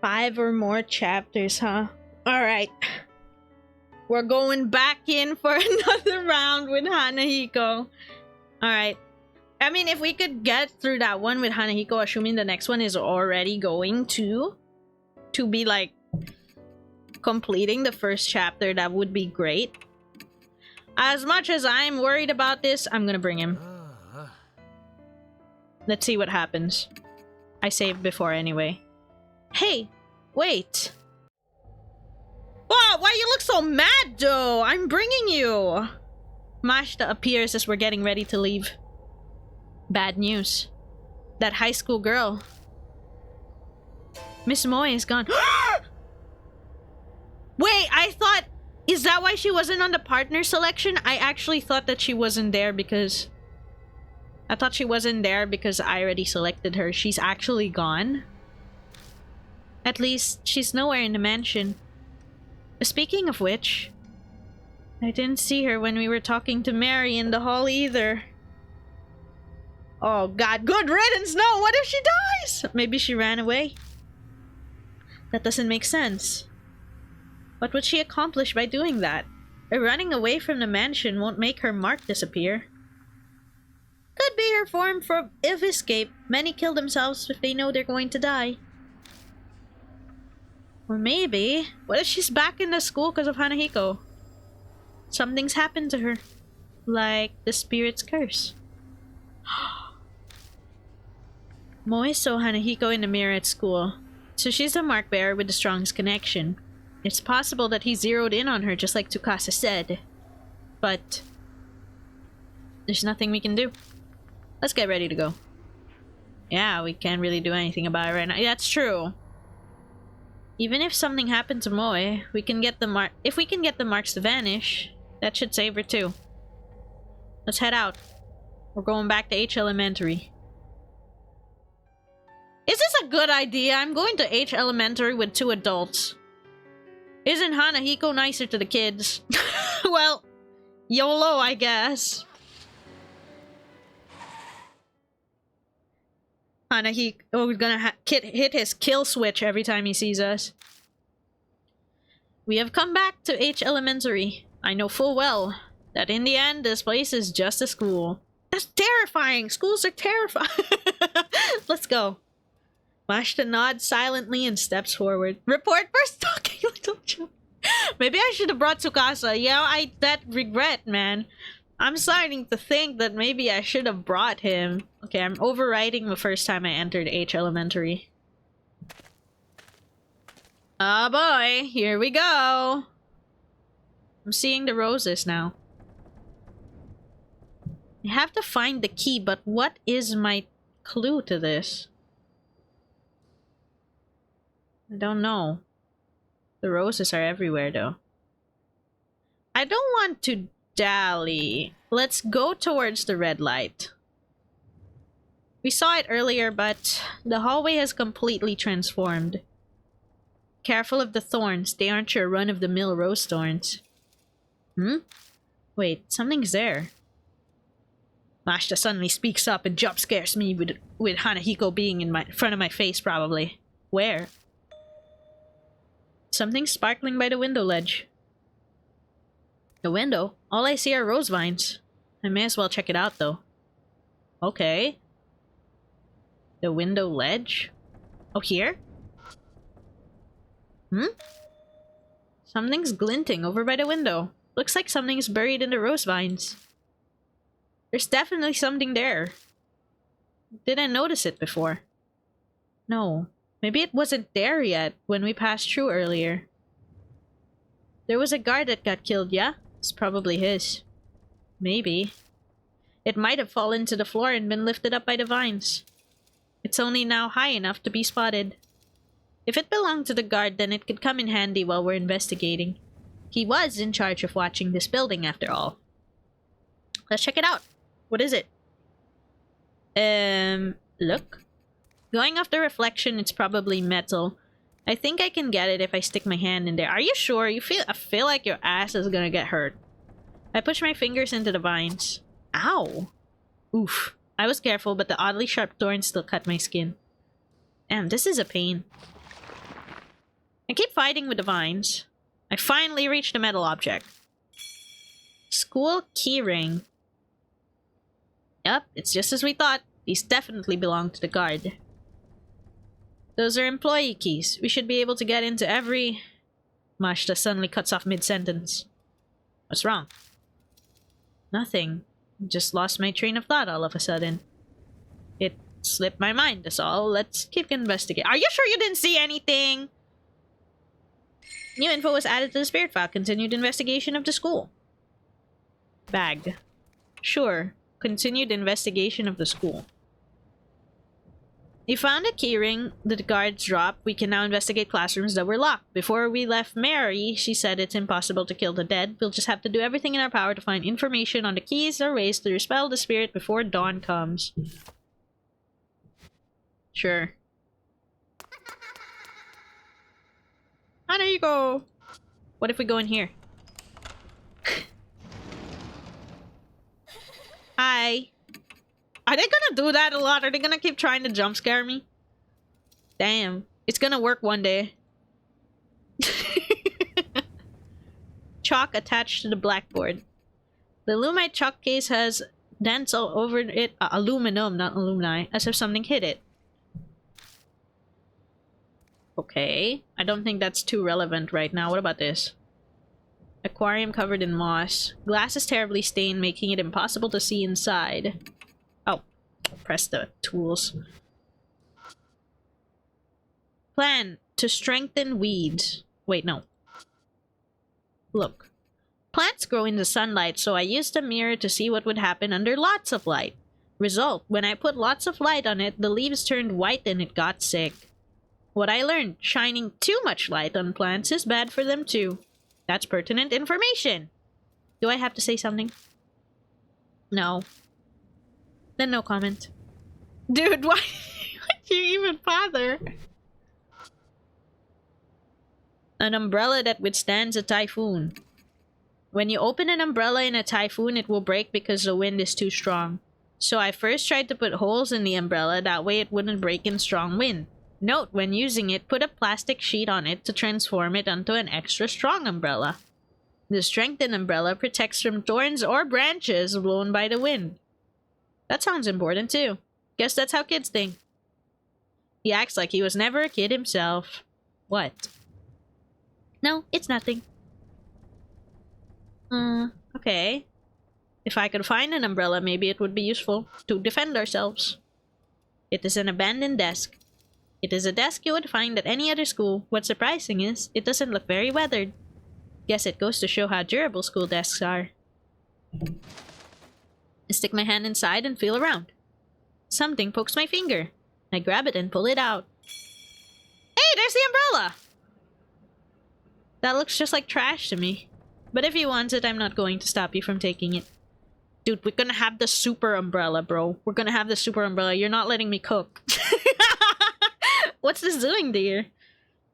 Five or more chapters, huh? Alright. We're going back in for another round with Hanahiko. Alright. I mean, if we could get through that one with Hanahiko, assuming the next one is already going to be like completing the first chapter, that would be great. As much as I'm worried about this, I'm gonna bring him. Let's see what happens. I saved before anyway. Hey, wait. Wow, why you look so mad though? I'm bringing you. Mashta appears as we're getting ready to leave. Bad news. That high school girl, Miss Moy, is gone. Wait, I thought... Is that why she wasn't on the partner selection? I actually thought that she wasn't there because... I thought she wasn't there because I already selected her. She's actually gone? At least, she's nowhere in the mansion. Speaking of which... I didn't see her when we were talking to Mary in the hall either. Oh god, good riddance! No, what if she dies? Maybe she ran away. That doesn't make sense. What would she accomplish by doing that? Running away from the mansion won't make her mark disappear. Could be her form of escape. Many kill themselves if they know they're going to die. Or maybe... What if she's back in the school because of Hanahiko? Something's happened to her. Like the spirit's curse. Moe saw Hanahiko in the mirror at school, so she's the mark bearer with the strongest connection. It's possible that he zeroed in on her just like Tsukasa said. But... there's nothing we can do. Let's get ready to go. Yeah, we can't really do anything about it right now. Yeah, that's true. Even if something happened to Moe, we can get the if we can get the marks to vanish, that should save her too. Let's head out. We're going back to H Elementary. Is this a good idea? I'm going to H Elementary with 2 adults. Isn't Hanahiko nicer to the kids? Well, YOLO, I guess. Hanahiko, we're gonna hit his kill switch every time he sees us. We have come back to H Elementary. I know full well that in the end, this place is just a school. That's terrifying! Schools are terrifying! Let's go. Mashta nods silently and steps forward. Report for stalking little children. Maybe I should have brought Tsukasa. Yeah, that regret, man. I'm starting to think that maybe I should have brought him. Okay, I'm overwriting the first time I entered H Elementary. Oh boy, here we go. I'm seeing the roses now. I have to find the key, but what is my clue to this? I don't know. The roses are everywhere though. I don't want to dally. Let's go towards the red light. We saw it earlier, but the hallway has completely transformed. Careful of the thorns. They aren't your run-of-the-mill rose thorns. Wait, something's there. Mashta suddenly speaks up and jump scares me with Hanahiko being in front of my face, probably. Where? Something sparkling by the window ledge. The window? All I see are rose vines. I may as well check it out, though. Okay. The window ledge? Oh, here? Something's glinting over by the window. Looks like something's buried in the rose vines. There's definitely something there. Didn't notice it before. No. Maybe it wasn't there yet when we passed through earlier. There was a guard that got killed, yeah? It's probably his. Maybe. It might have fallen to the floor and been lifted up by the vines. It's only now high enough to be spotted. If it belonged to the guard, then it could come in handy while we're investigating. He was in charge of watching this building, after all. Let's check it out. What is it? Look. Going off the reflection, it's probably metal. I think I can get it if I stick my hand in there. Are you sure? I feel like your ass is gonna get hurt. I push my fingers into the vines. Ow! Oof. I was careful, but the oddly sharp thorns still cut my skin. Damn, this is a pain. I keep fighting with the vines. I finally reached the metal object. School keyring. Yep, it's just as we thought. These definitely belong to the guard. Those are employee keys. We should be able to get into every... Mashta suddenly cuts off mid-sentence. What's wrong? Nothing. Just lost my train of thought all of a sudden. It slipped my mind, that's all. Let's keep investigating. Are you sure you didn't see anything? New info was added to the spirit file. Continued investigation of the school. Bag. Sure. Continued investigation of the school. You found a keyring that the guards dropped. We can now investigate classrooms that were locked. Before we left Mary, she said it's impossible to kill the dead. We'll just have to do everything in our power to find information on the keys or ways to dispel the spirit before dawn comes. Sure. Ah, there you go. What if we go in here? Hi. Are they gonna do that a lot? Are they gonna keep trying to jump scare me? Damn. It's gonna work one day. Chalk attached to the blackboard. The Lumite chalk case has dents all over it. Aluminum, not alumni. As if something hit it. Okay. I don't think that's too relevant right now. What about this? Aquarium covered in moss. Glass is terribly stained, making it impossible to see inside. Oh. Press the tools. Plan to strengthen weeds. Wait, no. Look. Plants grow in the sunlight, so I used a mirror to see what would happen under lots of light. Result, when I put lots of light on it, the leaves turned white and it got sick. What I learned, shining too much light on plants is bad for them too. That's pertinent information. Do I have to say something? No. Then no comment. Dude, why would you even bother? An umbrella that withstands a typhoon. When you open an umbrella in a typhoon, it will break because the wind is too strong. So I first tried to put holes in the umbrella, that way it wouldn't break in strong wind. Note, when using it, put a plastic sheet on it to transform it onto an extra strong umbrella. The strengthened umbrella protects from thorns or branches blown by the wind. That sounds important too. Guess that's how kids think. He acts like he was never a kid himself. What? No, it's nothing. Okay. If I could find an umbrella, maybe it would be useful to defend ourselves. It is an abandoned desk. It is a desk you would find at any other school. What's surprising is, it doesn't look very weathered. Guess it goes to show how durable school desks are. I stick my hand inside and feel around. Something pokes my finger. I grab it and pull it out. Hey, there's the umbrella! That looks just like trash to me. But if you want it, I'm not going to stop you from taking it. Dude, we're gonna have the super umbrella, bro. We're gonna have the super umbrella. You're not letting me cook. What's this doing, dear?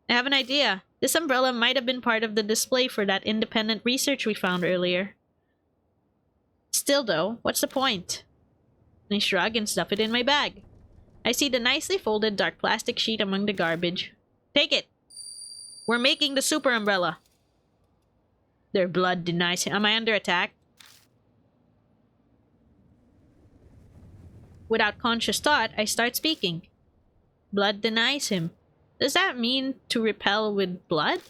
I have an idea. This umbrella might have been part of the display for that independent research we found earlier. Still though, what's the point? I shrug and stuff it in my bag. I see the nicely folded dark plastic sheet among the garbage. Take it! We're making the super umbrella. Their blood denies him. Am I under attack? Without conscious thought, I start speaking. Blood denies him. Does that mean to repel with blood?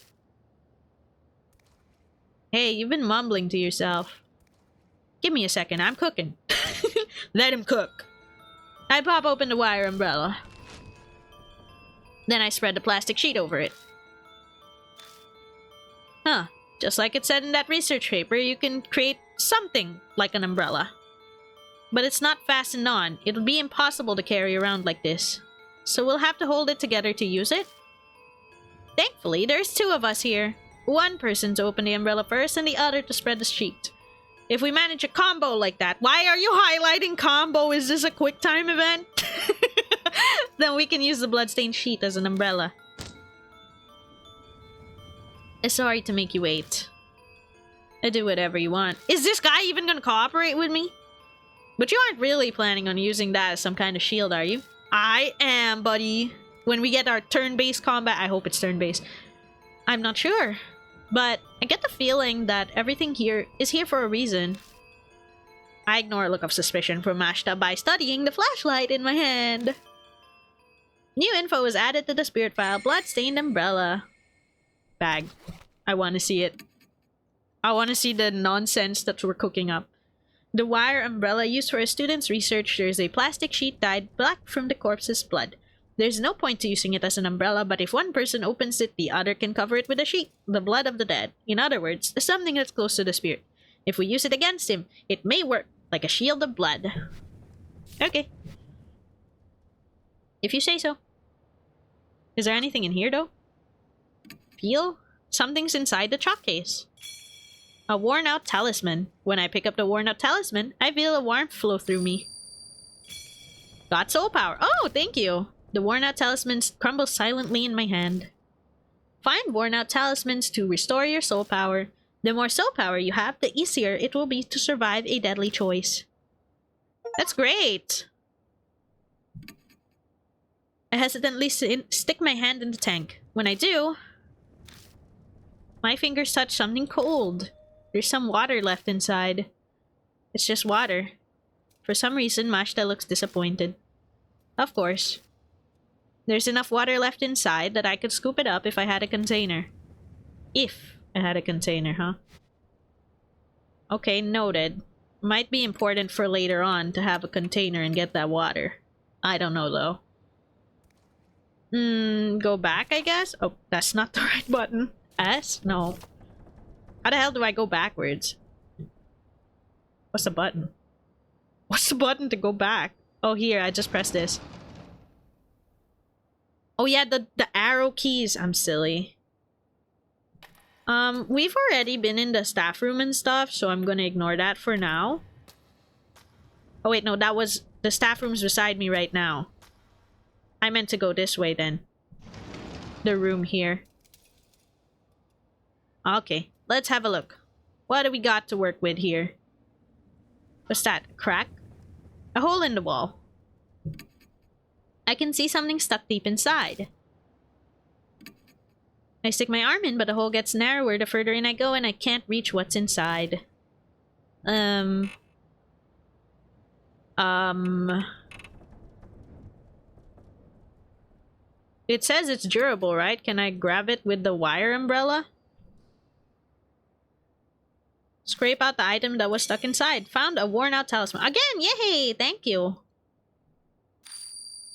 Hey, you've been mumbling to yourself. Give me a second, I'm cooking. Let him cook. I pop open the wire umbrella. Then I spread the plastic sheet over it. Huh. Just like it said in that research paper, you can create something like an umbrella. But it's not fastened on. It'll be impossible to carry around like this. So we'll have to hold it together to use it. Thankfully, there's two of us here. One person to open the umbrella first and the other to spread the sheet. If we manage a combo like that, why are you highlighting combo? Is this a quick time event? Then we can use the bloodstained sheet as an umbrella. Sorry to make you wait. I do whatever you want. Is this guy even gonna cooperate with me? But you aren't really planning on using that as some kind of shield, are you? I am, buddy. When we get our turn-based combat, I hope it's turn-based. I'm not sure. But I get the feeling that everything here is here for a reason. I ignore a look of suspicion from Mashta by studying the flashlight in my hand. New info was added to the spirit file. Bloodstained umbrella. Bag. I want to see it. I want to see the nonsense that we're cooking up. The wire umbrella used for a student's research. There's a plastic sheet dyed black from the corpse's blood. There's no point to using it as an umbrella, but if one person opens it, the other can cover it with a sheet. The blood of the dead. In other words, something that's close to the spirit. If we use it against him, it may work like a shield of blood. Okay. If you say so. Is there anything in here, though? Feel? Something's inside the chalk case. A worn-out talisman. When I pick up the worn-out talisman, I feel a warmth flow through me. Got soul power. Oh, thank you. The worn-out talisman crumbles silently in my hand. Find worn-out talismans to restore your soul power. The more soul power you have, the easier it will be to survive a deadly choice. That's great! I hesitantly stick my hand in the tank. When I do, my fingers touch something cold. There's some water left inside. It's just water. For some reason, Mashta looks disappointed. Of course. There's enough water left inside that I could scoop it up if I had a container. If I had a container, huh? Okay, noted. Might be important for later on to have a container and get that water. I don't know, though. Go back, I guess? Oh, that's not the right button. S? No. How the hell do I go backwards? What's the button? What's the button to go back? Oh, here, I just pressed this. Oh yeah, the arrow keys. I'm silly. We've already been in the staff room and stuff, so I'm gonna ignore that for now. Oh wait, no, that was... The staff room's beside me right now. I meant to go this way then. The room here. Okay, let's have a look. What do we got to work with here? What's that? A crack? A hole in the wall. I can see something stuck deep inside. I stick my arm in, but the hole gets narrower the further in I go, and I can't reach what's inside. It says it's durable, right? Can I grab it with the wire umbrella? Scrape out the item that was stuck inside. Found a worn-out talisman. Again! Yay! Thank you!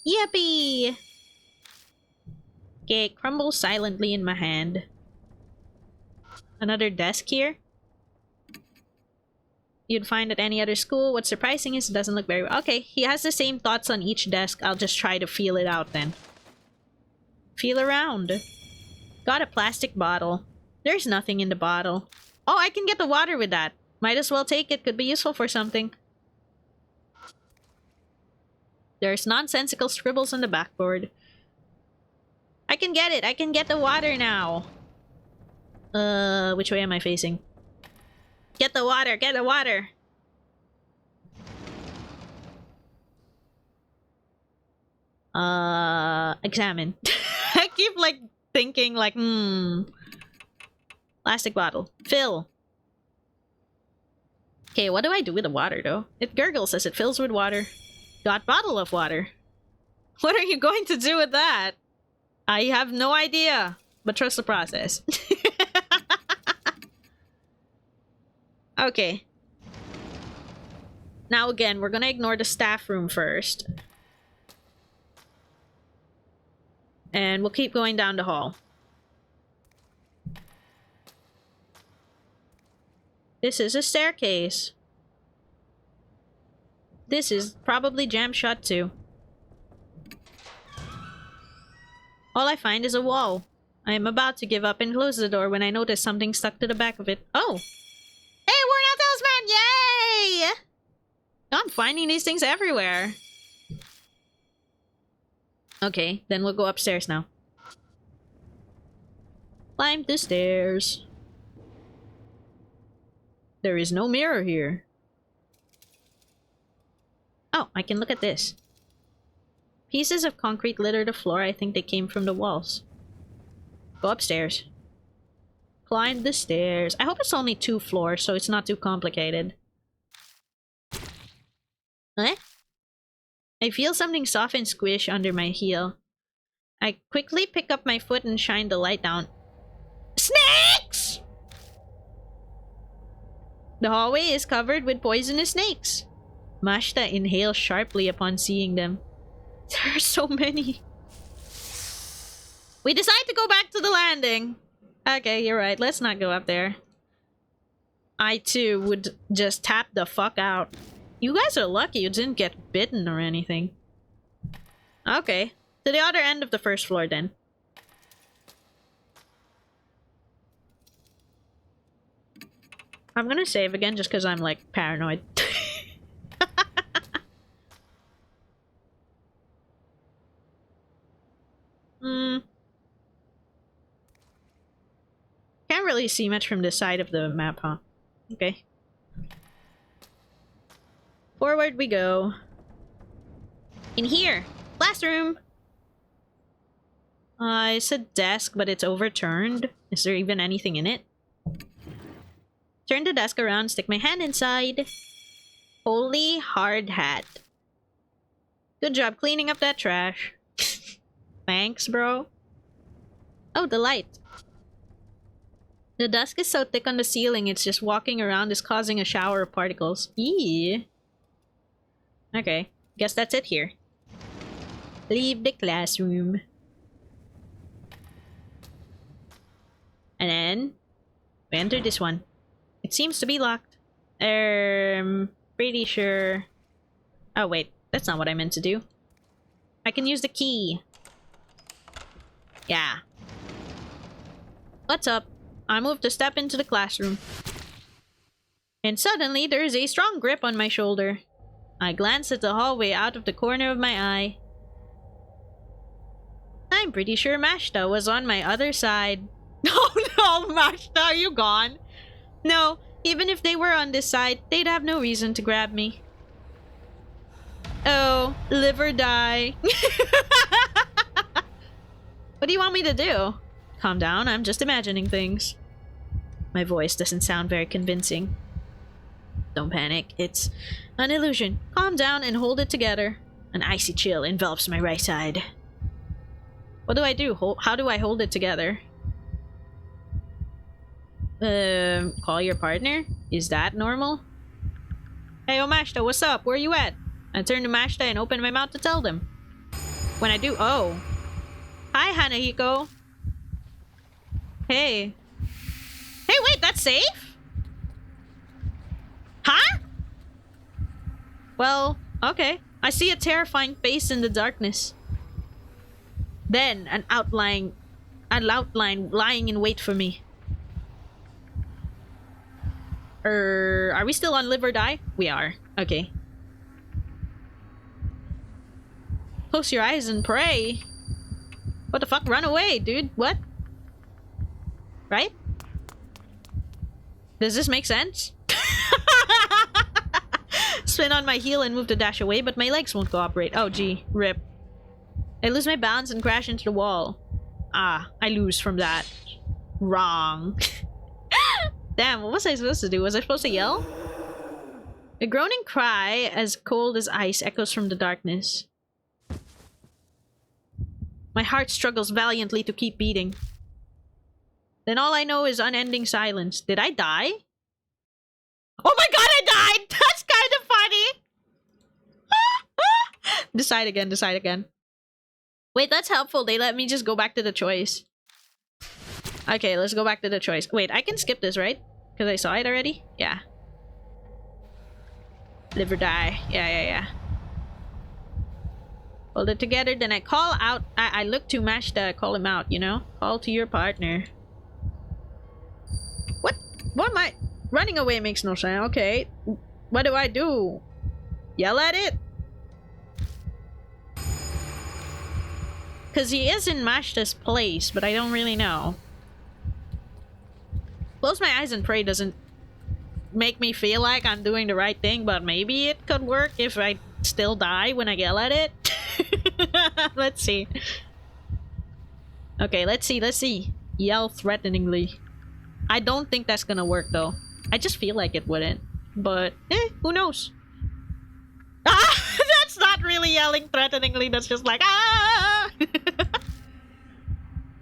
Yippee! Okay, it crumbles silently in my hand. Another desk here. You'd find at any other school. What's surprising is it doesn't look very well. Okay, he has the same thoughts on each desk. I'll just try to feel it out then. Feel around. Got a plastic bottle. There's nothing in the bottle. Oh, I can get the water with that. Might as well take it. Could be useful for something. There's nonsensical scribbles on the backboard. I can get it. I can get the water now. Which way am I facing? Get the water. Get the water. Examine. I keep like thinking like, plastic bottle. Fill. Okay, what do I do with the water though? It gurgles as it fills with water. Got bottle of water. What are you going to do with that? I have no idea, but trust the process. Okay. Now again, we're gonna ignore the staff room first. And we'll keep going down the hall. This is a staircase. This is probably jammed shut too. All I find is a wall. I am about to give up and close the door when I notice something stuck to the back of it. Oh! Hey, worn out talisman! Yay! I'm finding these things everywhere. Okay, then we'll go upstairs now. Climb the stairs. There is no mirror here. Oh, I can look at this. Pieces of concrete litter the floor. I think they came from the walls. Go upstairs. Climb the stairs. I hope it's only 2 floors, so it's not too complicated. Huh? I feel something soft and squish under my heel. I quickly pick up my foot and shine the light down. Snakes! The hallway is covered with poisonous snakes. Mashta inhales sharply upon seeing them. There are so many. We decide to go back to the landing. Okay, you're right. Let's not go up there. I too would just tap the fuck out. You guys are lucky you didn't get bitten or anything. Okay. To the other end of the first floor then. I'm gonna save again just because I'm like paranoid. Can't really see much from this side of the map, huh? Okay. Forward we go. In here! Classroom! It's a desk, but it's overturned. Is there even anything in it? Turn the desk around, stick my hand inside. Holy hard hat. Good job cleaning up that trash. Thanks, bro. Oh, the light. The dust is so thick on the ceiling, it's just walking around is causing a shower of particles. Eee. Okay, guess that's it here. Leave the classroom. And then we enter this one. It seems to be locked. Pretty sure. Oh wait, that's not what I meant to do. I can use the key. Yeah. What's up? I move to step into the classroom. And suddenly there is a strong grip on my shoulder. I glance at the hallway out of the corner of my eye. I'm pretty sure Mashta was on my other side. Oh no, Mashta, are you gone? No, even if they were on this side, they'd have no reason to grab me. Oh, live or die. What do you want me to do? Calm down, I'm just imagining things. My voice doesn't sound very convincing. Don't panic, it's an illusion. Calm down and hold it together. An icy chill envelops my right side. What do I do? How do I hold it together? Call your partner? Is that normal? Hey, Mashta, what's up? Where you at? I turn to Mashta and open my mouth to tell them. When I do, oh. Hi, Hanahiko. Hey. Hey, wait, that's safe? Huh? Well, okay. I see a terrifying face in the darkness. Then, an outline lying in wait for me. Are we still on live or die? We are. Okay. Close your eyes and pray. What the fuck? Run away, dude. What? Right? Does this make sense? Spin on my heel and move to dash away, but my legs won't cooperate. Oh, gee. Rip. I lose my balance and crash into the wall. Ah, I lose from that. Wrong. Damn, what was I supposed to do? Was I supposed to yell? A groaning cry, as cold as ice, echoes from the darkness. My heart struggles valiantly to keep beating. Then all I know is unending silence. Did I die? Oh my god, I died! That's kind of funny! Decide again, decide again. Wait, that's helpful. They let me just go back to the choice. Okay, let's go back to the choice. Wait, I can skip this, right? Because I saw it already? Yeah. Live or die. Yeah. Hold it together, then I call out. I look to Mashta, call him out, you know? Call to your partner. What? What am I? Running away makes no sense. Okay. What do I do? Yell at it? Because he is in Mashta's place, but I don't really know. Close my eyes and pray doesn't make me feel like I'm doing the right thing, but maybe it could work if I still die when I yell at it. Let's see. Okay, let's see. Yell threateningly. I don't think that's gonna work though. I just feel like it wouldn't. But, who knows? Ah! That's not really yelling threateningly, that's just like, ah!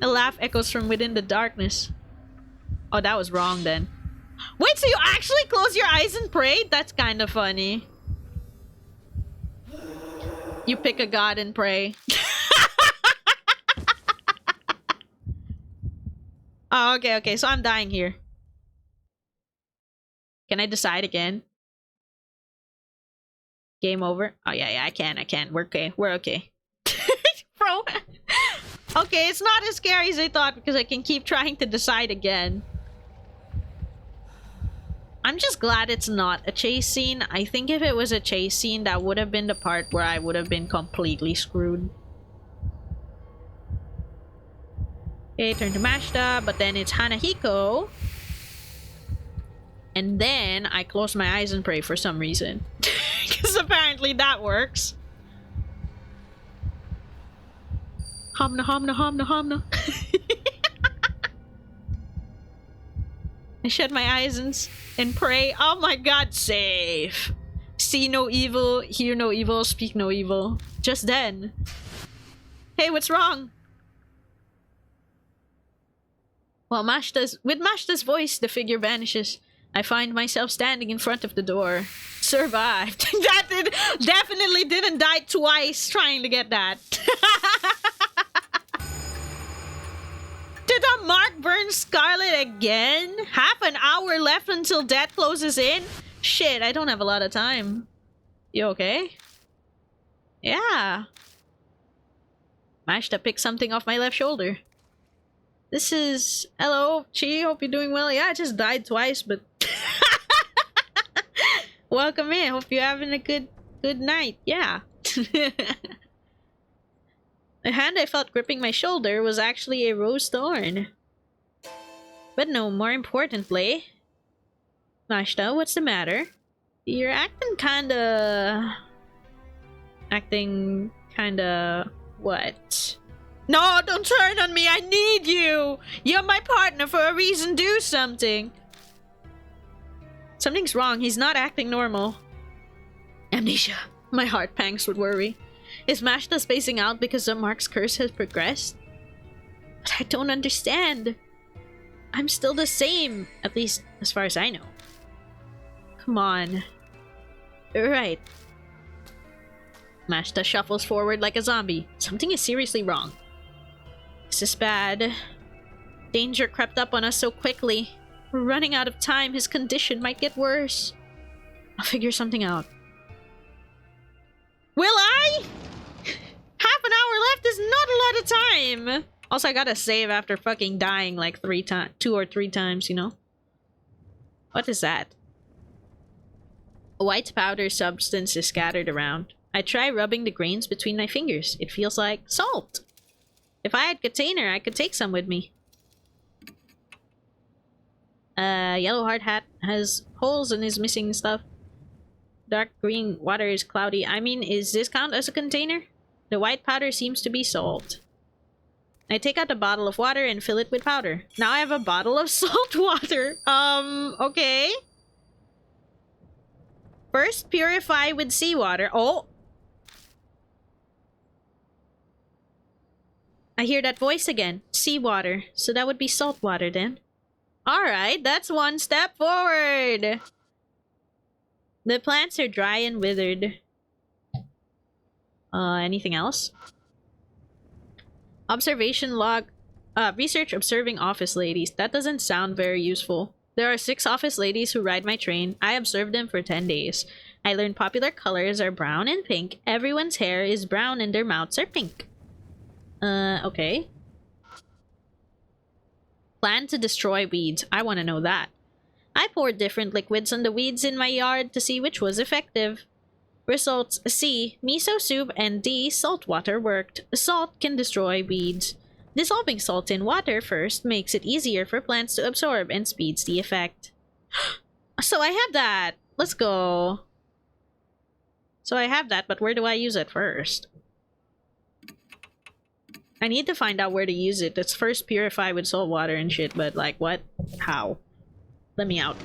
A laugh echoes from within the darkness. Oh, that was wrong then. Wait, so you actually close your eyes and pray? That's kind of funny. You pick a god and pray. Oh, okay, so I'm dying here. Can I decide again? Game over? Oh, yeah, I can. We're okay. Bro. Okay, it's not as scary as I thought because I can keep trying to decide again. I'm just glad it's not a chase scene. I think if it was a chase scene, that would have been the part where I would have been completely screwed. Okay, turn to Mashta, but then it's Hanahiko. And then I close my eyes and pray for some reason. Because apparently that works. Hamna, hamna, hamna, hamna. I shut my eyes and pray. Oh my god, safe. See no evil, hear no evil, speak no evil. Just then. Hey, what's wrong? Well, with Mashta's voice, the figure vanishes. I find myself standing in front of the door. Survived. Definitely didn't die twice trying to get that. Did a mark burn Scarlet again? Half an hour left until death closes in? Shit, I don't have a lot of time. You okay? Yeah. Managed to pick something off my left shoulder. This is... Hello, Chi, hope you're doing well. Yeah, I just died twice, but... Welcome in, hope you're having a good night. Yeah. The hand I felt gripping my shoulder was actually a rose thorn. But no, more importantly... Mashta, what's the matter? You're acting kinda... What? No, don't turn on me! I need you! You're my partner for a reason, do something! Something's wrong, he's not acting normal. Amnesia. My heart pangs with worry. Is Mashta spacing out because the Mark's curse has progressed? But I don't understand. I'm still the same, at least as far as I know. Come on. Right. Mashta shuffles forward like a zombie. Something is seriously wrong. This is bad. Danger crept up on us so quickly. We're running out of time. His condition might get worse. I'll figure something out. Will I? Half an hour left is not a lot of time. Also, I gotta save after fucking dying like 2 or 3 times, you know? What is that? A white powder substance is scattered around. I try rubbing the grains between my fingers. It feels like salt. If I had container, I could take some with me. Yellow hard hat has holes and is missing stuff. Dark green water is cloudy. I mean, is this count as a container? The white powder seems to be salt. I take out a bottle of water and fill it with powder. Now I have a bottle of salt water. Okay. First, purify with seawater. Oh! I hear that voice again. Seawater. So that would be salt water then. Alright, that's one step forward. The plants are dry and withered. Anything else? Observation log. Research observing office ladies. That doesn't sound very useful. There are 6 office ladies who ride my train. I observed them for 10 days. I learned popular colors are brown and pink. Everyone's hair is brown and their mouths are pink. Okay. Plan to destroy weeds. I want to know that. I poured different liquids on the weeds in my yard to see which was effective. Results: C. Miso soup, and D. Salt water worked. Salt can destroy weeds. Dissolving salt in water first makes it easier for plants to absorb and speeds the effect. So I have that. Let's go. So I have that, but where do I use it first? I need to find out where to use it. Let's first purify with salt water and shit, but like what? How? Let me out.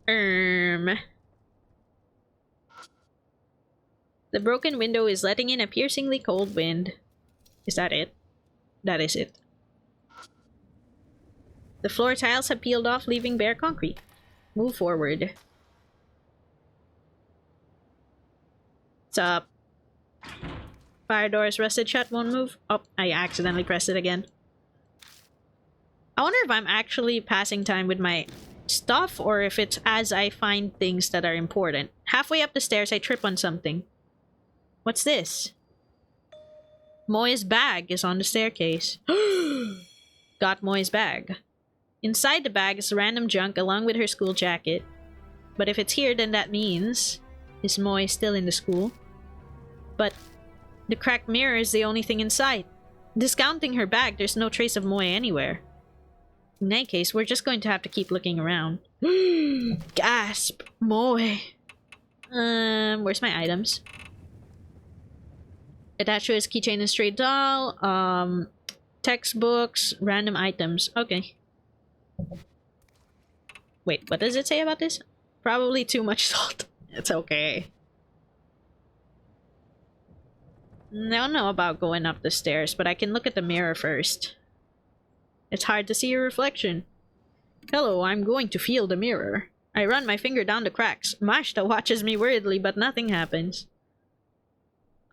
The broken window is letting in a piercingly cold wind. Is that it? That is it. The floor tiles have peeled off, leaving bare concrete. Move forward. What's up? Fire doors rusted shut, won't move. Oh, I accidentally pressed it again. I wonder if I'm actually passing time with my stuff or if it's as I find things that are important. Halfway up the stairs, I trip on something. What's this? Moy's bag is on the staircase. Got Moy's bag. Inside the bag is random junk along with her school jacket. But if it's here, then that means... Is Moy still in the school? But the cracked mirror is the only thing in sight. Discounting her bag, there's no trace of Moy anywhere. In that case, we're just going to have to keep looking around. Gasp! Moy! Where's my items? Attached to his keychain and stray doll. Textbooks, random items. Okay. Wait, what does it say about this? Probably too much salt. It's okay. I don't know about going up the stairs, but I can look at the mirror first. It's hard to see your reflection. Hello, I'm going to feel the mirror. I run my finger down the cracks. Mashta watches me worriedly, but nothing happens.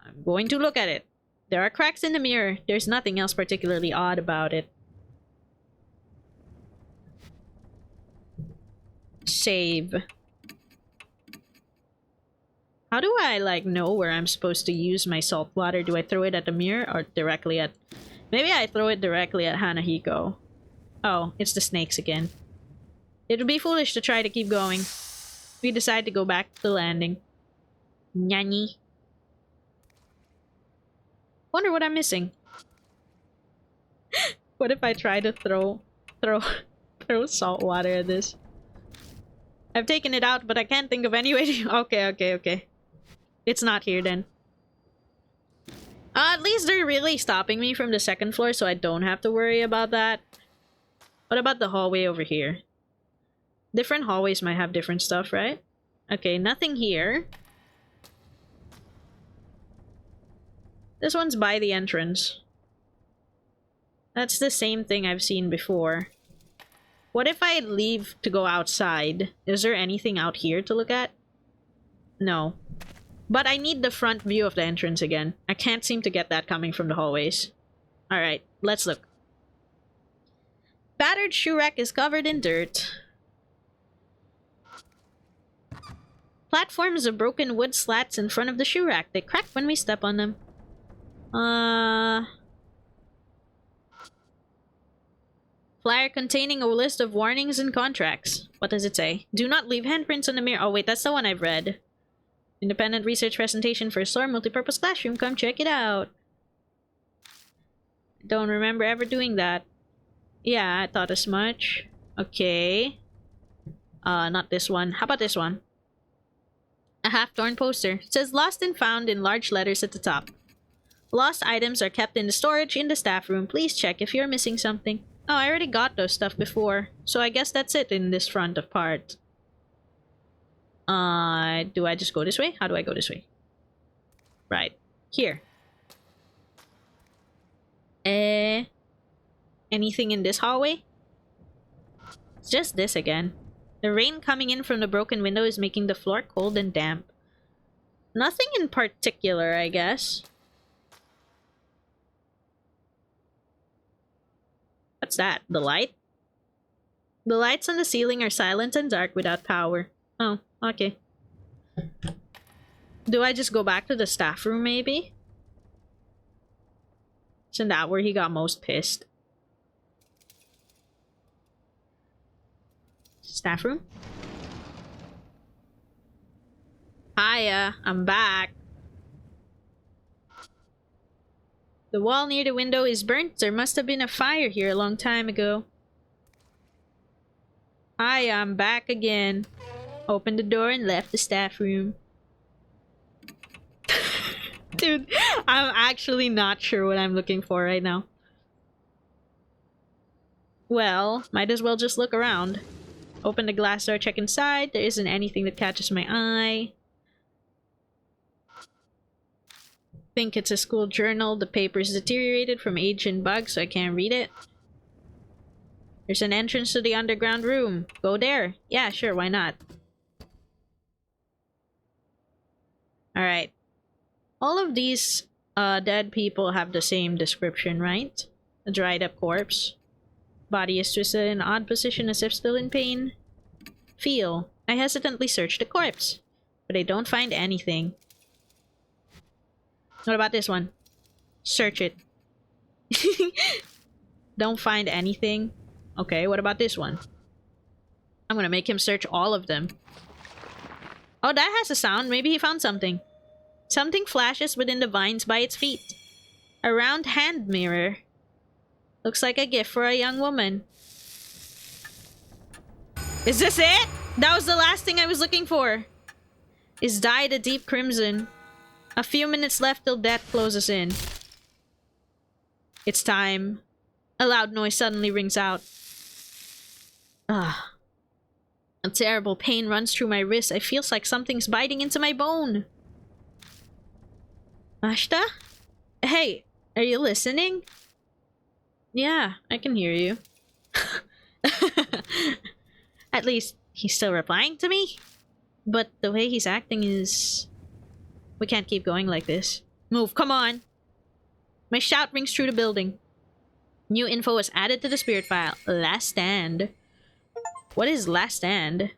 I'm going to look at it. There are cracks in the mirror. There's nothing else particularly odd about it. Save. How do I, like, know where I'm supposed to use my salt water? Do I throw it at the mirror or directly at... Maybe I throw it directly at Hanahiko. Oh, it's the snakes again. It would be foolish to try to keep going. We decide to go back to the landing. Nyanyi. Wonder what I'm missing. What if I try to throw salt water at this? I've taken it out, but I can't think of any way to... Okay. It's not here then. At least they're really stopping me from the second floor, so I don't have to worry about that. What about the hallway over here? Different hallways might have different stuff, right? Okay, nothing here. This one's by the entrance. That's the same thing I've seen before. What if I leave to go outside? Is there anything out here to look at? No. But I need the front view of the entrance again. I can't seem to get that coming from the hallways. Alright, let's look. Battered shoe rack is covered in dirt. Platforms of broken wood slats in front of the shoe rack. They crack when we step on them. Flyer containing a list of warnings and contracts. What does it say? Do not leave handprints on the mirror. Oh wait, that's the one I've read. Independent research presentation for SOAR multipurpose classroom. Come check it out. Don't remember ever doing that. Yeah, I thought as much. Okay. Not this one. How about this one? A half-torn poster. It says lost and found in large letters at the top. Lost items are kept in the storage in the staff room. Please check if you're missing something. Oh, I already got those stuff before. So I guess that's it in this front of part. Do I just go this way? How do I go this way? Right. Here. Anything in this hallway? It's just this again. The rain coming in from the broken window is making the floor cold and damp. Nothing in particular, I guess. What's that? The light? The lights on the ceiling are silent and dark without power. Oh, okay. Do I just go back to the staff room, maybe? Isn't that where he got most pissed? Staff room? Hiya, I'm back. The wall near the window is burnt. There must have been a fire here a long time ago. Hiya, I'm back again. Opened the door and left the staff room. Dude, I'm actually not sure what I'm looking for right now. Well, might as well just look around. Open the glass door, check inside. There isn't anything that catches my eye. Think it's a school journal. The paper's deteriorated from age and bugs, so I can't read it. There's an entrance to the underground room. Go there. Yeah, sure, why not? Alright. All of these dead people have the same description, right? A dried up corpse. Body is twisted in an odd position as if still in pain. Feel. I hesitantly search the corpse, but I don't find anything. What about this one? Search it. Don't find anything. Okay, what about this one? I'm gonna make him search all of them. Oh, that has a sound. Maybe he found something. Something flashes within the vines by its feet. A round hand mirror. Looks like a gift for a young woman. Is this it? That was the last thing I was looking for. Is dyed a deep crimson. A few minutes left till death closes in. It's time. A loud noise suddenly rings out. Ah. A terrible pain runs through my wrist. It feels like something's biting into my bone. Ashta? Hey, are you listening? Yeah, I can hear you. At least, he's still replying to me? But the way he's acting is... We can't keep going like this. Move, come on! My shout rings through the building. New info was added to the spirit file. Last stand. What is last stand?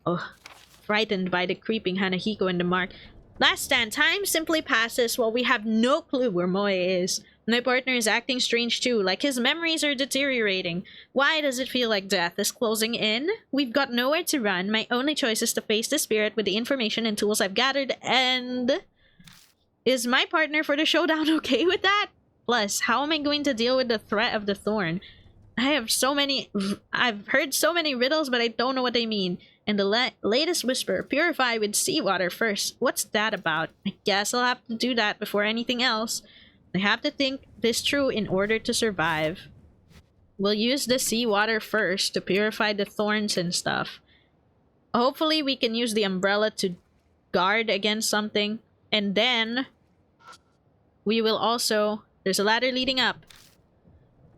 Oh, frightened by the creeping Hanahiko and the mark. Last stand. Time simply passes while we have no clue where Moe is. My partner is acting strange too, like his memories are deteriorating. Why does it feel like death is closing in? We've got nowhere to run. My only choice is to face the spirit with the information and tools I've gathered, and... Is my partner for the showdown okay with that? Plus, how am I going to deal with the threat of the thorn? I've heard so many riddles, but I don't know what they mean. And the latest whisper, purify with seawater first. What's that about? I guess I'll have to do that before anything else. I have to think this through in order to survive. We'll use the seawater first to purify the thorns and stuff. Hopefully we can use the umbrella to guard against something. And then we will also... There's a ladder leading up.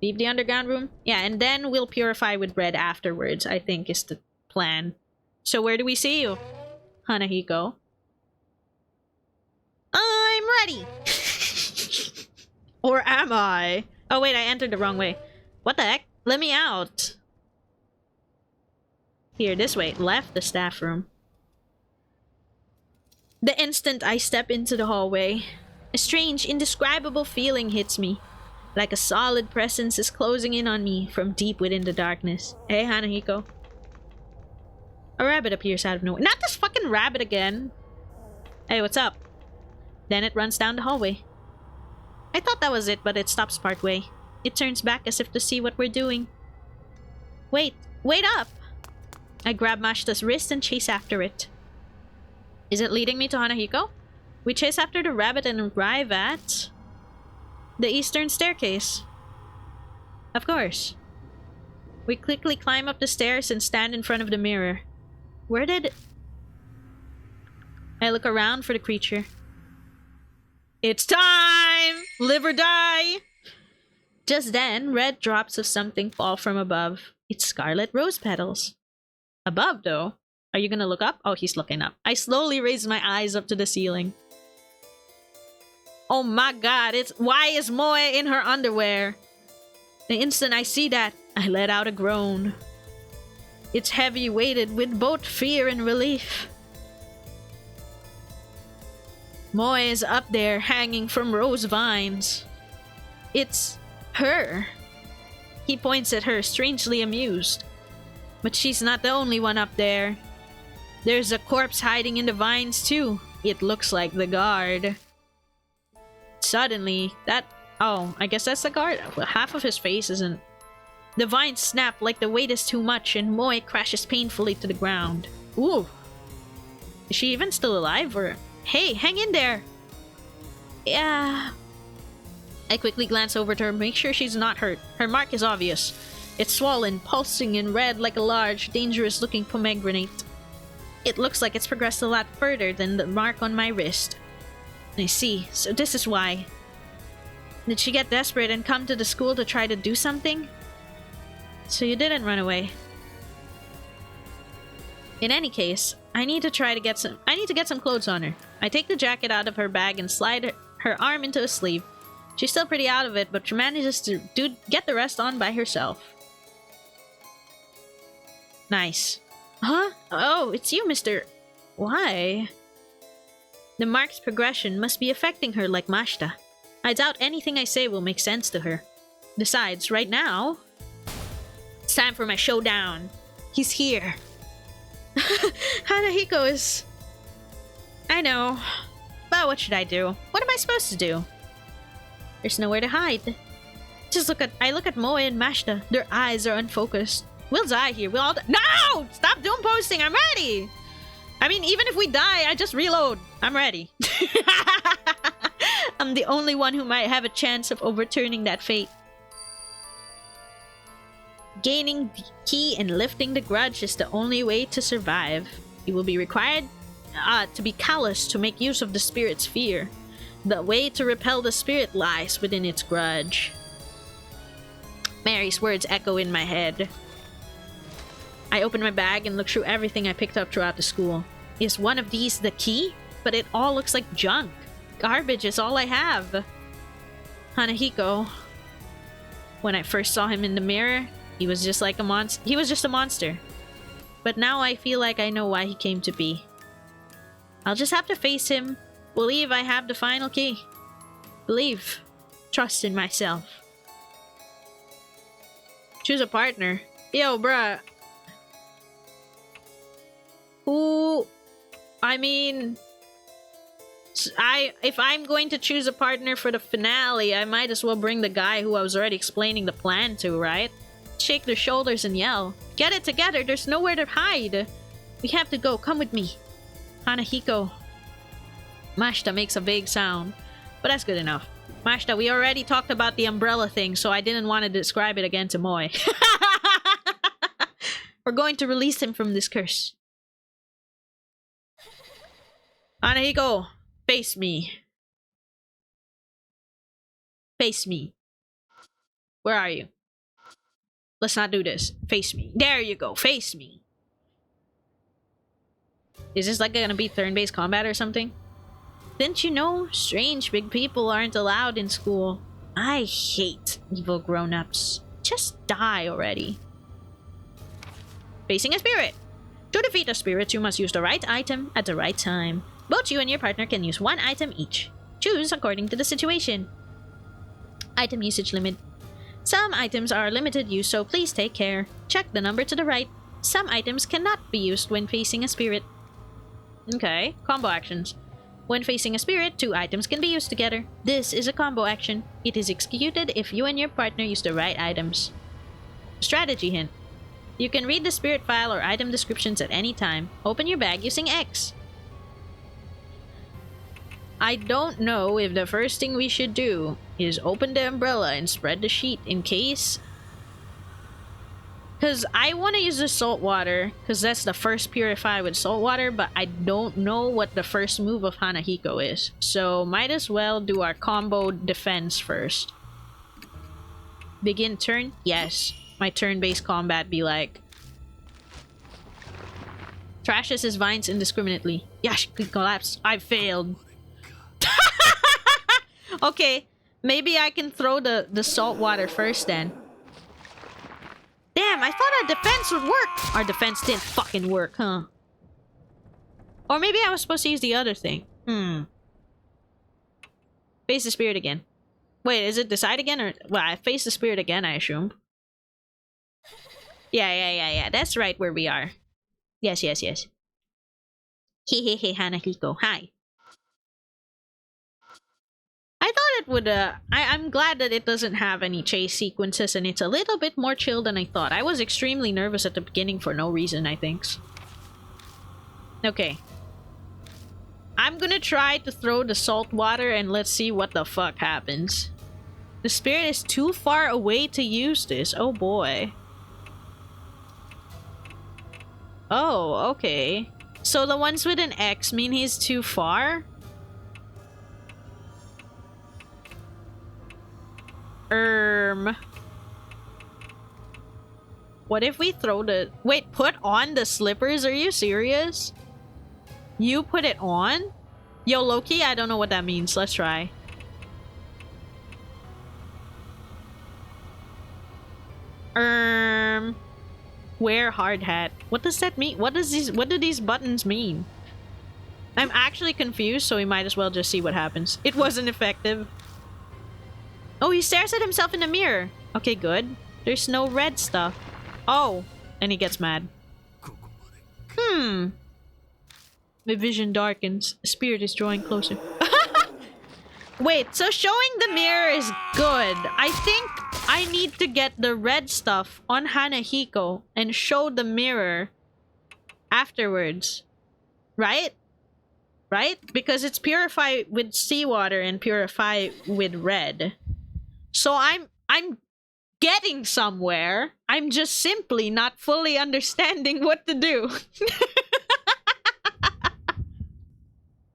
Leave the underground room. Yeah, and then we'll purify with bread afterwards, I think is the plan. So where do we see you? Hanahiko. I'm ready! Or am I? Oh wait, I entered the wrong way. What the heck? Let me out. Here, this way. Left the staff room. The instant I step into the hallway, a strange, indescribable feeling hits me. Like a solid presence is closing in on me from deep within the darkness. Hey, Hanahiko. A rabbit appears out of nowhere. Not this fucking rabbit again! Hey, what's up? Then it runs down the hallway. I thought that was it, but it stops partway. It turns back as if to see what we're doing. Wait up! I grab Mashta's wrist and chase after it. Is it leading me to Hanahiko? We chase after the rabbit and arrive at the eastern staircase. Of course. We quickly climb up the stairs and stand in front of the mirror. Where did... I look around for the creature. It's time! Live or die! Just then, red drops of something fall from above. It's scarlet rose petals. Above, though. Are you gonna look up? Oh, he's looking up. I slowly raise my eyes up to the ceiling. Oh my god, why is Moe in her underwear? The instant I see that, I let out a groan. It's heavy weighted with both fear and relief. Moe is up there hanging from rose vines. It's her. He points at her, strangely amused. But she's not the only one up there. There's a corpse hiding in the vines too. It looks like the guard. Suddenly, oh, I guess that's the guard. Half of his face isn't. The vines snap like the weight is too much and Moe crashes painfully to the ground. Ooh. Is she even still alive or... Hey, hang in there! Yeah. I quickly glance over to her, make sure she's not hurt. Her mark is obvious. It's swollen, pulsing and red like a large, dangerous-looking pomegranate. It looks like it's progressed a lot further than the mark on my wrist. I see, so this is why. Did she get desperate and come to the school to try to do something? So you didn't run away. In any case, I need to get some clothes on her. I take the jacket out of her bag and slide her arm into a sleeve. She's still pretty out of it, but she manages to get the rest on by herself. Nice. Huh? Oh, it's you, Mr. Why? The mark's progression must be affecting her like Mashta. I doubt anything I say will make sense to her. Besides, right now... It's time for my showdown. He's here. Hanahiko is... I know. But what should I do? What am I supposed to do? There's nowhere to hide. I look at Moe and Mashta. Their eyes are unfocused. We'll die here. We'll all die. No! Stop doom posting. I'm ready. I mean, even if we die, I just reload. I'm ready. I'm the only one who might have a chance of overturning that fate. Gaining the key and lifting the grudge is the only way to survive. You will be required to be callous to make use of the spirit's fear. The way to repel the spirit lies within its grudge. Mary's words echo in my head. I open my bag and look through everything I picked up throughout the school. Is one of these the key? But it all looks like junk. Garbage is all I have. Hanahiko. When I first saw him in the mirror, he was just like a monster. He was just a monster. But now I feel like I know why he came to be. I'll just have to face him. Believe I have the final key. Believe. Trust in myself. Choose a partner. Yo, bruh. Who... I mean... If I'm going to choose a partner for the finale, I might as well bring the guy who I was already explaining the plan to, right? Shake their shoulders and yell. Get it together, there's nowhere to hide. We have to go, come with me. Hanahiko. Mashta makes a vague sound, but that's good enough. Mashta, we already talked about the umbrella thing, so I didn't want to describe it again to Moe. We're going to release him from this curse. Hanahiko, face me. Face me. Where are you? Let's not do this. Face me. There you go. Face me. Is this like gonna be turn-based combat or something? Didn't you know? Strange big people aren't allowed in school. I hate evil grown-ups. Just die already. Facing a spirit. To defeat a spirit, you must use the right item at the right time. Both you and your partner can use one item each. Choose according to the situation. Item usage limit. Some items are limited use, so please take care. Check the number to the right. Some items cannot be used when facing a spirit. Okay, combo actions. When facing a spirit, 2 items can be used together. This is a combo action. It is executed if you and your partner use the right items. Strategy hint. You can read the spirit file or item descriptions at any time. Open your bag using X. I don't know if the first thing we should do is open the umbrella and spread the sheet in case. Because I want to use the salt water, because that's the first purify with salt water, but I don't know what the first move of Hanahiko is. So might as well do our combo defense first. Begin turn? Yes. My turn-based combat be like... Trashes his vines indiscriminately. Yash, could collapse. I failed. Okay, maybe I can throw the salt water first then. Damn, I thought our defense would work. Our defense didn't fucking work, huh? Or maybe I was supposed to use the other thing. Face the spirit again. Wait, is it decide again or... Well, I face the spirit again, I assume. Yeah. That's right where we are. Yes. Hehehe, Hanahiko. Hi. I thought it would, I'm glad that it doesn't have any chase sequences and it's a little bit more chill than I thought. I was extremely nervous at the beginning for no reason, I think. Okay. I'm gonna try to throw the salt water and let's see what the fuck happens. The spirit is too far away to use this. Oh boy. Oh, okay. So the ones with an X mean he's too far? What if we throw the... Wait, put on the slippers? Are you serious? You put it on? Yo, Loki, I don't know what that means. Let's try. Wear hard hat. What does that mean? What do these buttons mean? I'm actually confused, so we might as well just see what happens. It wasn't effective. Oh, he stares at himself in the mirror. Okay, good. There's no red stuff. Oh, and he gets mad. My vision darkens. A spirit is drawing closer. Wait, so showing the mirror is good. I think I need to get the red stuff on Hanahiko and show the mirror afterwards. Right? Right? Because it's purify with seawater and purify with red. So I'm getting somewhere. I'm just simply not fully understanding what to do.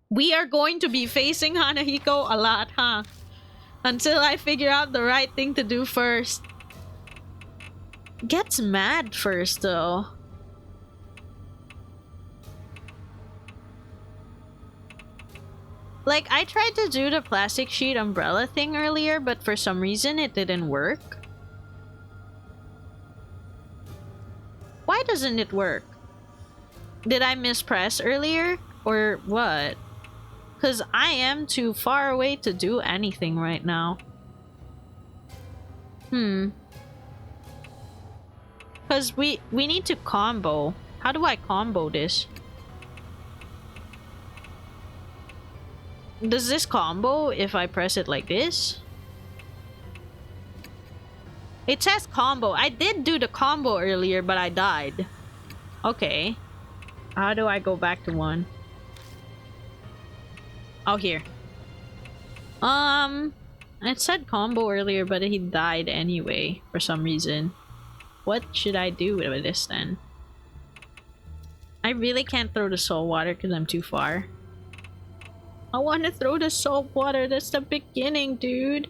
We are going to be facing Hanahiko a lot, huh? Until I figure out the right thing to do first. Gets mad first, though. Like, I tried to do the plastic sheet umbrella thing earlier, but for some reason it didn't work. Why doesn't it work? Did I mispress earlier? Or what? Because I am too far away to do anything right now. Because we need to combo. How do I combo this? Does this combo if I press it like this? It says combo. I did do the combo earlier, but I died. Okay. How do I go back to one? Oh, here. It said combo earlier, but he died anyway for some reason. What should I do with this then? I really can't throw the salt water because I'm too far. I want to throw the salt water. That's the beginning, dude.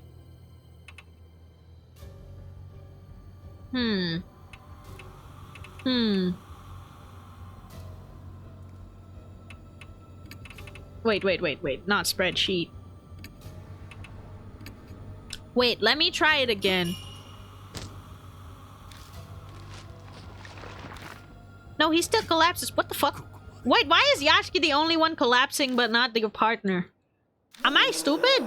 Wait, wait, wait, wait. Not spreadsheet. Wait, let me try it again. No, he still collapses. What the fuck? Wait, why is Yashiki the only one collapsing but not your partner? Am I stupid?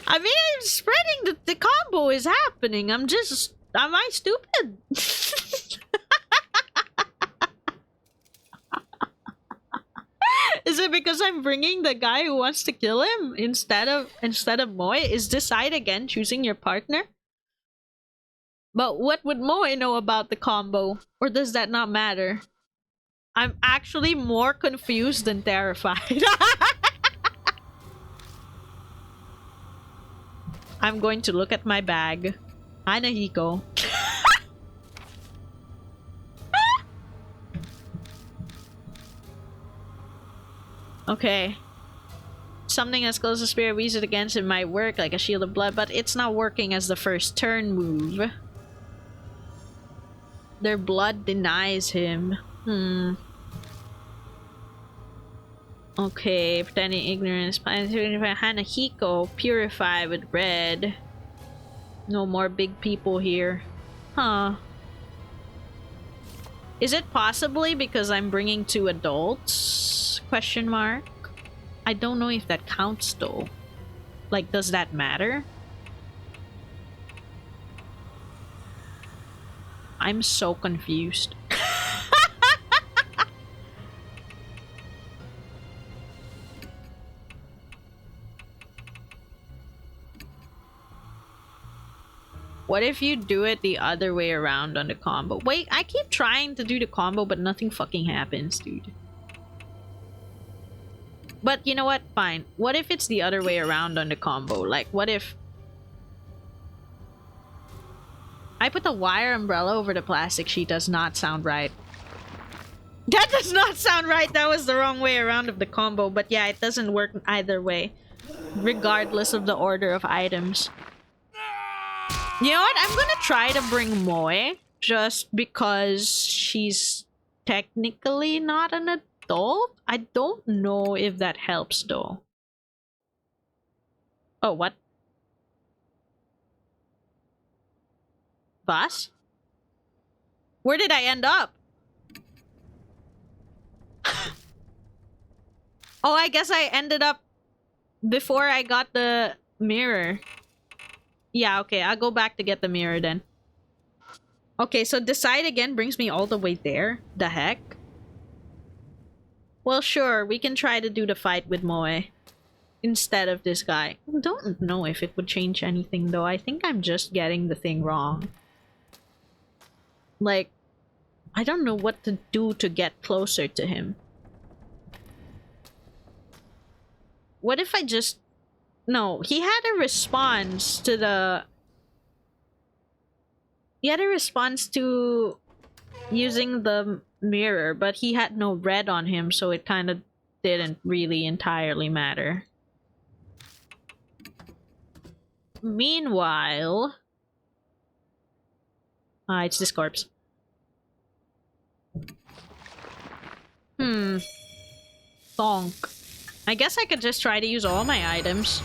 I mean, spreading the combo is happening. I'm just... Am I stupid? Is it because I'm bringing the guy who wants to kill him instead of Moe? Is this side again choosing your partner? But what would Moe know about the combo? Or does that not matter? I'm actually more confused than terrified. I'm going to look at my bag. Hi, Nahiko. Okay. Something as close to Spirit we use it against it might work, like a Shield of Blood, but it's not working as the first turn move. Their blood denies him. Okay, pretending ignorance. Hanahiko, purify with red. No more big people here. Huh. Is it possibly because I'm bringing 2 adults? Question mark. I don't know if that counts though. Like, does that matter? I'm so confused. What if you do it the other way around on the combo? Wait, I keep trying to do the combo, but nothing fucking happens, dude. But you know what? Fine. What if it's the other way around on the combo? Like, what if... I put the wire umbrella over the plastic sheet does not sound right. That does not sound right! That was the wrong way around of the combo. But yeah, it doesn't work either way. Regardless of the order of items. You know what? I'm gonna try to bring Moe. Just because she's technically not an adult? I don't know if that helps though. Oh, what? Bus? Where did I end up? Oh, I guess I ended up before I got the mirror. Yeah, okay, I'll go back to get the mirror then. Okay, so decide again brings me all the way there. The heck? Well, sure, we can try to do the fight with Moe instead of this guy. I don't know if it would change anything though. I think I'm just getting the thing wrong. Like, I don't know what to do to get closer to him. What if I just... No, he had a response to the... He had a response to using the mirror, but he had no red on him, so it kind of didn't really entirely matter. Meanwhile... Ah, it's this corpse. Thonk. I guess I could just try to use all my items.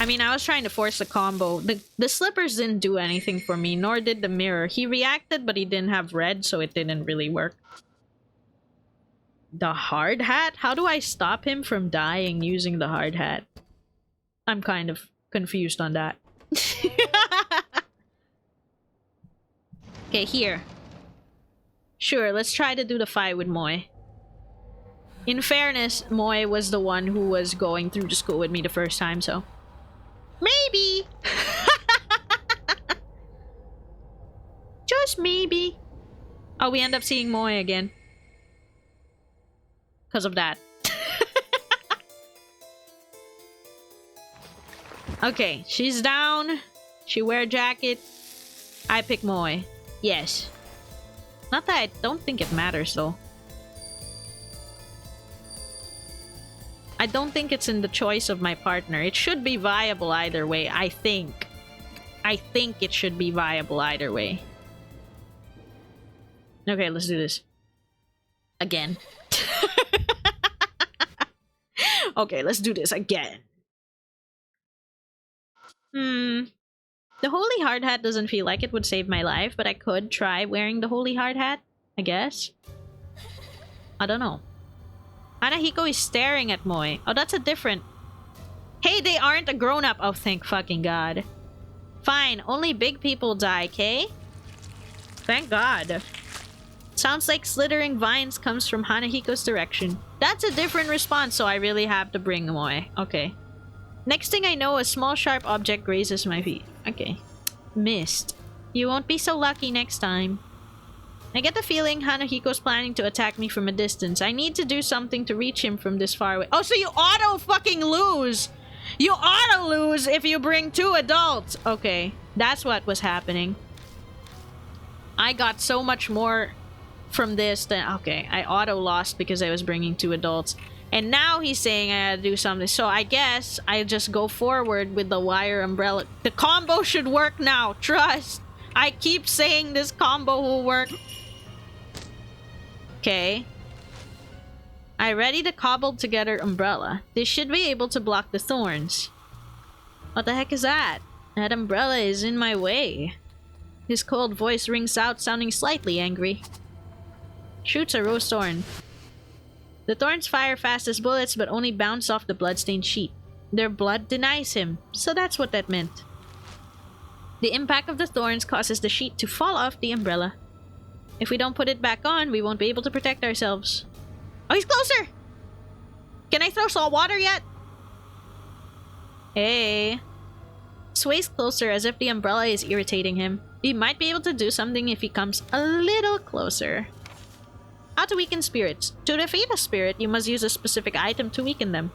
I mean, I was trying to force the combo. The slippers didn't do anything for me, nor did the mirror. He reacted, but he didn't have red, so it didn't really work. The hard hat? How do I stop him from dying using the hard hat? I'm kind of confused on that. Okay, here. Sure, let's try to do the fight with Moe. In fairness, Moe was the one who was going through the school with me the first time, so... Maybe! Just maybe. Oh, we end up seeing Moe again. Because of that. Okay, she's down. She wear a jacket. I pick Moe. Yes. Not that I don't think it matters, though. I don't think it's in the choice of my partner. It should be viable either way, I think. I think it should be viable either way. Okay, let's do this. Again. Okay, let's do this again. Hmm. The holy hard hat doesn't feel like it would save my life, but I could try wearing the holy hard hat, I guess. I don't know. Hanahiko is staring at Moy. Oh, that's a different... Hey, they aren't a grown-up. Oh, thank fucking God. Fine, only big people die, okay? Thank God. Sounds like slithering vines comes from Hanahiko's direction. That's a different response, so I really have to bring Moy. Okay. Next thing I know, a small sharp object grazes my feet. Okay. Missed. You won't be so lucky next time. I get the feeling Hanahiko's planning to attack me from a distance. I need to do something to reach him from this far away. Oh, so you auto fucking lose! You auto lose if you bring 2 adults! Okay, that's what was happening. I got so much more from this than... Okay, I auto lost because I was bringing 2 adults. And now he's saying I gotta do something. So I guess I just go forward with the wire umbrella. The combo should work now. Trust. I keep saying this combo will work. Okay. I ready the cobbled together umbrella. This should be able to block the thorns. What the heck is that? That umbrella is in my way. His cold voice rings out, sounding slightly angry. Shoots a rose thorn. The thorns fire fast as bullets, but only bounce off the bloodstained sheet. Their blood denies him, so that's what that meant. The impact of the thorns causes the sheet to fall off the umbrella. If we don't put it back on, we won't be able to protect ourselves. Oh, he's closer! Can I throw salt water yet? Hey. Sways closer as if the umbrella is irritating him. He might be able to do something if he comes a little closer. How to weaken spirits. To defeat a spirit, you must use a specific item to weaken them.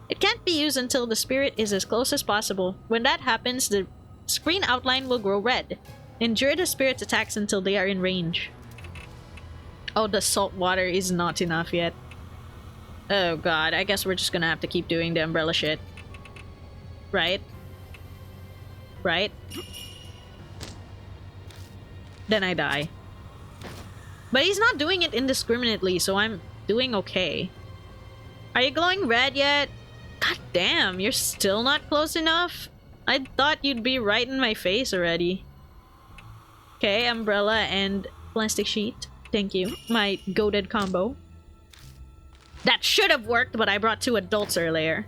It can't be used until the spirit is as close as possible. When that happens, the screen outline will grow red. Endure the spirit's attacks until they are in range. Oh, the salt water is not enough yet. Oh God, I guess we're just gonna have to keep doing the umbrella shit. Right? Right? Then I die. But he's not doing it indiscriminately, so I'm doing okay. Are you glowing red yet? God damn, you're still not close enough? I thought you'd be right in my face already. Okay, umbrella and plastic sheet. Thank you. My goated combo. That should have worked, but I brought 2 adults earlier.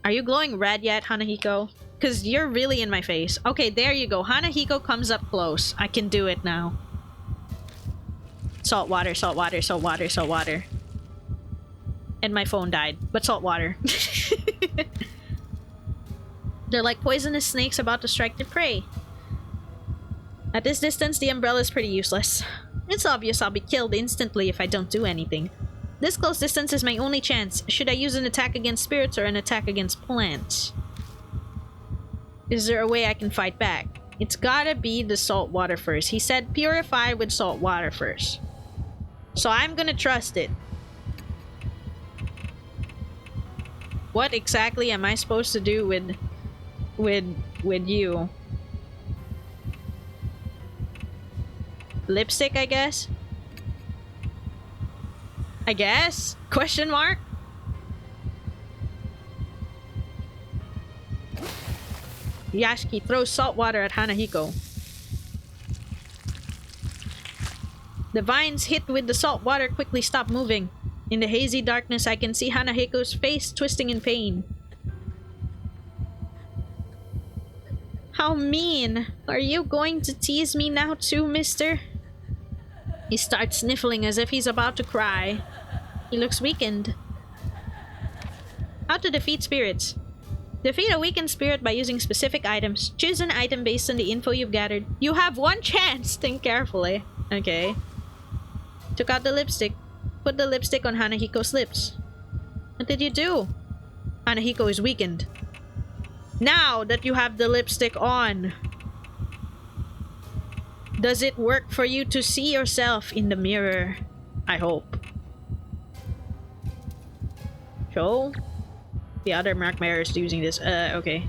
Are you glowing red yet, Hanahiko? Because you're really in my face. Okay, there you go. Hanahiko comes up close. I can do it now. Salt water, salt water, salt water, salt water. And my phone died. But salt water. They're like poisonous snakes about to strike their prey. At this distance, the umbrella is pretty useless. It's obvious I'll be killed instantly if I don't do anything. This close distance is my only chance. Should I use an attack against spirits or an attack against plants? Is there a way I can fight back? It's gotta be the salt water first. He said purify with salt water first. So I'm gonna trust it. What exactly am I supposed to do with you? Lipstick, I guess? I guess? Question mark? Yashiki throws salt water at Hanahiko. The vines hit with the salt water quickly stop moving. In the hazy darkness, I can see Hanahiko's face twisting in pain. How mean! Are you going to tease me now too, mister? He starts sniffling as if he's about to cry. He looks weakened. How to defeat spirits. Defeat a weakened spirit by using specific items. Choose an item based on the info you've gathered. You have 1 chance! Think carefully. Okay. Took out the lipstick. Put the lipstick on Hanahiko's lips. What did you do? Hanahiko is weakened. Now that you have the lipstick on, does it work for you to see yourself in the mirror? I hope. Show the other Mark Mirrors using this. Okay.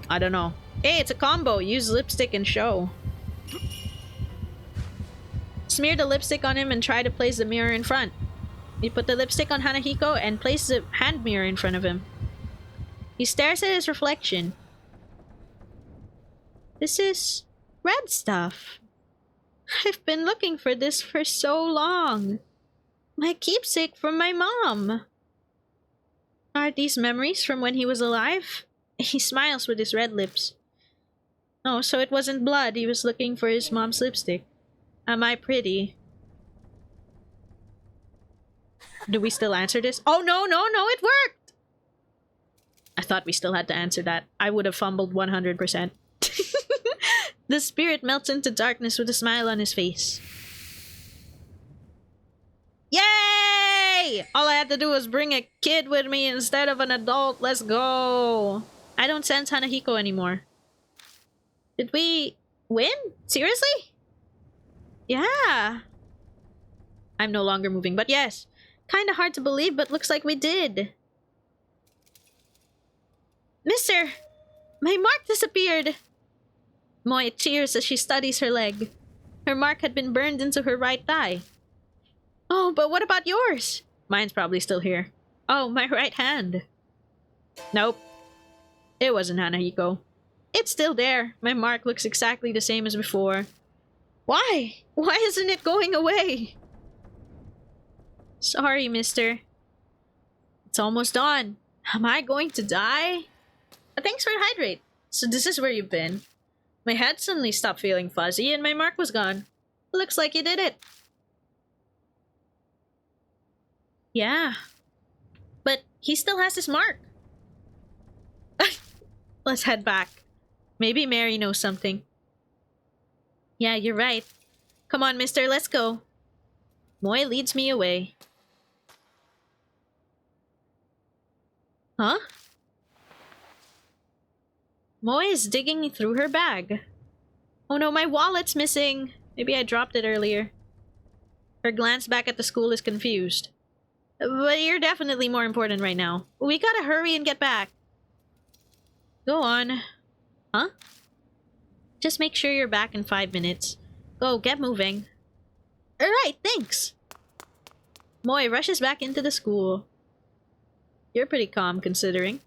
I don't know. Hey, it's a combo. Use lipstick and show. Smear the lipstick on him and try to place the mirror in front. You put the lipstick on Hanahiko and place the hand mirror in front of him. He stares at his reflection. This is red stuff. I've been looking for this for so long. My keepsake from my mom. Are these memories from when he was alive? He smiles with his red lips. Oh, so it wasn't blood. He was looking for his mom's lipstick. Am I pretty? Do we still answer this? Oh, no, it worked! I thought we still had to answer that. I would have fumbled 100%. The spirit melts into darkness with a smile on his face. Yay! All I had to do was bring a kid with me instead of an adult. Let's go! I don't sense Hanahiko anymore. Did we win? Seriously? Yeah. I'm no longer moving, but yes. Kinda hard to believe, but looks like we did. Mister! My mark disappeared! Moe cheers as she studies her leg. Her mark had been burned into her right thigh. Oh, but what about yours? Mine's probably still here. Oh, my right hand. Nope. It wasn't Hanahiko. It's still there. My mark looks exactly the same as before. Why? Why isn't it going away? Sorry, mister. It's almost dawn. Am I going to die? Thanks for the hydrate. So this is where you've been. My head suddenly stopped feeling fuzzy and my mark was gone. Looks like you did it. Yeah. But he still has his mark. Let's head back. Maybe Mary knows something. Yeah, you're right. Come on, mister, let's go. Moe leads me away. Huh? Moe is digging through her bag. Oh no, my wallet's missing. Maybe I dropped it earlier. Her glance back at the school is confused. But you're definitely more important right now. We gotta hurry and get back. Go on. Huh? Just make sure you're back in 5 minutes. Go, get moving. Alright, thanks. Moe rushes back into the school. You're pretty calm, considering.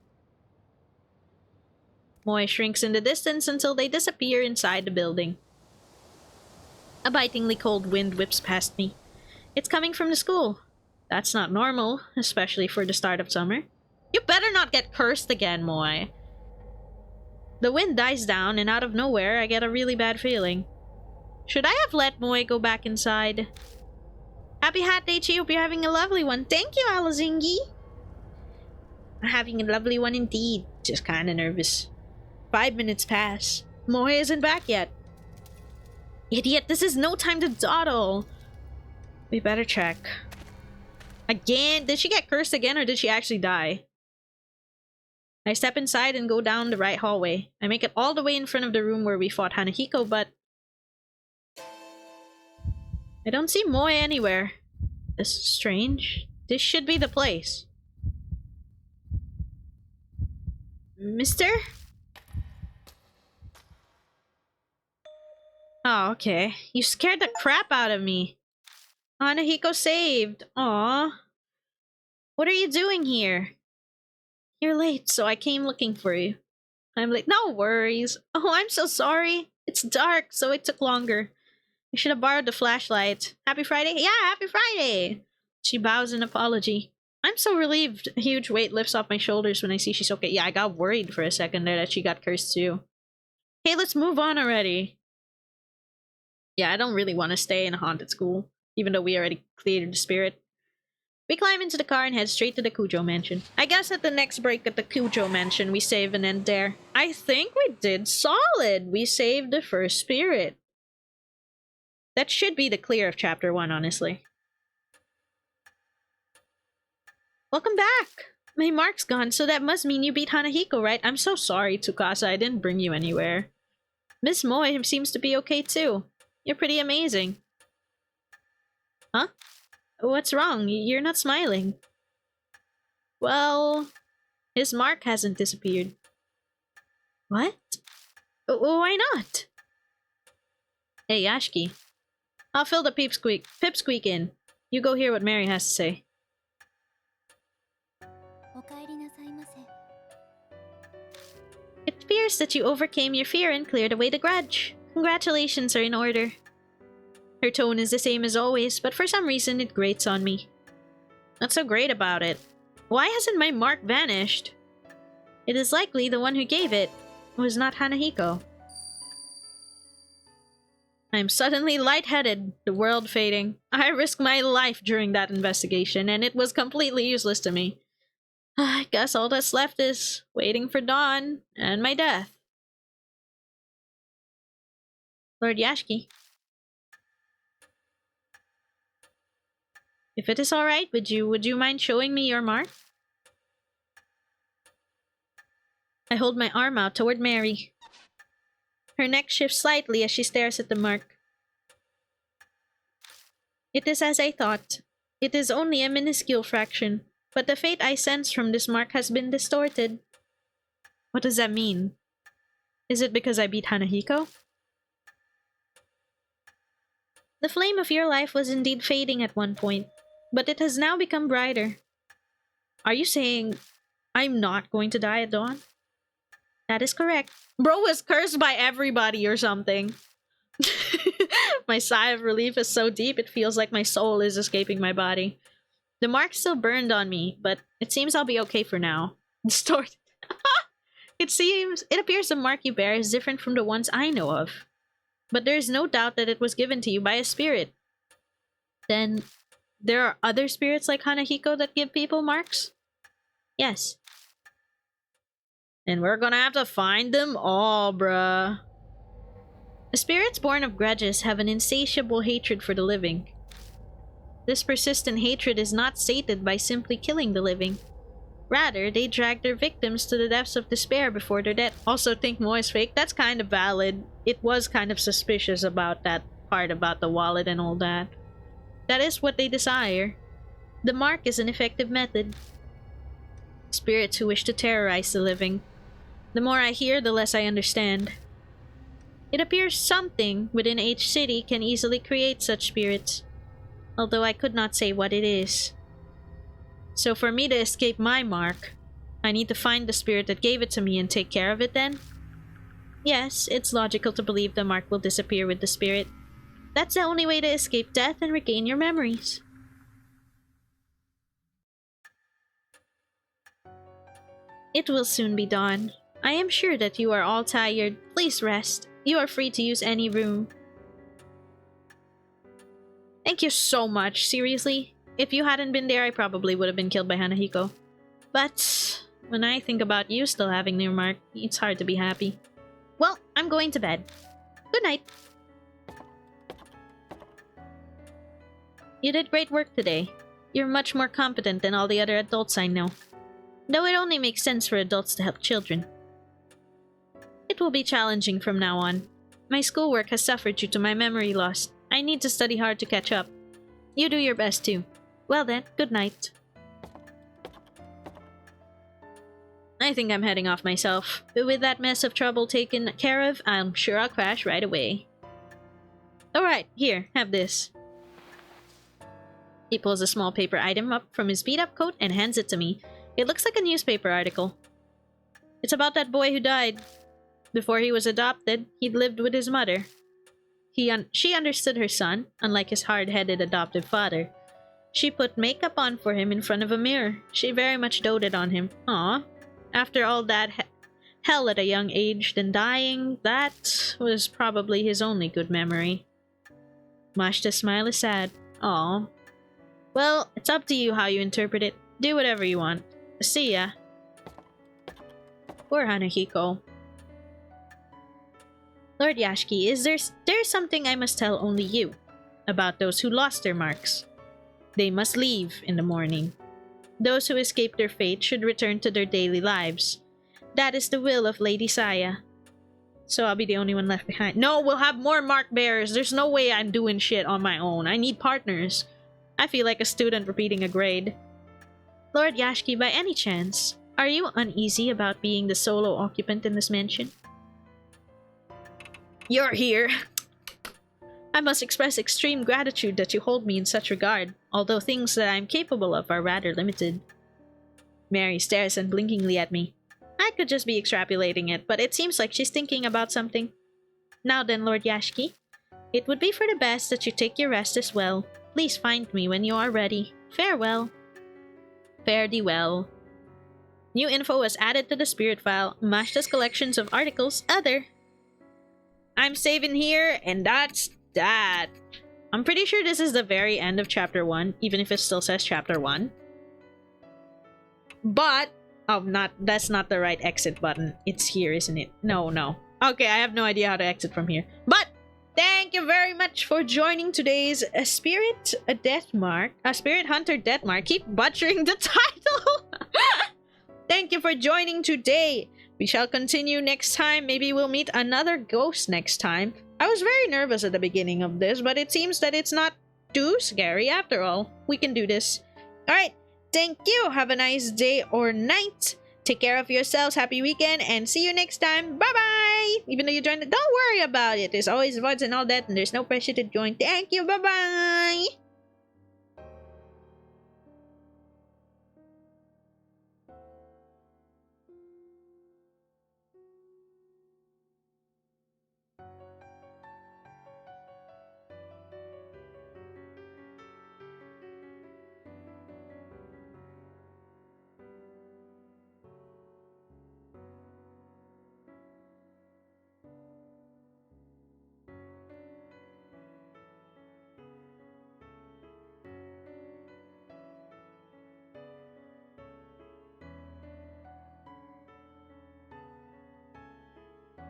Moe shrinks in the distance until they disappear inside the building. A bitingly cold wind whips past me. It's coming from the school. That's not normal, especially for the start of summer. You better not get cursed again, Moe. The wind dies down, and out of nowhere, I get a really bad feeling. Should I have let Moe go back inside? Happy Hat Day, Chi. Hope you're having a lovely one. Thank you, Alazingi. I'm having a lovely one indeed. Just kinda nervous. 5 minutes pass. Moe isn't back yet. Idiot, this is no time to dawdle. We better check. Again? Did she get cursed again or did she actually die? I step inside and go down the right hallway. I make it all the way in front of the room where we fought Hanahiko, but I don't see Moe anywhere. This is strange. This should be the place. Mister? Oh, okay. You scared the crap out of me. Hanahiko saved. Aw. What are you doing here? You're late, so I came looking for you. I'm late. No worries. Oh, I'm so sorry. It's dark, so it took longer. I should have borrowed the flashlight. Happy Friday? Yeah, happy Friday! She bows in apology. I'm so relieved. A huge weight lifts off my shoulders when I see she's okay. Yeah, I got worried for a second there that she got cursed too. Hey, let's move on already. Yeah, I don't really want to stay in a haunted school, even though we already cleared the spirit. We climb into the car and head straight to the Cujo mansion. I guess at the next break at the Cujo mansion, we save and end there. I think we did solid! We saved the first spirit. That should be the clear of chapter 1, honestly. Welcome back! My mark's gone, so that must mean you beat Hanahiko, right? I'm so sorry, Tsukasa, I didn't bring you anywhere. Miss Moe seems to be okay too. You're pretty amazing. Huh? What's wrong? You're not smiling. Well, his mark hasn't disappeared. What? Why not? Hey, Yashki. I'll fill the pipsqueak in. You go hear what Mary has to say. It appears that you overcame your fear and cleared away the grudge. Congratulations are in order. Her tone is the same as always, but for some reason it grates on me. What's so great about it? Why hasn't my mark vanished? It is likely the one who gave it was not Hanahiko. I am suddenly lightheaded, the world fading. I risked my life during that investigation, and it was completely useless to me. I guess all that's left is waiting for dawn and my death. Lord Yashki. If it is alright with you, would you mind showing me your mark? I hold my arm out toward Mary. Her neck shifts slightly as she stares at the mark. It is as I thought. It is only a minuscule fraction, but the fate I sense from this mark has been distorted. What does that mean? Is it because I beat Hanahiko? The flame of your life was indeed fading at one point, but it has now become brighter. Are you saying I'm not going to die at dawn? That is correct. Bro was cursed by everybody or something. My sigh of relief is so deep it feels like my soul is escaping my body. The mark still burned on me, but it seems I'll be okay for now. Distorted. It appears the mark you bear is different from the ones I know of. But there is no doubt that it was given to you by a spirit. Then, there are other spirits like Hanahiko that give people marks? Yes. And we're gonna have to find them all, bruh. The spirits born of grudges have an insatiable hatred for the living. This persistent hatred is not sated by simply killing the living. Rather, they drag their victims to the depths of despair before their death. Also think Mo is fake. That's kind of valid. It was kind of suspicious about that part about the wallet and all that. That is what they desire. The mark is an effective method. Spirits who wish to terrorize the living. The more I hear, the less I understand. It appears something within each city can easily create such spirits, although I could not say what it is. So for me to escape my mark, I need to find the spirit that gave it to me and take care of it then? Yes, it's logical to believe the mark will disappear with the spirit. That's the only way to escape death and regain your memories. It will soon be dawn. I am sure that you are all tired. Please rest. You are free to use any room. Thank you so much, seriously. If you hadn't been there, I probably would have been killed by Hanahiko. But when I think about you still having your mark, it's hard to be happy. Well, I'm going to bed. Good night. You did great work today. You're much more competent than all the other adults I know. Though it only makes sense for adults to help children. It will be challenging from now on. My schoolwork has suffered due to my memory loss. I need to study hard to catch up. You do your best too. Well then, good night. I think I'm heading off myself. But with that mess of trouble taken care of, I'm sure I'll crash right away. Alright, here, have this. He pulls a small paper item up from his beat-up coat and hands it to me. It looks like a newspaper article. It's about that boy who died. Before he was adopted, he'd lived with his mother. She understood her son, unlike his hard-headed adoptive father. She put makeup on for him in front of a mirror. She very much doted on him. Aw. After all that hell at a young age, then dying, that was probably his only good memory. Mashta's smile is sad. Aw. Well, it's up to you how you interpret it. Do whatever you want. See ya. Poor Hanahiko. Lord Yashki, is there's something I must tell only you about those who lost their marks. They must leave in the morning. Those who escape their fate should return to their daily lives. That is the will of Lady Saya. So I'll be the only one left behind. No, we'll have more mark bearers. There's no way I'm doing shit on my own. I need partners. I feel like a student repeating a grade. Lord Yashki, by any chance, are you uneasy about being the solo occupant in this mansion? You're here. I must express extreme gratitude that you hold me in such regard, although things that I'm capable of are rather limited. Mary stares unblinkingly at me. I could just be extrapolating it, but it seems like she's thinking about something. Now then, Lord Yashiki, it would be for the best that you take your rest as well. Please find me when you are ready. Farewell. Fare thee well. New info was added to the spirit file. Mashta's collections of articles. Other. I'm saving here, and that's that. I'm pretty sure this is the very end of chapter 1, even if it still says chapter 1. But, oh, that's not the right exit button. It's here, isn't it? No. Okay, I have no idea how to exit from here. But, thank you very much for joining today's Spirit Hunter Death Mark. Keep butchering the title! Thank you for joining today. We shall continue next time. Maybe we'll meet another ghost next time. I was very nervous at the beginning of this, but it seems that it's not too scary after all. We can do this. Alright, thank you. Have a nice day or night. Take care of yourselves. Happy weekend, and see you next time. Bye-bye! Even though you joined, don't worry about it. There's always VODs and all that, and there's no pressure to join. Thank you. Bye-bye!